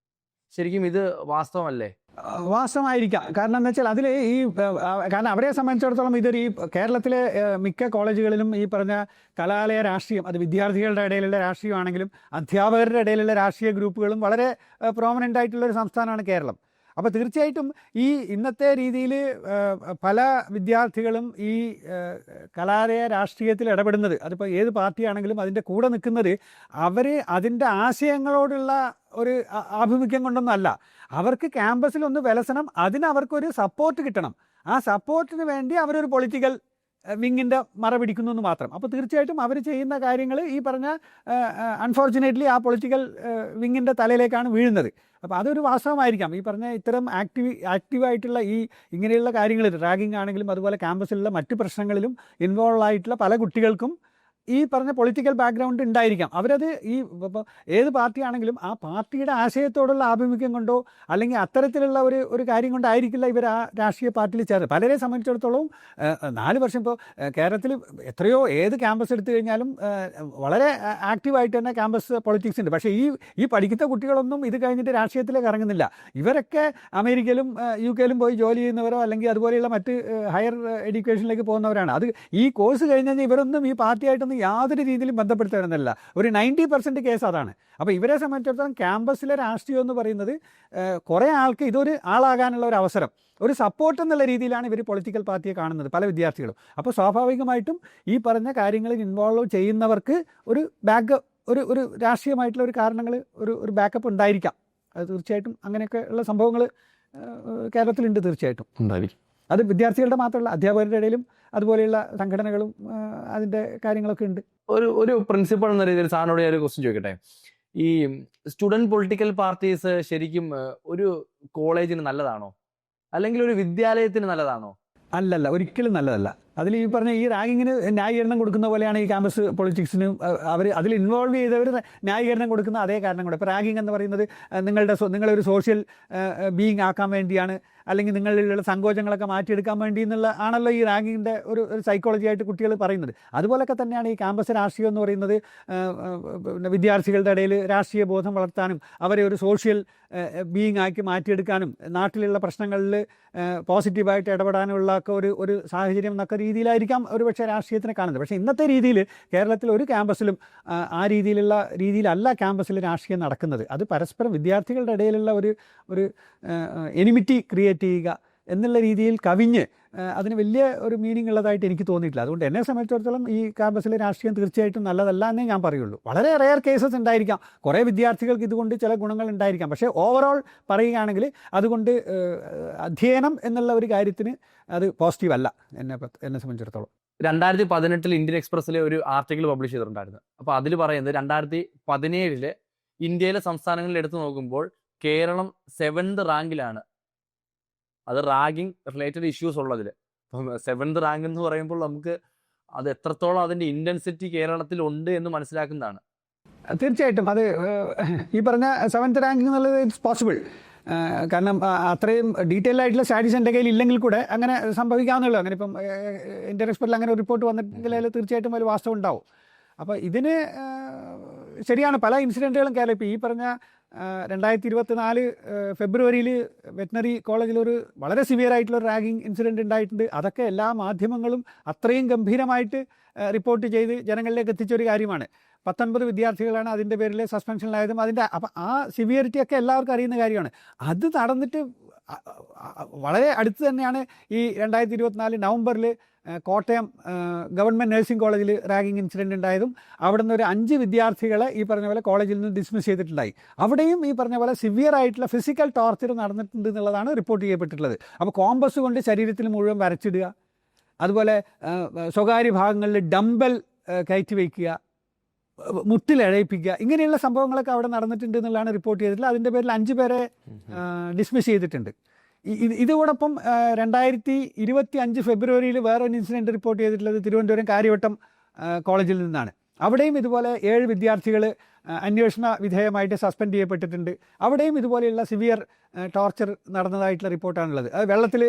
F: ശരിക്കും ഇത് വാസ്തവമല്ലേ?
C: വാസ്തവമായിരിക്കാം. കാരണം എന്താ വെച്ചാൽ അതിൽ കാരണം അവരെ സംബന്ധിച്ചിടത്തോളം ഇതൊരു കേരളത്തിലെ മിക്ക കോളേജുകളിലും ഈ പറഞ്ഞ കലാലയ രാഷ്ട്രീയം, അത് വിദ്യാർത്ഥികളുടെ ഇടയിലുള്ള രാഷ്ട്രീയമാണെങ്കിലും അധ്യാപകരുടെ ഇടയിലുള്ള രാഷ്ട്രീയ ഗ്രൂപ്പുകളും വളരെ പ്രോമനൻ്റ് ആയിട്ടുള്ളൊരു സംസ്ഥാനമാണ് കേരളം. അപ്പോൾ തീർച്ചയായിട്ടും ഈ ഇന്നത്തെ രീതിയിൽ പല വിദ്യാർത്ഥികളും ഈ കലാലയ രാഷ്ട്രീയത്തിൽ ഇടപെടുന്നത്, അതിപ്പോൾ ഏത് പാർട്ടിയാണെങ്കിലും അതിൻ്റെ കൂടെ നിൽക്കുന്നത് അവർ അതിൻ്റെ ആശയങ്ങളോടുള്ള ഒരു ആഭിമുഖ്യം കൊണ്ടൊന്നും അല്ല. അവർക്ക് ക്യാമ്പസിലൊന്ന് വിലസണം, അതിന് അവർക്കൊരു സപ്പോർട്ട് കിട്ടണം. ആ സപ്പോർട്ടിന് വേണ്ടി അവരൊരു പൊളിറ്റിക്കൽ വിങ്ങിൻ്റെ മറ പിടിക്കുന്നു എന്ന് മാത്രം. അപ്പോൾ തീർച്ചയായിട്ടും അവർ ചെയ്യുന്ന കാര്യങ്ങൾ ഈ പറഞ്ഞ അൺഫോർച്ചുനേറ്റ്ലി ആ പൊളിറ്റിക്കൽ വിങ്ങിൻ്റെ തലയിലേക്കാണ് വീഴുന്നത്. അപ്പോൾ അതൊരു വാസ്തവമായിരിക്കാം. ഈ പറഞ്ഞ ഇത്തരം ആക്റ്റീവായിട്ടുള്ള ഇങ്ങനെയുള്ള കാര്യങ്ങൾ, റാഗിംഗ് ആണെങ്കിലും അതുപോലെ ക്യാമ്പസിലുള്ള മറ്റ് പ്രശ്നങ്ങളിലും ഇൻവോൾവ് ആയിട്ടുള്ള പല കുട്ടികൾക്കും ഈ പറഞ്ഞ പൊളിറ്റിക്കൽ ബാക്ക്ഗ്രൗണ്ട് ഉണ്ടായിരിക്കാം. അവരത് ഇപ്പോൾ ഏത് പാർട്ടിയാണെങ്കിലും ആ പാർട്ടിയുടെ ആശയത്തോടുള്ള ആഭിമുഖ്യം കൊണ്ടോ അല്ലെങ്കിൽ അത്തരത്തിലുള്ള ഒരു കാര്യം കൊണ്ടായിരിക്കില്ല ഇവർ ആ രാഷ്ട്രീയ പാർട്ടിയിൽ ചേർന്നത്. പലരെ സംബന്ധിച്ചിടത്തോളം 4 വർഷം ഇപ്പോൾ കേരളത്തിൽ എത്രയോ ഏത് ക്യാമ്പസ് എടുത്തു കഴിഞ്ഞാലും വളരെ ആക്റ്റീവായിട്ട് തന്നെ ക്യാമ്പസ് പൊളിറ്റിക്സ് ഉണ്ട്. പക്ഷേ ഈ പഠിക്കുന്ന കുട്ടികളൊന്നും ഇത് കഴിഞ്ഞിട്ട് രാഷ്ട്രീയത്തിലേക്ക് ഇറങ്ങുന്നില്ല. ഇവരൊക്കെ അമേരിക്കയിലും UK പോയി ജോലി ചെയ്യുന്നവരോ അല്ലെങ്കിൽ അതുപോലെയുള്ള മറ്റ് ഹയർ എഡ്യൂക്കേഷനിലേക്ക് പോകുന്നവരാണ്. അത് ഈ കോഴ്സ് കഴിഞ്ഞ് കഴിഞ്ഞാൽ ഇവരൊന്നും ഈ പാർട്ടിയായിട്ടൊന്നും യാതൊരു രീതിയിലും ബന്ധപ്പെടുത്തുന്നില്ല. ഒരു 90% കേസ് അതാണ്. അപ്പോൾ ഇവരെ സംബന്ധിച്ചിടത്തോളം ക്യാമ്പസിലെ രാഷ്ട്രീയം എന്ന് പറയുന്നത് കുറേ ആൾക്ക് ഇതൊരു ആളാകാനുള്ള ഒരു അവസരം, ഒരു സപ്പോർട്ട് എന്നുള്ള രീതിയിലാണ് ഇവർ പൊളിറ്റിക്കൽ പാർട്ടിയെ കാണുന്നത് പല വിദ്യാർത്ഥികളും. അപ്പോൾ സ്വാഭാവികമായിട്ടും ഈ പറഞ്ഞ കാര്യങ്ങളിൽ ഇൻവോൾവ് ചെയ്യുന്നവർക്ക് ഒരു ഒരു രാഷ്ട്രീയമായിട്ടുള്ള ഒരു കാരണങ്ങൾ ഒരു ബാക്കപ്പ് ഉണ്ടായിരിക്കാം. അത് തീർച്ചയായിട്ടും അങ്ങനെയൊക്കെ ഉള്ള സംഭവങ്ങൾ കേരളത്തിലുണ്ട്, തീർച്ചയായിട്ടും ഉണ്ടായിരിക്കും. അത് വിദ്യാർത്ഥികളുടെ മാത്രമല്ല, അധ്യാപകരുടെ ഇടയിലും അതുപോലെയുള്ള സംഘടനകളും അതിൻ്റെ കാര്യങ്ങളൊക്കെ ഉണ്ട്.
F: ഒരു പ്രിൻസിപ്പൾ എന്ന രീതിയിൽ സാറിനോട് ഞാൻ ഒരു ക്വസ്റ്റ്യൻ ചോദിക്കട്ടെ. ഈ സ്റ്റുഡൻറ് പൊളിറ്റിക്കൽ പാർട്ടീസ് ശരിക്കും ഒരു കോളേജിന് നല്ലതാണോ, അല്ലെങ്കിൽ ഒരു വിദ്യാലയത്തിന് നല്ലതാണോ?
C: അല്ലല്ല, ഒരിക്കലും നല്ലതല്ല. അതിൽ ഈ പറഞ്ഞ ഈ റാഗിങ്ങിന് ന്യായീകരണം കൊടുക്കുന്ന പോലെയാണ് ഈ ക്യാമ്പസ് പൊളിറ്റിക്സിന് അതിൽ ഇൻവോൾവ് ചെയ്തവർ ന്യായീകരണം കൊടുക്കുന്ന അതേ കാരണം കൂടെ. ഇപ്പോൾ റാഗിങ് എന്ന് പറയുന്നത് നിങ്ങളൊരു സോഷ്യൽ ബീയിങ് ആക്കാൻ വേണ്ടിയാണ്, അല്ലെങ്കിൽ നിങ്ങളിലുള്ള സങ്കോചങ്ങളൊക്കെ മാറ്റിയെടുക്കാൻ വേണ്ടി എന്നുള്ള ആണല്ലോ ഈ റാഗിങ്ങിൻ്റെ ഒരു സൈക്കോളജി ആയിട്ട് കുട്ടികൾ പറയുന്നത്. അതുപോലൊക്കെ തന്നെയാണ് ഈ ക്യാമ്പസ് രാഷ്ട്രീയം എന്ന് പറയുന്നത്. വിദ്യാർത്ഥികളുടെ ഇടയിൽ രാഷ്ട്രീയ ബോധം വളർത്താനും അവരെ ഒരു സോഷ്യൽ ബീയിങ് ആക്കി മാറ്റിയെടുക്കാനും നാട്ടിലുള്ള പ്രശ്നങ്ങളിൽ പോസിറ്റീവായിട്ട് ഇടപെടാനുള്ള ഒക്കെ ഒരു സാഹചര്യം എന്നൊക്കെ രീതിയിലായിരിക്കാം ഒരുപക്ഷെ രാഷ്ട്രീയത്തിനെ കാണുന്നത്. പക്ഷേ ഇന്നത്തെ രീതിയിൽ കേരളത്തിൽ ഒരു ക്യാമ്പസിലും ആ രീതിയിലല്ല ക്യാമ്പസിൽ രാഷ്ട്രീയം നടക്കുന്നത്. അത് പരസ്പരം വിദ്യാർത്ഥികളുടെ ഇടയിലുള്ള ഒരു എനിമിറ്റി ക്രിയേറ്റ് ചെയ്യുക എന്നുള്ള രീതിയിൽ കവിഞ്ഞ് അതിന് വലിയ ഒരു മീനിങ് ഉള്ളതായിട്ട് എനിക്ക് തോന്നിയിട്ടില്ല. അതുകൊണ്ട് എന്നെ സംബന്ധിച്ചിടത്തോളം ഈ ക്യാമ്പസിലെ രാഷ്ട്രീയം തീർച്ചയായിട്ടും നല്ലതല്ല എന്നേ ഞാൻ പറയുള്ളൂ. വളരെ റെയർ കേസസ് ഉണ്ടായിരിക്കാം, കുറേ വിദ്യാർത്ഥികൾക്ക് ഇതുകൊണ്ട് ചില ഗുണങ്ങൾ ഉണ്ടായിരിക്കാം. പക്ഷേ ഓവറോൾ പറയുകയാണെങ്കിൽ അതുകൊണ്ട് അധ്യയനം എന്നുള്ള ഒരു കാര്യത്തിന് അത് പോസിറ്റീവ് അല്ല എന്നെ സംബന്ധിച്ചിടത്തോളം.
F: 2018 ഇന്ത്യൻ എക്സ്പ്രസ്സിലെ ഒരു ആർട്ടിക്കിൾ പബ്ലിഷ് ചെയ്തിട്ടുണ്ടായിരുന്നു. അപ്പോൾ അതിൽ പറയുന്നത് 2017 ഇന്ത്യയിലെ സംസ്ഥാനങ്ങളിൽ എടുത്തു നോക്കുമ്പോൾ കേരളം 7th റാങ്കിലാണ്. അത് റാഗിങ് റിലേറ്റഡ് ഇഷ്യൂസ് ഉള്ളതിൽ. അപ്പം 7th റാങ്ക് എന്ന് പറയുമ്പോൾ നമുക്ക് അത് എത്രത്തോളം അതിൻ്റെ ഇൻറ്റൻസിറ്റി കേരളത്തിൽ ഉണ്ട് എന്ന് മനസ്സിലാക്കുന്നതാണ്.
C: തീർച്ചയായിട്ടും അത് ഈ പറഞ്ഞ 7th റാങ്ക് എന്നുള്ളത് ഇറ്റ്സ് പോസിബിൾ. കാരണം അത്രയും ഡീറ്റെയിൽ ആയിട്ടുള്ള സ്റ്റാറ്റീസ് എൻ്റെ കയ്യിൽ ഇല്ലെങ്കിൽ കൂടെ അങ്ങനെ സംഭവിക്കാവുന്നുള്ളൂ. അങ്ങനെ ഇപ്പം ഇന്ത്യൻ എക്സ്പ്രസിൽ അങ്ങനെ ഒരു റിപ്പോർട്ട് വന്നിട്ടുണ്ടെങ്കിൽ അതിൽ തീർച്ചയായിട്ടും ഒരു വാസ്തവം ഉണ്ടാവും. അപ്പോൾ ഇതിന് ശരിയാണ് പല ഇൻസിഡൻറ്റുകളും കേരളം ഇപ്പോൾ ഈ പറഞ്ഞ 2024 ഫെബ്രുവരിയിൽ വെറ്റിനറി കോളേജിൽ ഒരു വളരെ സിവിയർ ആയിട്ടുള്ള ഒരു റാഗിങ് ഇൻസിഡൻറ്റ് ഉണ്ടായിട്ടുണ്ട്. അതൊക്കെ എല്ലാ മാധ്യമങ്ങളും അത്രയും ഗംഭീരമായിട്ട് റിപ്പോർട്ട് ചെയ്ത് ജനങ്ങളിലേക്ക് എത്തിച്ചൊരു കാര്യമാണ്. 19 വിദ്യാർത്ഥികളാണ് അതിൻ്റെ പേരിൽ സസ്പെൻഷനിലായതും അപ്പം ആ സിവിയറിറ്റി ഒക്കെ എല്ലാവർക്കും അറിയുന്ന കാര്യമാണ്. അത് നടന്നിട്ട് വളരെ അടുത്ത് തന്നെയാണ് ഈ 2024 നവംബറിൽ കോട്ടയം ഗവൺമെൻറ് നഴ്സിംഗ് കോളേജിൽ റാഗിങ് ഇൻസിഡൻറ്റ് ഉണ്ടായതും അവിടെ നിന്ന് ഒരു 5 വിദ്യാർത്ഥികളെ ഈ പറഞ്ഞ പോലെ കോളേജിൽ നിന്ന് ഡിസ്മിസ് ചെയ്തിട്ടുണ്ടായി. അവിടെയും ഈ പറഞ്ഞ പോലെ സിവിയർ ആയിട്ടുള്ള ഫിസിക്കൽ ടോർച്ചർ നടന്നിട്ടുണ്ട് എന്നുള്ളതാണ് റിപ്പോർട്ട് ചെയ്യപ്പെട്ടിട്ടുള്ളത്. അപ്പോൾ കോമ്പസ് കൊണ്ട് ശരീരത്തിൽ മുഴുവൻ വരച്ചിടുക, അതുപോലെ സ്വകാര്യ ഭാഗങ്ങളിൽ ഡംബൽ കയറ്റി വയ്ക്കുക, മുട്ടിലഴയിപ്പിക്കുക, ഇങ്ങനെയുള്ള സംഭവങ്ങളൊക്കെ അവിടെ നടന്നിട്ടുണ്ട് എന്നുള്ളതാണ് റിപ്പോർട്ട് ചെയ്തിട്ടുള്ളത്. അതിൻ്റെ പേരിൽ 5 പേരെ ഡിസ്മിസ് ചെയ്തിട്ടുണ്ട്. ഇതോടൊപ്പം 2025 ഫെബ്രുവരിയിൽ വേറൊരു ഇൻസിഡൻറ്റ് റിപ്പോർട്ട് ചെയ്തിട്ടുള്ളത് തിരുവനന്തപുരം കാര്യവട്ടം കോളേജിൽ നിന്നാണ്. അവിടെയും ഇതുപോലെ 7 വിദ്യാർത്ഥികൾ അന്വേഷണ വിധേയമായിട്ട് സസ്പെൻഡ് ചെയ്യപ്പെട്ടിട്ടുണ്ട്. അവിടെയും ഇതുപോലെയുള്ള സിവിയർ ടോർച്ചർ നടന്നതായിട്ടുള്ള റിപ്പോർട്ടാണുള്ളത്. അത് വെള്ളത്തിൽ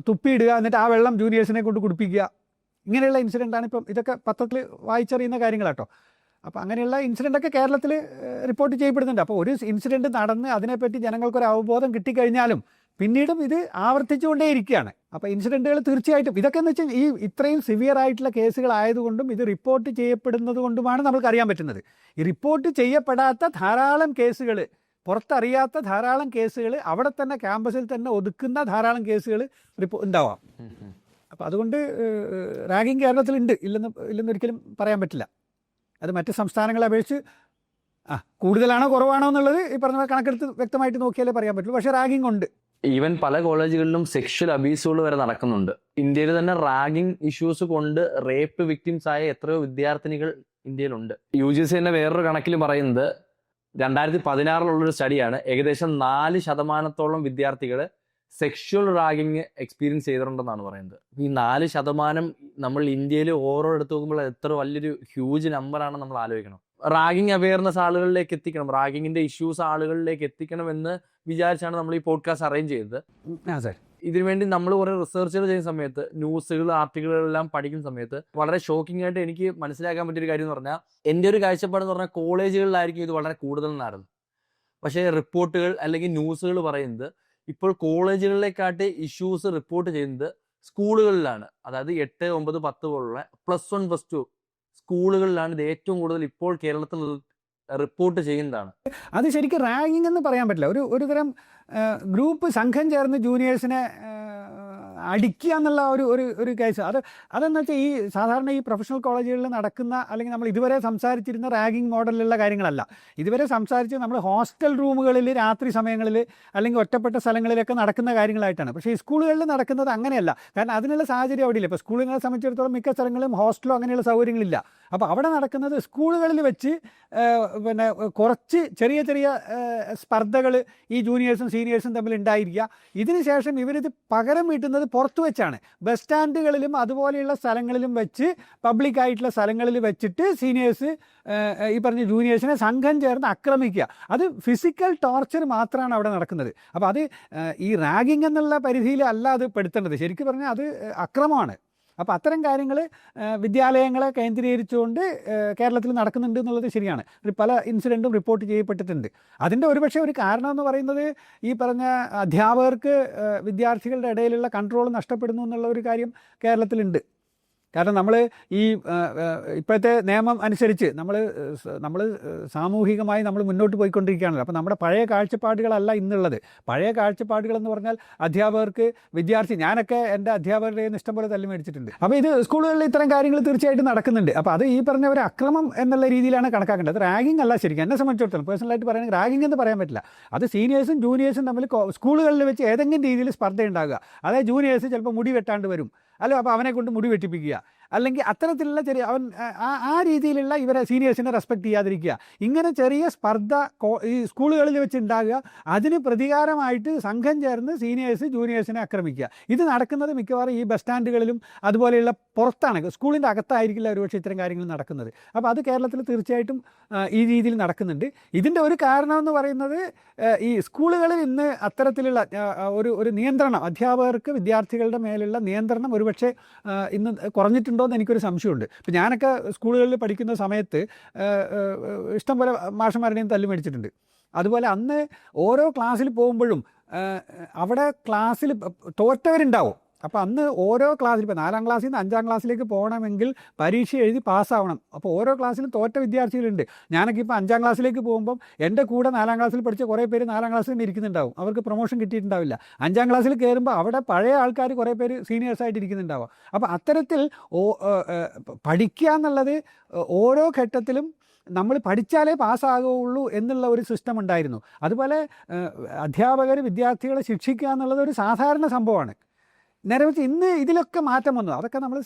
C: തുപ്പിയിടുക, എന്നിട്ട് ആ വെള്ളം ജൂനിയേഴ്സിനെ കൊണ്ട് കുടിപ്പിക്കുക, ഇങ്ങനെയുള്ള ഇൻസിഡൻ്റാണ് ഇപ്പം ഇതൊക്കെ പത്രത്തിൽ വായിച്ചറിയുന്ന കാര്യങ്ങളാട്ടോ. അപ്പോൾ അങ്ങനെയുള്ള ഇൻസിഡൻ്റൊക്കെ കേരളത്തിൽ റിപ്പോർട്ട് ചെയ്യപ്പെടുന്നുണ്ട്. അപ്പോൾ ഒരു ഇൻസിഡൻറ്റ് നടന്ന് അതിനെപ്പറ്റി ജനങ്ങൾക്കൊരു അവബോധം കിട്ടിക്കഴിഞ്ഞാലും പിന്നീടും ഇത് ആവർത്തിച്ചുകൊണ്ടേയിരിക്കുകയാണ്. അപ്പോൾ ഇൻസിഡൻറ്റുകൾ തീർച്ചയായിട്ടും ഇതൊക്കെ എന്ന് വെച്ചാൽ ഈ ഇത്രയും സിവിയർ ആയിട്ടുള്ള കേസുകളായതുകൊണ്ടും ഇത് റിപ്പോർട്ട് ചെയ്യപ്പെടുന്നത് കൊണ്ടുമാണ് നമുക്കറിയാൻ പറ്റുന്നത്. ഈ റിപ്പോർട്ട് ചെയ്യപ്പെടാത്ത ധാരാളം കേസുകൾ, പുറത്തറിയാത്ത ധാരാളം കേസുകൾ, അവിടെ തന്നെ ക്യാമ്പസിൽ തന്നെ ഒതുക്കുന്ന ധാരാളം കേസുകൾ ഉണ്ടാവാം. അപ്പോൾ അതുകൊണ്ട് റാഗിങ് കേരളത്തിലുണ്ട്, ഇല്ലെന്നൊരിക്കലും പറയാൻ പറ്റില്ല. അത് മറ്റ് സംസ്ഥാനങ്ങളെ അപേക്ഷിച്ച് കൂടുതലാണോ കുറവാണോ എന്നുള്ളത് ഈ പറഞ്ഞ കണക്കെടുത്ത് വ്യക്തമായിട്ട് നോക്കിയാലേ പറയാൻ പറ്റുള്ളൂ. പക്ഷേ റാഗിങ് ഉണ്ട്.
F: ഈവൻ പല കോളേജുകളിലും സെക്ഷൽ അബ്യൂസുകൾ വരെ നടക്കുന്നുണ്ട്. ഇന്ത്യയിൽ തന്നെ റാഗിങ് ഇഷ്യൂസ് കൊണ്ട് റേപ്പ് വിക്ടിംസ് ആയ എത്രയോ വിദ്യാർത്ഥിനികൾ ഇന്ത്യയിലുണ്ട്. UGC തന്നെ വേറൊരു കണക്കിൽ പറയുന്നത് 2016 സ്റ്റഡിയാണ്, ഏകദേശം 4% വിദ്യാർത്ഥികൾ സെക്ഷൽ റാഗിങ് എക്സ്പീരിയൻസ് ചെയ്തിട്ടുണ്ടെന്നാണ് പറയുന്നത്. ഈ 4% നമ്മൾ ഇന്ത്യയിൽ ഓരോ എടുത്ത് നോക്കുമ്പോൾ എത്ര വലിയൊരു ഹ്യൂജ് നമ്പറാണ് നമ്മൾ ആലോചിക്കണം. റാഗിങ് അവയർനെസ് ആളുകളിലേക്ക് എത്തിക്കണം, റാഗിങ്ങിന്റെ ഇഷ്യൂസ് ആളുകളിലേക്ക് എത്തിക്കണം എന്ന് വിചാരിച്ചാണ് നമ്മൾ ഈ പോഡ്കാസ്റ്റ് അറേഞ്ച് ചെയ്തത്. ഇതിനുവേണ്ടി നമ്മൾ കുറേ റിസർച്ചുകൾ ചെയ്യുന്ന സമയത്ത്, ന്യൂസുകൾ, ആർട്ടിക്കിളുകളെല്ലാം പഠിക്കുന്ന സമയത്ത് വളരെ ഷോക്കിംഗ് ആയിട്ട് എനിക്ക് മനസ്സിലാക്കാൻ പറ്റിയൊരു കാര്യം എന്ന് പറഞ്ഞാൽ, എൻ്റെ ഒരു കാഴ്ചപ്പാടെന്ന് പറഞ്ഞാൽ കോളേജുകളിലായിരിക്കും ഇത് വളരെ കൂടുതൽ എന്നായിരുന്നു. പക്ഷേ റിപ്പോർട്ടുകൾ അല്ലെങ്കിൽ ന്യൂസുകൾ പറയുന്നത് ഇപ്പോൾ കോളേജുകളിലേക്കാട്ട് ഇഷ്യൂസ് റിപ്പോർട്ട് ചെയ്യുന്നത് സ്കൂളുകളിലാണ്. അതായത് 8, 9, 10 പോലുള്ള +1, +2 സ്കൂളുകളിലാണ് ഇത് ഏറ്റവും കൂടുതൽ ഇപ്പോൾ കേരളത്തിൽ റിപ്പോർട്ട് ചെയ്യുന്നതാണ്.
C: അത് ശരിക്കും റാഗിങ് എന്ന് പറയാൻ പറ്റില്ല. ഒരു തരം ഗ്രൂപ്പ് സംഘം ചേർന്ന് ജൂനിയേഴ്സിനെ അടിക്കുക എന്നുള്ള ഒരു കേസ്. അതെന്ന് വെച്ചാൽ ഈ സാധാരണ ഈ പ്രൊഫഷണൽ കോളേജുകളിൽ നടക്കുന്ന, അല്ലെങ്കിൽ നമ്മൾ ഇതുവരെ സംസാരിച്ചിരുന്ന റാഗിങ് മോഡലിലുള്ള കാര്യങ്ങളല്ല. ഇതുവരെ സംസാരിച്ച് നമ്മൾ ഹോസ്റ്റൽ റൂമുകളിൽ രാത്രി സമയങ്ങളിൽ അല്ലെങ്കിൽ ഒറ്റപ്പെട്ട സ്ഥലങ്ങളിലൊക്കെ നടക്കുന്ന കാര്യങ്ങളായിട്ടാണ്. പക്ഷേ ഈ സ്കൂളുകളിൽ നടക്കുന്നത് അങ്ങനെയല്ല. കാരണം അതിനുള്ള സാഹചര്യം അവിടെ ഇല്ല. ഇപ്പോൾ സ്കൂളുകളെ സംബന്ധിച്ചിടത്തോളം മിക്ക സ്ഥലങ്ങളിലും ഹോസ്റ്റലോ അങ്ങനെയുള്ള സൗകര്യങ്ങളില്ല. അപ്പോൾ അവിടെ നടക്കുന്നത് സ്കൂളുകളിൽ വെച്ച് പിന്നെ കുറച്ച് ചെറിയ ചെറിയ സ്പർദ്ധകൾ ഈ ജൂനിയേഴ്സും സീനിയേഴ്സും തമ്മിൽ ഉണ്ടായിരിക്കുക. ഇതിനുശേഷം ഇവരിത് പകരം വീട്ടുന്നത് പുറത്തു വെച്ചാണ്. ബസ് സ്റ്റാൻഡുകളിലും അതുപോലെയുള്ള സ്ഥലങ്ങളിലും വെച്ച്, പബ്ലിക്കായിട്ടുള്ള സ്ഥലങ്ങളിൽ വെച്ചിട്ട് സീനിയേഴ്സ് ഈ പറഞ്ഞ ജൂനിയേഴ്സിനെ സംഘം ചേർന്ന് ആക്രമിക്കുക. അത് ഫിസിക്കൽ ടോർച്ചർ മാത്രമാണ് അവിടെ നടക്കുന്നത്. അപ്പോൾ അത് ഈ റാഗിങ് എന്നുള്ള പരിധിയിൽ അല്ല അത് പെടുത്തേണ്ടത്. ശരിക്കും പറഞ്ഞാൽ അത് അക്രമമാണ്. അപ്പോൾ അത്തരം കാര്യങ്ങൾ വിദ്യാലയങ്ങളെ കേന്ദ്രീകരിച്ചുകൊണ്ട് കേരളത്തിൽ നടക്കുന്നുണ്ട് എന്നുള്ളത് ശരിയാണ്. പല ഇൻസിഡൻറ്റും റിപ്പോർട്ട് ചെയ്യപ്പെട്ടിട്ടുണ്ട്. അതിൻ്റെ ഒരുപക്ഷെ ഒരു കാരണം എന്ന് പറയുന്നത് ഈ പറഞ്ഞ അധ്യാപകർക്ക് വിദ്യാർത്ഥികളുടെ ഇടയിലുള്ള കൺട്രോൾ നഷ്ടപ്പെടുന്നു എന്നുള്ള ഒരു കാര്യം കേരളത്തിലുണ്ട്. കാരണം നമ്മൾ ഈ ഇപ്പോഴത്തെ നിയമം അനുസരിച്ച് നമ്മൾ സാമൂഹികമായി നമ്മൾ മുന്നോട്ട് പോയിക്കൊണ്ടിരിക്കുകയാണല്ലോ. അപ്പോൾ നമ്മുടെ പഴയ കാഴ്ചപ്പാടുകളല്ല ഇന്നുള്ളത്. പഴയ കാഴ്ചപ്പാടുകളെന്ന് പറഞ്ഞാൽ അധ്യാപകർക്ക് ഞാനൊക്കെ എൻ്റെ അധ്യാപകരുടെ ഇഷ്ടം പോലെ തല്ലി മേടിച്ചിട്ടുണ്ട്. അപ്പോൾ ഇത് സ്കൂളുകളിൽ ഇത്തരം കാര്യങ്ങൾ തീർച്ചയായിട്ടും നടക്കുന്നുണ്ട്. അപ്പോൾ അത് ഈ പറഞ്ഞ ഒരു അക്രമം എന്നുള്ള രീതിയിലാണ് കണക്കാക്കേണ്ടത്. റാഗിങ് അല്ല ശരിക്കും. എന്നെ സംബന്ധിച്ചിടത്തോളം പേഴ്സണലായിട്ട് പറയുകയാണെങ്കിൽ റാഗിങ് എന്ന് പറയാൻ പറ്റില്ല. അത് സീനിയേഴ്സും ജൂനിയേഴ്സും തമ്മിൽ സ്കൂളുകളിൽ വെച്ച് ഏതെങ്കിലും രീതിയിൽ സ്പർദ്ധ ഉണ്ടാകുക. അതായത് ജൂനിയേഴ്സ് ചിലപ്പോൾ മുടി വെട്ടാണ്ട് വരും, അല്ലോ അപ്പോൾ അവനെ കൊണ്ട് മുടി വെട്ടിപ്പിക്കുക, അല്ലെങ്കിൽ അത്തരത്തിലുള്ള ചെറിയ ആ രീതിയിലുള്ള ഇവരെ സീനിയേഴ്സിനെ റെസ്പെക്റ്റ് ചെയ്യാതിരിക്കുക. ഇങ്ങനെ ചെറിയ സ്പർദ്ധ ഈ സ്കൂളുകളിൽ വെച്ച് ഉണ്ടാകുക. അതിന് പ്രതികാരമായിട്ട് സംഘം ചേർന്ന് സീനിയേഴ്സ് ജൂനിയേഴ്സിനെ ആക്രമിക്കുക. ഇത് നടക്കുന്നത് മിക്കവാറും ഈ ബസ് സ്റ്റാൻഡുകളിലും അതുപോലെയുള്ള പുറത്താണ്, സ്കൂളിൻ്റെ അകത്തായിരിക്കില്ല ഒരുപക്ഷെ ഇത്തരം കാര്യങ്ങൾ നടക്കുന്നത്. അപ്പോൾ അത് കേരളത്തിൽ തീർച്ചയായിട്ടും ഈ രീതിയിൽ നടക്കുന്നുണ്ട്. ഇതിൻ്റെ ഒരു കാരണം എന്ന് പറയുന്നത് ഈ സ്കൂളുകളിൽ ഇന്ന് അത്തരത്തിലുള്ള ഒരു നിയന്ത്രണം, അധ്യാപകർക്ക് വിദ്യാർത്ഥികളുടെ മേലുള്ള നിയന്ത്രണം ഒരുപക്ഷെ ഇന്ന് കുറഞ്ഞിട്ടുണ്ടോ എന്ന് എനിക്കൊരു സംശയമുണ്ട്. ഇപ്പോൾ ഞാനൊക്കെ സ്കൂളുകളിൽ പഠിക്കുന്ന സമയത്ത് ഇഷ്ടംപോലെ മാഷന്മാരുടെയും തല്ലു മേടിച്ചിട്ടുണ്ട്. അതുപോലെ അന്ന് ഓരോ ക്ലാസ്സിൽ പോകുമ്പോഴും അവിടെ ക്ലാസ്സിൽ തോറ്റവരുണ്ടാവും. അപ്പോൾ അന്ന് ഓരോ ക്ലാസ്സിൽ, ഇപ്പോൾ 4ാം ക്ലാസ്സിൽ നിന്ന് 5ാം ക്ലാസ്സിലേക്ക് പോകണമെങ്കിൽ പരീക്ഷ എഴുതി പാസ്സാവണം. അപ്പോൾ ഓരോ ക്ലാസ്സിലും തോറ്റ വിദ്യാർത്ഥികളുണ്ട്. ഞാനൊക്കെ ഇപ്പോൾ 5ാം ക്ലാസ്സിലേക്ക് പോകുമ്പം എൻ്റെ കൂടെ 4ാം ക്ലാസ്സിൽ പഠിച്ച കുറേ പേര് 4ാം ക്ലാസ്സിൽ തന്നെ ഇരിക്കുന്നുണ്ടാവും. അവർക്ക് പ്രൊമോഷൻ കിട്ടിയിട്ടുണ്ടാവില്ല. 5ാം ക്ലാസ്സിൽ കയറുമ്പോൾ അവിടെ പഴയ ആൾക്കാർ കുറേ പേര് സീനിയേഴ്സായിട്ട് ഇരിക്കുന്നുണ്ടാവും. അപ്പോൾ അത്തരത്തിൽ പഠിക്കുക എന്നുള്ളത് ഓരോ ഘട്ടത്തിലും നമ്മൾ പഠിച്ചാലേ പാസ്സാകുകയുള്ളൂ എന്നുള്ള ഒരു സിസ്റ്റം ഉണ്ടായിരുന്നു. അതുപോലെ അധ്യാപകർ വിദ്യാർത്ഥികളെ ശിക്ഷിക്കുക എന്നുള്ളത് ഒരു സാധാരണ സംഭവമാണ്. നേരെ വെച്ച് ഇന്ന് ഇതിലൊക്കെ മാറ്റം വന്നു. അതൊക്കെ നമ്മൾ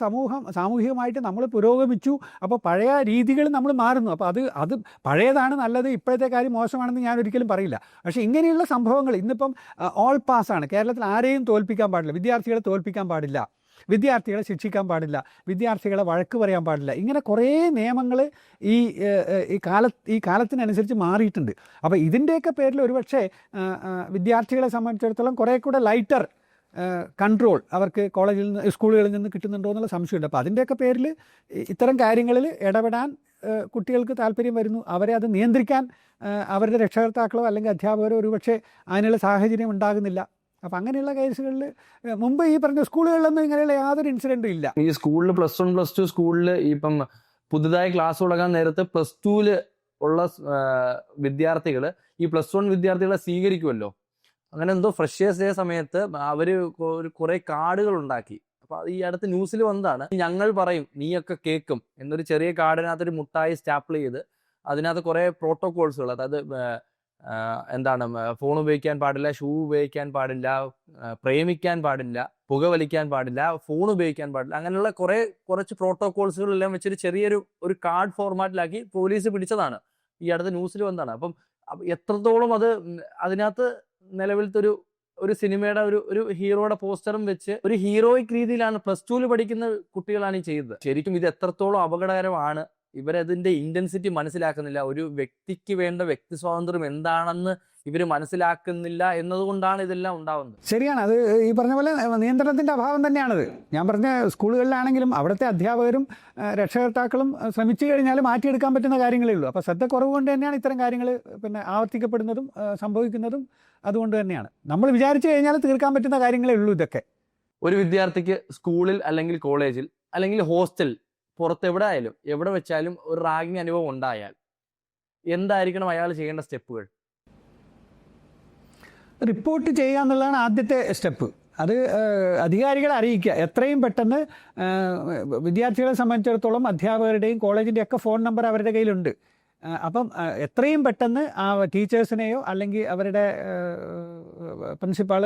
C: സാമൂഹികമായിട്ട് നമ്മൾ പുരോഗമിച്ചു. അപ്പോൾ പഴയ രീതികൾ നമ്മൾ മാറുന്നു. അപ്പോൾ അത് പഴയതാണ് നല്ലത്, ഇപ്പോഴത്തെ കാര്യം മോശമാണെന്ന് ഞാൻ ഒരിക്കലും പറയില്ല. പക്ഷേ ഇങ്ങനെയുള്ള സംഭവങ്ങൾ ഇന്നിപ്പം ഓൾ പാസ്സാണ്. കേരളത്തിൽ ആരെയും തോൽപ്പിക്കാൻ പാടില്ല, വിദ്യാർത്ഥികളെ തോൽപ്പിക്കാൻ പാടില്ല, വിദ്യാർത്ഥികളെ ശിക്ഷിക്കാൻ പാടില്ല, വിദ്യാർത്ഥികളെ വഴക്ക് പറയാൻ പാടില്ല. ഇങ്ങനെ കുറേ നിയമങ്ങൾ ഈ കാലത്തിനനുസരിച്ച് മാറിയിട്ടുണ്ട്. അപ്പോൾ ഇതിൻ്റെയൊക്കെ പേരിൽ ഒരുപക്ഷെ വിദ്യാർത്ഥികളെ സംബന്ധിച്ചിടത്തോളം കുറേ കൂടെ ലൈറ്റർ കൺട്രോൾ അവർക്ക് കോളേജിൽ നിന്ന് സ്കൂളുകളിൽ നിന്ന് കിട്ടുന്നുണ്ടോ എന്നുള്ള സംശയമുണ്ട്. അപ്പോൾ അതിൻ്റെയൊക്കെ പേരിൽ ഇത്തരം കാര്യങ്ങളിൽ ഇടപെടാൻ കുട്ടികൾക്ക് താല്പര്യം വരുന്നു. അവരെ അത് നിയന്ത്രിക്കാൻ അവരുടെ രക്ഷകർത്താക്കളോ അല്ലെങ്കിൽ അധ്യാപകരോ ഒരുപക്ഷെ അതിനുള്ള സാഹചര്യം ഉണ്ടാകുന്നില്ല. അപ്പോൾ അങ്ങനെയുള്ള കേസുകളിൽ മുമ്പ് ഈ പറഞ്ഞ സ്കൂളുകളിലൊന്നും ഇങ്ങനെയുള്ള യാതൊരു ഇൻസിഡൻറ്റും ഇല്ല.
F: ഈ സ്കൂളിൽ +1 +2 സ്കൂളിൽ ഇപ്പം പുതുതായി ക്ലാസ് തുടങ്ങാൻ നേരത്തെ +2 ഉള്ള വിദ്യാർത്ഥികൾ ഈ +1 വിദ്യാർത്ഥികളെ സ്വീകരിക്കുമല്ലോ. അങ്ങനെ എന്തോ ഫ്രഷേഴ്സ് ഡേ സമയത്ത് അവർ കുറേ കാർഡുകൾ ഉണ്ടാക്കി. അപ്പോൾ ഈ അടുത്ത് ന്യൂസിൽ വന്നതാണ്. ഞങ്ങൾ പറയും നീയൊക്കെ കേൾക്കും എന്നൊരു ചെറിയ കാർഡിനകത്തൊരു മുട്ടായി സ്റ്റാപ്പിൾ ചെയ്ത് അതിനകത്ത് കുറേ പ്രോട്ടോകോൾസുകൾ, അതായത് എന്താണ്, ഫോൺ ഉപയോഗിക്കാൻ പാടില്ല, ഷൂ ഉപയോഗിക്കാൻ പാടില്ല, പ്രേമിക്കാൻ പാടില്ല, പുകവലിക്കാൻ പാടില്ല, ഫോൺ ഉപയോഗിക്കാൻ പാടില്ല, അങ്ങനെയുള്ള കുറച്ച് പ്രോട്ടോകോൾസുകളെല്ലാം വെച്ചൊരു ചെറിയൊരു കാർഡ് ഫോർമാറ്റിലാക്കി പോലീസ് പിടിച്ചതാണ്. ഈ അടുത്ത ന്യൂസിൽ വന്നതാണ്. അപ്പം എത്രത്തോളം അത് അതിനകത്ത് നിലവിലത്തെ ഒരു സിനിമയുടെ ഒരു ഹീറോയുടെ പോസ്റ്ററും വെച്ച് ഒരു ഹീറോയിക് രീതിയിലാണ് +2 പഠിക്കുന്ന കുട്ടികളാണ് ഈ ചെയ്തത്. ശരിക്കും ഇത് എത്രത്തോളം അപകടകരമാണ്. ഇവരതിൻ്റെ ഇൻറ്റൻസിറ്റി മനസ്സിലാക്കുന്നില്ല. ഒരു വ്യക്തിക്ക് വേണ്ട വ്യക്തി സ്വാതന്ത്ര്യം എന്താണെന്ന് ഇവർ മനസ്സിലാക്കുന്നില്ല എന്നതുകൊണ്ടാണ് ഇതെല്ലാം ഉണ്ടാവുന്നത്.
C: ശരിയാണ്, അത് ഈ പറഞ്ഞ പോലെ നിയന്ത്രണത്തിൻ്റെ അഭാവം തന്നെയാണത്. ഞാൻ പറഞ്ഞ സ്കൂളുകളിലാണെങ്കിലും അവിടുത്തെ അധ്യാപകരും രക്ഷകർത്താക്കളും ശ്രമിച്ചു കഴിഞ്ഞാൽ മാറ്റിയെടുക്കാൻ പറ്റുന്ന കാര്യങ്ങളേ ഉള്ളൂ. അപ്പോൾ ശ്രദ്ധ കുറവ് കൊണ്ട് തന്നെയാണ് ഇത്തരം കാര്യങ്ങൾ ആവർത്തിക്കപ്പെടുന്നതും സംഭവിക്കുന്നതും. അതുകൊണ്ട് തന്നെയാണ് നമ്മൾ വിചാരിച്ചു കഴിഞ്ഞാൽ തീർക്കാൻ പറ്റുന്ന കാര്യങ്ങളേ ഉള്ളൂ ഇതൊക്കെ.
F: ഒരു വിദ്യാർത്ഥിക്ക് സ്കൂളിൽ അല്ലെങ്കിൽ കോളേജിൽ അല്ലെങ്കിൽ ഹോസ്റ്റൽ പുറത്തെവിടെ ആയാലും എവിടെ വെച്ചാലും ഒരു റാഗിങ് അനുഭവം ഉണ്ടായാൽ എന്തായിരിക്കണം അയാൾ ചെയ്യേണ്ട സ്റ്റെപ്പുകൾ?
C: റിപ്പോർട്ട് ചെയ്യുക എന്നുള്ളതാണ് ആദ്യത്തെ സ്റ്റെപ്പ്. അത് അധികാരികളെ അറിയിക്കുക. എത്രയും പെട്ടെന്ന് വിദ്യാർത്ഥികളെ സംബന്ധിച്ചിടത്തോളം അധ്യാപകരുടെയും കോളേജിൻ്റെയൊക്കെ ഫോൺ നമ്പർ അവരുടെ കയ്യിലുണ്ട്. അപ്പം എത്രയും പെട്ടെന്ന് ആ ടീച്ചേഴ്സിനെയോ അല്ലെങ്കിൽ അവരുടെ പ്രിൻസിപ്പാൾ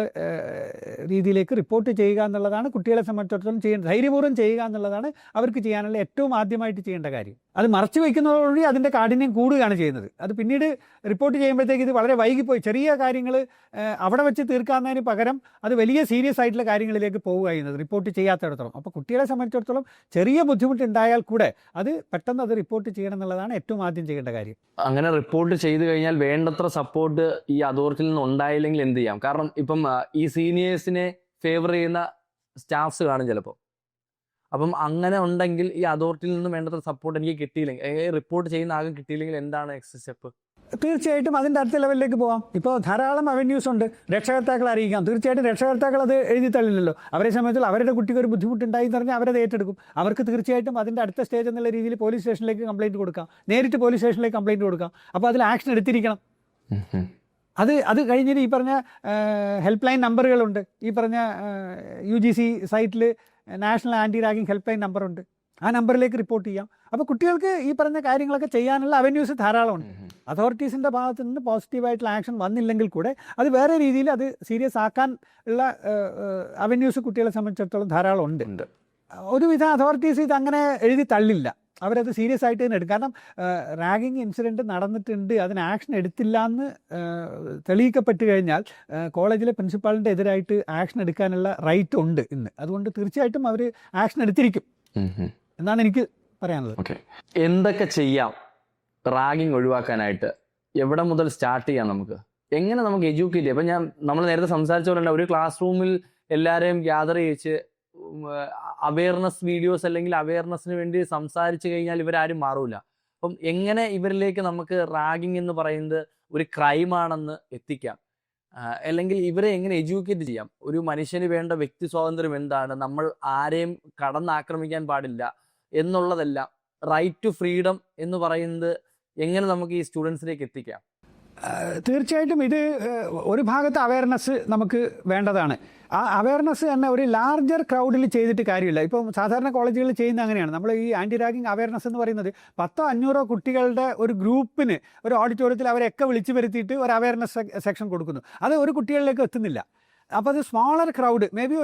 C: രീതിയിലേക്ക് റിപ്പോർട്ട് ചെയ്യുക എന്നുള്ളതാണ് കുട്ടികളെ സംബന്ധിച്ചിടത്തോളം ധൈര്യപൂർവ്വം ചെയ്യുക എന്നുള്ളതാണ് അവർക്ക് ചെയ്യാനുള്ള ഏറ്റവും ആദ്യമായിട്ട് ചെയ്യേണ്ട കാര്യം. അത് മറച്ചു വയ്ക്കുന്നതോടുകൂടി അതിൻ്റെ കാഠിന്യം കൂടുകയാണ് ചെയ്യുന്നത്. അത് പിന്നീട് റിപ്പോർട്ട് ചെയ്യുമ്പോഴത്തേക്ക് ഇത് വളരെ വൈകിപ്പോയി ചെറിയ കാര്യങ്ങൾ അവിടെ വെച്ച് തീർക്കാവുന്നതിന് പകരം അത് വലിയ സീരിയസ് ആയിട്ടുള്ള കാര്യങ്ങളിലേക്ക് പോവുക ചെയ്യുന്നത് റിപ്പോർട്ട് ചെയ്യാത്തിടത്തോളം. അപ്പോൾ കുട്ടികളെ സംബന്ധിച്ചിടത്തോളം ചെറിയ ബുദ്ധിമുട്ടുണ്ടായാൽ കൂടെ അത് പെട്ടെന്ന് അത് റിപ്പോർട്ട് ചെയ്യണം എന്നുള്ളതാണ് ഏറ്റവും ആദ്യം ചെയ്യേണ്ട കാര്യം.
F: അങ്ങനെ റിപ്പോർട്ട് ചെയ്തു കഴിഞ്ഞാൽ വേണ്ടത്ര സപ്പോർട്ട് ഈ അതോറിറ്റിയിൽ നിന്ന് ഉണ്ടായില്ലെങ്കിൽ എന്ത് ചെയ്യാം? കാരണം ഇപ്പം ഈ സീനിയേഴ്സിനെ ഫേവർ ചെയ്യുന്ന സ്റ്റാഫ്സ് കാണും ചിലപ്പോൾ. അപ്പം അങ്ങനെ ഉണ്ടെങ്കിൽ ഈ അതോറിറ്റിയിൽ നിന്ന് വേണ്ടത്ര സപ്പോർട്ട് എനിക്ക് കിട്ടിയില്ലെങ്കിൽ, റിപ്പോർട്ട് ചെയ്യുന്ന ആകെ കിട്ടിയില്ലെങ്കിൽ എന്താണ് നെക്സ്റ്റ് സ്റ്റെപ്പ്?
C: തീർച്ചയായിട്ടും അതിൻ്റെ അടുത്ത ലെവലിലേക്ക് പോകാം. ഇപ്പോൾ ധാരാളം അവന്യൂസ് ഉണ്ട്. രക്ഷകർത്താക്കളെ അറിയിക്കാം. തീർച്ചയായിട്ടും രക്ഷകർത്താക്കൾ അത് എഴുതി തള്ളില്ലല്ലോ. അവരെ സംബന്ധിച്ച് അവരുടെ കുട്ടിക്ക് ഒരു ബുദ്ധിമുട്ടുണ്ടായി എന്ന് പറഞ്ഞാൽ അവരത് ഏറ്റെടുക്കും. അവർക്ക് തീർച്ചയായിട്ടും അതിൻ്റെ അടുത്ത സ്റ്റേജ് എന്നുള്ള രീതിയിൽ പോലീസ് സ്റ്റേഷനിലേക്ക് കംപ്ലയിൻറ്റ് കൊടുക്കാം. നേരിട്ട് പോലീസ് സ്റ്റേഷനിലേക്ക് കംപ്ലയിൻറ്റ് കൊടുക്കാം. അപ്പോൾ അതിൽ ആക്ഷൻ എടുത്തിരിക്കണം. അത് കഴിഞ്ഞിട്ട് ഈ പറഞ്ഞ ഹെൽപ്പ് ലൈൻ നമ്പറുകളുണ്ട്. ഈ പറഞ്ഞ UGC സൈറ്റിൽ national anti ragging help line നമ്പറുണ്ട്. ആ നമ്പറിലേക്ക് റിപ്പോർട്ട് ചെയ്യാം. അപ്പോൾ കുട്ടികൾക്ക് ഈ പറഞ്ഞ കാര്യങ്ങളൊക്കെ ചെയ്യാനുള്ള അവന്യൂസ് ധാരാളമുണ്ട്. അതോറിറ്റീസിൻ്റെ ഭാഗത്ത് നിന്ന് പോസിറ്റീവായിട്ടുള്ള ആക്ഷൻ വന്നില്ലെങ്കിൽ കൂടെ അത് വേറെ രീതിയിൽ അത് സീരിയസ് ആക്കാൻ ഉള്ള അവന്യൂസ് കുട്ടികളെ സംബന്ധിച്ചിടത്തോളം ധാരാളം ഉണ്ട്. ഒരുവിധ അതോറിറ്റീസ് ഇത് അങ്ങനെ എഴുതി തള്ളില്ല. അവരത് സീരിയസ് ആയിട്ട് തന്നെ എടുക്കും. കാരണം റാഗിങ് ഇൻസിഡൻറ്റ് നടന്നിട്ടുണ്ട്, അതിന് ആക്ഷൻ എടുത്തില്ല എന്ന് തെളിയിക്കപ്പെട്ട് കഴിഞ്ഞാൽ കോളേജിലെ പ്രിൻസിപ്പാളിൻ്റെ എതിരായിട്ട് ആക്ഷൻ എടുക്കാനുള്ള റൈറ്റ് ഉണ്ട് ഇന്ന്. അതുകൊണ്ട് തീർച്ചയായിട്ടും അവർ ആക്ഷൻ എടുത്തിരിക്കും എന്നാണ് എനിക്ക് പറയാനുള്ളത്.
F: ഓക്കെ, എന്തൊക്കെ ചെയ്യാം റാഗിങ് ഒഴിവാക്കാനായിട്ട്? എവിടെ മുതൽ സ്റ്റാർട്ട് ചെയ്യാം? എങ്ങനെ നമുക്ക് എഡ്യൂക്കേറ്റ് ചെയ്യാം? അപ്പം നമ്മൾ നേരത്തെ സംസാരിച്ച പോലെ ഒരു ക്ലാസ് റൂമിൽ എല്ലാവരെയും ഗ്യാദർ ചെയ്യിച്ച് അവയർനെസ് വീഡിയോസ് അല്ലെങ്കിൽ അവയർനെസ്സിന് വേണ്ടി സംസാരിച്ചു കഴിഞ്ഞാൽ ഇവരാരും മാറൂല. അപ്പം എങ്ങനെ ഇവരിലേക്ക് നമുക്ക് റാഗിങ് എന്ന് പറയുന്നത് ഒരു ക്രൈമാണെന്ന് എത്തിക്കാം? അല്ലെങ്കിൽ ഇവരെ എങ്ങനെ എഡ്യൂക്കേറ്റ് ചെയ്യാം? ഒരു മനുഷ്യന് വേണ്ട വ്യക്തി സ്വാതന്ത്ര്യം എന്താണ്, നമ്മൾ ആരെയും കടന്നാക്രമിക്കാൻ പാടില്ല എന്നുള്ളതെല്ലാം, റൈറ്റ് ടു ഫ്രീഡം എന്ന് പറയുന്നത് എങ്ങനെ നമുക്ക് ഈ സ്റ്റുഡൻസിലേക്ക് എത്തിക്കാം?
C: തീർച്ചയായിട്ടും ഇത് ഒരു ഭാഗത്ത് അവയർനെസ് നമുക്ക് വേണ്ടതാണ്. ആ അവയർനെസ് തന്നെ ഒരു ലാർജർ ക്രൗഡിൽ ചെയ്തിട്ട് കാര്യമില്ല. ഇപ്പം സാധാരണ കോളേജുകളിൽ ചെയ്യുന്ന അങ്ങനെയാണ്. നമ്മൾ ഈ ആൻറ്റി റാഗിങ് അവയർനെസ് എന്ന് പറയുന്നത് 100-500 കുട്ടികളുടെ ഒരു ഗ്രൂപ്പിന് ഒരു ഓഡിറ്റോറിയത്തിൽ അവരെയൊക്കെ വിളിച്ചു വരുത്തിയിട്ട് ഒരു അവയർനെസ് സെക്ഷൻ കൊടുക്കുന്നു. അത് ഒരു കുട്ടികളിലേക്ക് എത്തുന്നില്ല. അപ്പോൾ അത് സ്മോളർ ക്രൗഡ്, മേ ബി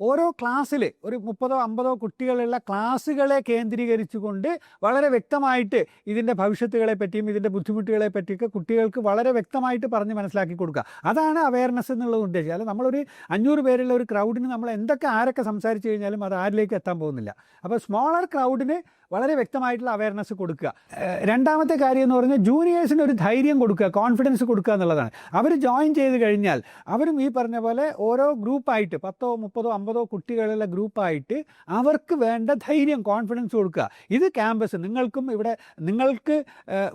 C: ഓരോ ക്ലാസ്സിൽ ഒരു 30-50 കുട്ടികളുള്ള ക്ലാസ്സുകളെ കേന്ദ്രീകരിച്ചുകൊണ്ട് വളരെ വ്യക്തമായിട്ട് ഇതിൻ്റെ ഭവിഷ്യത്തുകളെ പറ്റിയും ഇതിൻ്റെ ബുദ്ധിമുട്ടുകളെ പറ്റിയൊക്കെ കുട്ടികൾക്ക് വളരെ വ്യക്തമായിട്ട് പറഞ്ഞ് മനസ്സിലാക്കി കൊടുക്കുക. അതാണ് അവയർനെസ് എന്നുള്ളത് ഉദ്ദേശിച്ചത്. അല്ല നമ്മളൊരു 500 പേരുള്ള ഒരു ക്രൗഡിന് നമ്മൾ ആരൊക്കെ സംസാരിച്ച് കഴിഞ്ഞാലും അത് ആരിലേക്ക് എത്താൻ പോകുന്നില്ല. അപ്പോൾ സ്മോളർ ക്രൗഡിന് വളരെ വ്യക്തമായിട്ടുള്ള അവയർനെസ് കൊടുക്കുക. രണ്ടാമത്തെ കാര്യം എന്ന് പറഞ്ഞാൽ ജൂനിയേഴ്സിന് ഒരു ധൈര്യം കൊടുക്കുക, കോൺഫിഡൻസ് കൊടുക്കുക എന്നുള്ളതാണ്. അവർ ജോയിൻ ചെയ്ത് കഴിഞ്ഞാൽ അവരും ഈ പറഞ്ഞ പോലെ ഓരോ ഗ്രൂപ്പായിട്ട് 10, 30, 50 കുട്ടികളുള്ള ഗ്രൂപ്പായിട്ട് അവർക്ക് വേണ്ട ധൈര്യം, കോൺഫിഡൻസ് കൊടുക്കുക. ഇത് ക്യാമ്പസ് നിങ്ങൾക്ക്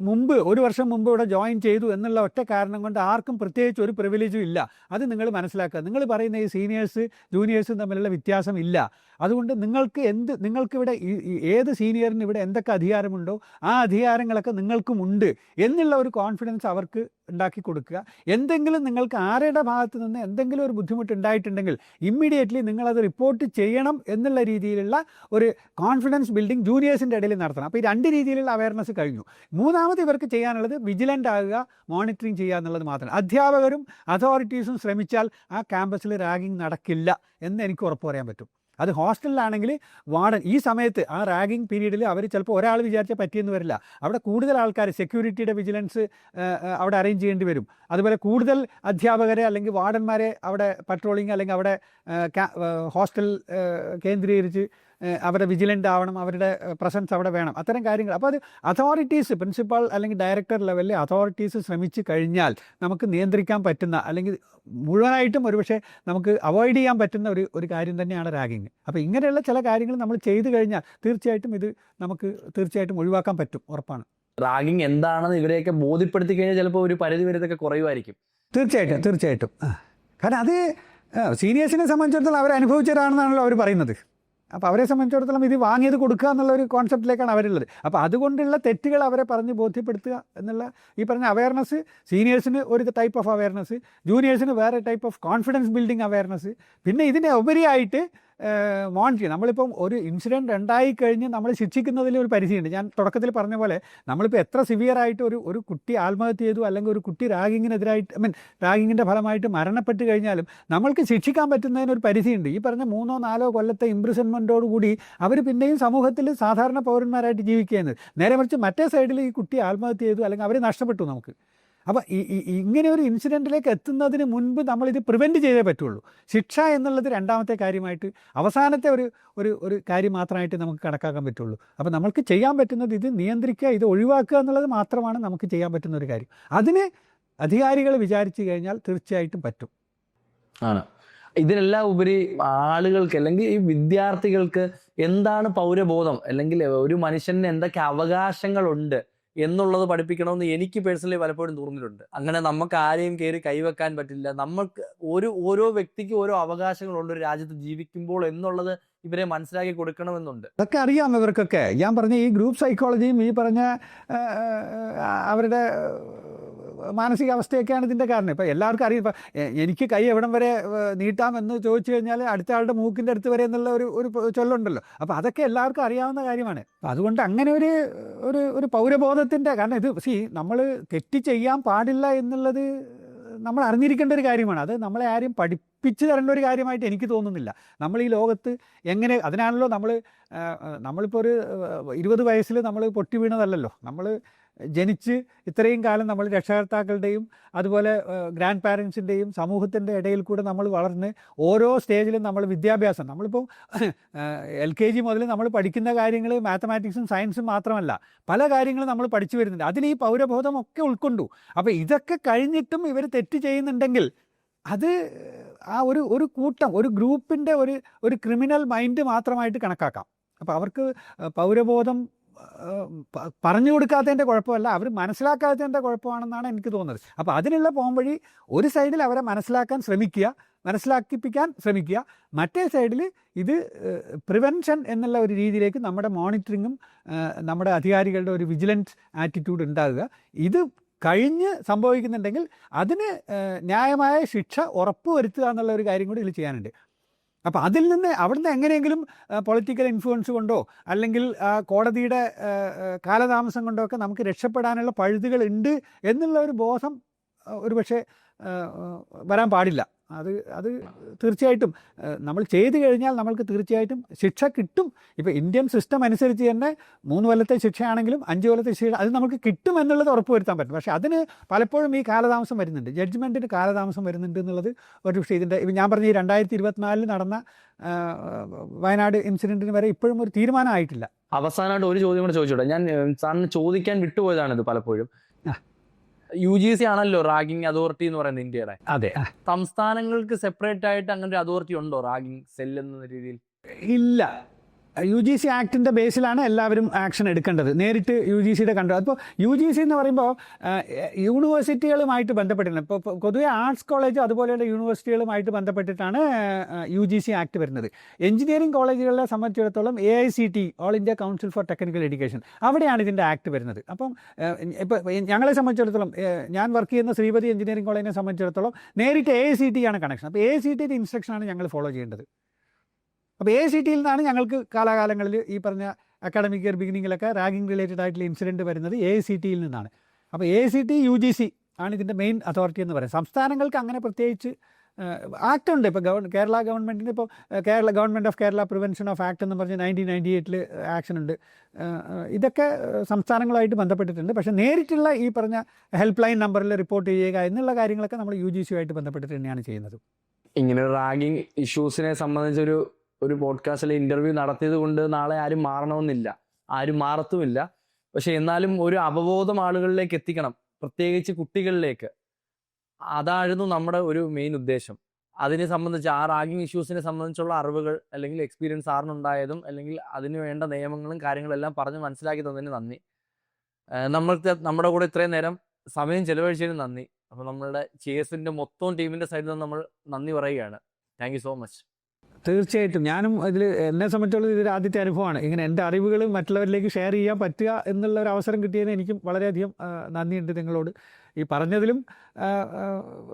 C: മുമ്പ് 1 വർഷം മുമ്പ് ഇവിടെ ജോയിൻ ചെയ്തു എന്നുള്ള ഒറ്റ കാരണം കൊണ്ട് ആർക്കും പ്രത്യേകിച്ച് ഒരു പ്രിവിലേജും ഇല്ല. അത് നിങ്ങൾ മനസ്സിലാക്കുക. നിങ്ങൾ പറയുന്ന ഈ സീനിയേഴ്സ് ജൂനിയേഴ്സും തമ്മിലുള്ള വ്യത്യാസം ഇല്ല. അതുകൊണ്ട് നിങ്ങൾക്കിവിടെ ഏത് സീനിയറിന് ഇവിടെ എന്തൊക്കെ അധികാരമുണ്ടോ ആ അധികാരങ്ങളൊക്കെ നിങ്ങൾക്കും ഉണ്ട് എന്നുള്ള ഒരു കോൺഫിഡൻസ് അവർക്ക് ഉണ്ടാക്കി കൊടുക്കുക. എന്തെങ്കിലും നിങ്ങൾക്ക് ആരുടെ ഭാഗത്ത് നിന്ന് എന്തെങ്കിലും ഒരു ബുദ്ധിമുട്ട് ഉണ്ടായിട്ടുണ്ടെങ്കിൽ ഇമ്മീഡിയറ്റ്ലി നിങ്ങളത് റിപ്പോർട്ട് ചെയ്യണം എന്നുള്ള രീതിയിലുള്ള ഒരു കോൺഫിഡൻസ് ബിൽഡിംഗ് ജൂനിയേഴ്സിൻ്റെ ഇടയിൽ നടത്തണം. അപ്പോൾ ഈ 2 രീതിയിലുള്ള അവയർനെസ് കഴിഞ്ഞു. മൂന്നാമത് ഇവർക്ക് ചെയ്യാനുള്ളത് വിജിലൻ്റ് ആകുക, മോണിറ്ററിങ് ചെയ്യുക എന്നുള്ളത് മാത്രമാണ്. അധ്യാപകരും അതോറിറ്റീസും ശ്രമിച്ചാൽ ആ ക്യാമ്പസിൽ റാഗിങ് നടക്കില്ല എന്ന് എനിക്ക് ഉറപ്പ് പറയാൻ പറ്റും. അത് ഹോസ്റ്റലിലാണെങ്കിൽ വാർഡൻ ഈ സമയത്ത് ആ റാഗിങ് പീരീഡിൽ അവർ ചിലപ്പോൾ ഒരാൾ വിചാരിച്ചാൽ പറ്റിയെന്ന് വരില്ല. അവിടെ കൂടുതൽ ആൾക്കാർ സെക്യൂരിറ്റിയുടെ വിജിലൻസ് അവിടെ അറേഞ്ച് ചെയ്യേണ്ടി വരും. അതുപോലെ കൂടുതൽ അധ്യാപകരെ അല്ലെങ്കിൽ വാർഡന്മാരെ അവിടെ പട്രോളിങ് അല്ലെങ്കിൽ അവിടെ ഹോസ്റ്റൽ കേന്ദ്രീകരിച്ച് അവരുടെ വിജിലൻ്റ് ആവണം, അവരുടെ പ്രസൻസ് അവിടെ വേണം, അത്തരം കാര്യങ്ങൾ. അപ്പോൾ അത് അതോറിറ്റീസ്, പ്രിൻസിപ്പൽ അല്ലെങ്കിൽ ഡയറക്ടർ ലെവലിൽ അതോറിറ്റീസ് ശ്രമിച്ചു കഴിഞ്ഞാൽ നമുക്ക് നിയന്ത്രിക്കാൻ പറ്റുന്ന അല്ലെങ്കിൽ മുഴുവനായിട്ടും ഒരുപക്ഷെ നമുക്ക് അവോയ്ഡ് ചെയ്യാൻ പറ്റുന്ന ഒരു കാര്യം തന്നെയാണ് റാഗിങ്. അപ്പോൾ ഇങ്ങനെയുള്ള ചില കാര്യങ്ങൾ നമ്മൾ ചെയ്തു കഴിഞ്ഞാൽ തീർച്ചയായിട്ടും ഇത് നമുക്ക് തീർച്ചയായിട്ടും ഒഴിവാക്കാൻ പറ്റും, ഉറപ്പാണ്.
F: റാഗിങ് എന്താണെന്ന് ഇവരെയൊക്കെ ബോധ്യപ്പെടുത്തി കഴിഞ്ഞാൽ ചിലപ്പോൾ ഒരു പരിധി വരെ ഇതൊക്കെ കുറയുമായിരിക്കും.
C: തീർച്ചയായിട്ടും. കാരണം അത് സീനിയേഴ്സിനെ സംബന്ധിച്ചിടത്തോളം അവർ അനുഭവിച്ചതാണെന്നാണല്ലോ അവർ പറയുന്നത്. അപ്പോൾ അവരെ സംബന്ധിച്ചിടത്തോളം ഇത് വാങ്ങിയത് കൊടുക്കുക എന്നുള്ള ഒരു കോൺസെപ്റ്റിലേക്കാണ് അവരുള്ളത്. അപ്പോൾ അതുകൊണ്ടുള്ള തെറ്റുകൾ അവരെ പറഞ്ഞ് ബോധ്യപ്പെടുത്തുക എന്നുള്ള ഈ പറഞ്ഞ അവയർനെസ്, സീനിയേഴ്സിന് ഒരു ടൈപ്പ് ഓഫ് അവയർനെസ്, ജൂനിയേഴ്സിന് വേറെ type of confidence building awareness. പിന്നെ ഇതിനെ ഉപരിയായിട്ട് മോണിറ്റർ. നമ്മളിപ്പം ഒരു ഇൻസിഡൻറ്റ് ഉണ്ടായിക്കഴിഞ്ഞ് നമ്മൾ ശിക്ഷിക്കുന്നതിൽ ഒരു പരിധിയുണ്ട്. ഞാൻ തുടക്കത്തിൽ പറഞ്ഞ പോലെ നമ്മളിപ്പോൾ എത്ര സിവിയറായിട്ട് ഒരു കുട്ടി ആത്മഹത്യ ചെയ്തു അല്ലെങ്കിൽ ഒരു കുട്ടി റാഗിങ്ങിനെതിരായിട്ട് റാഗിങ്ങിൻ്റെ ഫലമായിട്ട് മരണപ്പെട്ട് കഴിഞ്ഞാലും നമ്മൾക്ക് ശിക്ഷിക്കാൻ പറ്റുന്നതിനൊരു പരിധിയുണ്ട്. ഈ പറഞ്ഞ 3 or 4 കൊല്ലത്തെ ഇംപ്രിസൺമെൻറ്റോടുകൂടി അവർ പിന്നെയും സമൂഹത്തിൽ സാധാരണ പൗരന്മാരായിട്ട് ജീവിക്കുന്നത്. നേരെ മറിച്ച് മറ്റേ സൈഡിൽ ഈ കുട്ടി ആത്മഹത്യ ചെയ്തു അല്ലെങ്കിൽ അവർ നഷ്ടപ്പെട്ടു നമുക്ക്. അപ്പോൾ ഇങ്ങനെ ഒരു ഇൻസിഡൻറ്റിലേക്ക് എത്തുന്നതിന് മുൻപ് നമ്മളിത് പ്രിവെൻറ്റ് ചെയ്തേ പറ്റുള്ളൂ. ശിക്ഷ എന്നുള്ളത് രണ്ടാമത്തെ കാര്യമായിട്ട്, അവസാനത്തെ ഒരു കാര്യം മാത്രമായിട്ട് നമുക്ക് കണക്കാക്കാൻ പറ്റുള്ളൂ. അപ്പോൾ നമുക്ക് ചെയ്യാൻ പറ്റുന്നത് ഇത് നിയന്ത്രിക്കുക, ഇത് ഒഴിവാക്കുക എന്നുള്ളത് മാത്രമാണ് നമുക്ക് ചെയ്യാൻ പറ്റുന്ന ഒരു കാര്യം. അതിന് അധികാരികൾ വിചാരിച്ചു കഴിഞ്ഞാൽ തീർച്ചയായിട്ടും പറ്റും.
F: ആണ്. ഇതിനെല്ലാം ഉപരി ആളുകൾക്ക് അല്ലെങ്കിൽ ഈ വിദ്യാർത്ഥികൾക്ക് എന്താണ് പൗരബോധം, അല്ലെങ്കിൽ ഒരു മനുഷ്യന് എന്തൊക്കെ അവകാശങ്ങളുണ്ട് എന്നുള്ളത് പഠിപ്പിക്കണമെന്ന് എനിക്ക് പേഴ്സണലി പലപ്പോഴും തോന്നിയിട്ടുണ്ട്. അങ്ങനെ നമുക്ക് ആരെയും കയറി കൈവെക്കാൻ പറ്റില്ല. നമ്മൾക്ക് ഓരോ വ്യക്തിക്കും ഓരോ അവകാശങ്ങളുണ്ട് ഒരു രാജ്യത്ത് ജീവിക്കുമ്പോൾ എന്നുള്ളത് ഇവരെ മനസ്സിലാക്കി കൊടുക്കണമെന്നുണ്ട്.
C: അതൊക്കെ അറിയാം ഇവർക്കൊക്കെ. ഞാൻ പറഞ്ഞ ഈ ഗ്രൂപ്പ് സൈക്കോളജിയും ഈ പറഞ്ഞ അവരുടെ മാനസികാവസ്ഥയൊക്കെയാണ് ഇതിൻ്റെ കാരണം. ഇപ്പോൾ എല്ലാവർക്കും അറിയാം. ഇപ്പോൾ എനിക്ക് കൈ എവിടം വരെ നീട്ടാമെന്ന് ചോദിച്ചു കഴിഞ്ഞാൽ അടുത്ത ആളുടെ മൂക്കിൻ്റെ അടുത്ത് വരെ എന്നുള്ള ഒരു ചൊല്ലുണ്ടല്ലോ. അപ്പോൾ അതൊക്കെ എല്ലാവർക്കും അറിയാവുന്ന കാര്യമാണ്. അപ്പോൾ അതുകൊണ്ട് അങ്ങനെ ഒരു പൗരബോധത്തിൻ്റെ കാരണം ഇത് നമ്മൾ തെറ്റ് ചെയ്യാൻ പാടില്ല എന്നുള്ളത് നമ്മൾ അറിഞ്ഞിരിക്കേണ്ട ഒരു കാര്യമാണ്. അത് നമ്മളെ ആരും പഠിപ്പിച്ചു തരേണ്ട ഒരു കാര്യമായിട്ട് എനിക്ക് തോന്നുന്നില്ല. നമ്മൾ ഈ ലോകത്ത് എങ്ങനെ, അതിനാണല്ലോ നമ്മളിപ്പോൾ ഒരു 20 വയസ്സിൽ നമ്മൾ പൊട്ടി വീണതല്ലല്ലോ. നമ്മൾ ജനിച്ച് ഇത്രയും കാലം നമ്മൾ രക്ഷകർത്താക്കളുടെയും അതുപോലെ ഗ്രാൻഡ് പാരൻസിൻ്റെയും സമൂഹത്തിൻ്റെ ഇടയിൽ കൂടെ നമ്മൾ വളർന്ന് ഓരോ സ്റ്റേജിലും നമ്മൾ വിദ്യാഭ്യാസം, നമ്മളിപ്പോൾ LKG മുതൽ നമ്മൾ പഠിക്കുന്ന കാര്യങ്ങൾ മാത്തമാറ്റിക്സും സയൻസും മാത്രമല്ല, പല കാര്യങ്ങളും നമ്മൾ പഠിച്ചു വരുന്നുണ്ട്. അതിൽ ഈ പൗരബോധമൊക്കെ ഉൾക്കൊണ്ടു. അപ്പോൾ ഇതൊക്കെ കഴിഞ്ഞിട്ടും ഇവർ തെറ്റ് ചെയ്യുന്നുണ്ടെങ്കിൽ അത് ആ ഒരു കൂട്ടം, ഒരു ഗ്രൂപ്പിൻ്റെ ഒരു ക്രിമിനൽ മൈൻഡ് മാത്രമായിട്ട് കണക്കാക്കാം. അപ്പോൾ അവർക്ക് പൗരബോധം പറഞ്ഞു കൊടുക്കാത്തതിൻ്റെ കുഴപ്പമല്ല, അവർ മനസ്സിലാക്കാത്തതിൻ്റെ കുഴപ്പമാണെന്നാണ് എനിക്ക് തോന്നുന്നത്. അപ്പോൾ അതിനുള്ള പോംവഴി ഒരു സൈഡിൽ അവരെ മനസ്സിലാക്കിപ്പിക്കാൻ ശ്രമിക്കുക, മറ്റേ സൈഡിൽ ഇത് പ്രിവെൻഷൻ എന്നുള്ള ഒരു രീതിയിലേക്ക് നമ്മുടെ മോണിറ്ററിങ്ങും നമ്മുടെ അധികാരികളുടെ ഒരു വിജിലൻസ് ആറ്റിറ്റ്യൂഡ് ഉണ്ടാകുക. ഇത് കഴിഞ്ഞ് സംഭവിക്കുന്നുണ്ടെങ്കിൽ അതിന് ന്യായമായ ശിക്ഷ ഉറപ്പുവരുത്തുക എന്നുള്ള ഒരു കാര്യം കൂടി ഇതിൽ ചെയ്യാനുണ്ട്. അപ്പോൾ അവിടുന്ന് എങ്ങനെയെങ്കിലും പൊളിറ്റിക്കൽ ഇൻഫ്ലുവൻസ് കൊണ്ടോ അല്ലെങ്കിൽ കോടതിയുടെ കാലതാമസം കൊണ്ടോ ഒക്കെ നമുക്ക് രക്ഷപ്പെടാനുള്ള പഴുതുകളുണ്ട് എന്നുള്ള ഒരു ബോധം ഒരുപക്ഷെ വരാൻ പാടില്ല. അത് തീർച്ചയായിട്ടും നമ്മൾ ചെയ്തു കഴിഞ്ഞാൽ നമ്മൾക്ക് തീർച്ചയായിട്ടും ശിക്ഷ കിട്ടും. ഇപ്പോൾ ഇന്ത്യൻ സിസ്റ്റം അനുസരിച്ച് തന്നെ 3 കൊല്ലത്തെ ശിക്ഷയാണെങ്കിലും 5 കൊല്ലത്തെ ശിക്ഷ അത് നമുക്ക് കിട്ടും എന്നുള്ളത് ഉറപ്പുവരുത്താൻ പറ്റും. പക്ഷേ അതിന് പലപ്പോഴും ഈ കാലതാമസം വരുന്നുണ്ട്, ജഡ്ജ്മെൻറ്റിന് കാലതാമസം വരുന്നുണ്ട് എന്നുള്ളത് ഒരു പക്ഷേ ഇതിൻ്റെ ഇപ്പം ഞാൻ പറഞ്ഞ ഈ 2024 നടന്ന വയനാട് ഇൻസിഡൻറ്റിന് വരെ ഇപ്പോഴും ഒരു തീരുമാനമായിട്ടില്ല.
F: അവസാനമായിട്ട് ഒരു ചോദ്യം കൂടെ ചോദിച്ചോട്ടെ, ഞാൻ സാറിന് ചോദിക്കാൻ വിട്ടുപോയതാണിത് പലപ്പോഴും. UGC ആണല്ലോ റാഗിംഗ് അതോറിറ്റി എന്ന് പറയുന്നത് ഇന്ത്യയുടെ.
C: അതെ.
F: സംസ്ഥാനങ്ങൾക്ക് സെപ്പറേറ്റ് ആയിട്ട് അങ്ങനെ ഒരു അതോറിറ്റി ഉണ്ടോ റാഗിംഗ് സെൽ എന്ന രീതിയിൽ?
C: ഇല്ല. UGC ആക്ടിൻ്റെ ബേസിലാണ് എല്ലാവരും ആക്ഷൻ എടുക്കേണ്ടത്, നേരിട്ട് UGCയുടെ കൺട്രോൾ. അപ്പോൾ UGC എന്ന് പറയുമ്പോൾ യൂണിവേഴ്സിറ്റികളുമായിട്ട് ബന്ധപ്പെട്ടിട്ടുണ്ട്. ഇപ്പോൾ പൊതുവെ ആർട്സ് കോളേജ് അതുപോലെയുള്ള യൂണിവേഴ്സിറ്റികളുമായിട്ട് ബന്ധപ്പെട്ടിട്ടാണ് UGC ആക്ട് വരുന്നത്. എഞ്ചിനീയറിംഗ് കോളേജുകളെ സംബന്ധിച്ചിടത്തോളം AICT, all India council for technical education, അവിടെയാണ് ഇതിൻ്റെ ആക്ട് വരുന്നത്. അപ്പം ഇപ്പോൾ ഞങ്ങളെ സംബന്ധിച്ചിടത്തോളം ഞാൻ വർക്ക് ചെയ്യുന്ന ശ്രീപതി എഞ്ചിനീയറിംഗ് കോളേജിനെ സംബന്ധിച്ചിടത്തോളം നേരിട്ട് AICT ആണ് കണക്ഷൻ. അപ്പോൾ AICTയുടെ ഇൻസ്ട്രക്ഷനാണ് ഞങ്ങൾ ഫോളോ ചെയ്യേണ്ടത്. അപ്പോൾ AICTയിൽ നിന്നാണ് ഞങ്ങൾക്ക് കാലാകാലങ്ങളിൽ ഈ പറഞ്ഞ അക്കാഡമിക് ഇയർ ബിഗിനിങ്ങിലൊക്കെ റാഗിംഗ് റിലേറ്റഡ് ആയിട്ടുള്ള ഇൻസിഡൻറ്റ് വരുന്നത് AICTയിൽ നിന്നാണ്. അപ്പോൾ AICT UGC ആണ് ഇതിൻ്റെ മെയിൻ അതോറിറ്റി എന്ന് പറയുന്നത്. സംസ്ഥാനങ്ങൾക്ക് അങ്ങനെ പ്രത്യേകിച്ച് ആക്ട് ഉണ്ട്. ഇപ്പോൾ കേരള ഗവൺമെൻറ്റിന് ഇപ്പോൾ government of Kerala prevention of act എന്ന് പറഞ്ഞ് 1998 ആക്ഷൻ ഉണ്ട്. ഇതൊക്കെ സംസ്ഥാനങ്ങളുമായിട്ട് ബന്ധപ്പെട്ടിട്ടുണ്ട്. പക്ഷേ നേരിട്ടുള്ള ഈ പറഞ്ഞ ഹെൽപ്പ് ലൈൻ നമ്പറിൽ റിപ്പോർട്ട് ചെയ്യുക എന്നുള്ള കാര്യങ്ങളൊക്കെ നമ്മൾ UGCയുമായിട്ട് ബന്ധപ്പെട്ടിട്ട് തന്നെയാണ് ചെയ്യുന്നത്.
F: ഇങ്ങനെ റാഗിംഗ് ഇഷ്യൂസിനെ സംബന്ധിച്ചൊരു പോഡ്കാസ്റ്റിൽ ഇൻ്റർവ്യൂ നടത്തിയത് കൊണ്ട് നാളെ ആരും മാറണമെന്നില്ല, ആരും മാറത്തുമില്ല. പക്ഷെ എന്നാലും ഒരു അവബോധം ആളുകളിലേക്ക് എത്തിക്കണം, പ്രത്യേകിച്ച് കുട്ടികളിലേക്ക്. അതായിരുന്നു നമ്മുടെ ഒരു മെയിൻ ഉദ്ദേശം. അതിനെ സംബന്ധിച്ച് ആ റാഗിംഗ് ഇഷ്യൂസിനെ സംബന്ധിച്ചുള്ള അറിവുകൾ അല്ലെങ്കിൽ എക്സ്പീരിയൻസ് സാറിനുണ്ടായതും അല്ലെങ്കിൽ അതിന് വേണ്ട നിയമങ്ങളും കാര്യങ്ങളെല്ലാം പറഞ്ഞ് മനസ്സിലാക്കി തന്നതിന് നന്ദി. നമ്മുടെ കൂടെ ഇത്രയും നേരം സമയം ചെലവഴിച്ചതിന് നന്ദി. അപ്പോൾ നമ്മളുടെ CSന്റെ മൊത്തം ടീമിൻ്റെ സൈഡിൽ നിന്ന് നമ്മൾ നന്ദി പറയുകയാണ്. Thank you so much.
C: തീർച്ചയായിട്ടും ഞാനും ഇതിൽ എന്നെ സംബന്ധിച്ചുള്ളത് ഇതൊരു ആദ്യത്തെ അനുഭവമാണ്. ഇങ്ങനെ എൻ്റെ അറിവുകൾ മറ്റുള്ളവരിലേക്ക് ഷെയർ ചെയ്യാൻ പറ്റുക എന്നുള്ള ഒരു അവസരം കിട്ടിയതിന് എനിക്കും വളരെയധികം നന്ദിയുണ്ട് നിങ്ങളോട്. ഈ പറഞ്ഞതിലും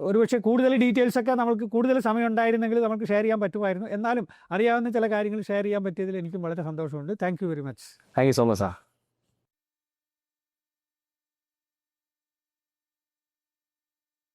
C: ഒരുപക്ഷെ കൂടുതൽ ഡീറ്റെയിൽസൊക്കെ നമുക്ക് കൂടുതൽ സമയം ഉണ്ടായിരുന്നെങ്കിൽ നമുക്ക് ഷെയർ ചെയ്യാൻ പറ്റുമായിരുന്നു. എന്നാലും അറിയാവുന്ന ചില കാര്യങ്ങൾ ഷെയർ ചെയ്യാൻ പറ്റിയതിൽ എനിക്കും വളരെ സന്തോഷമുണ്ട്. Thank you very much.
F: Thank you so much sir.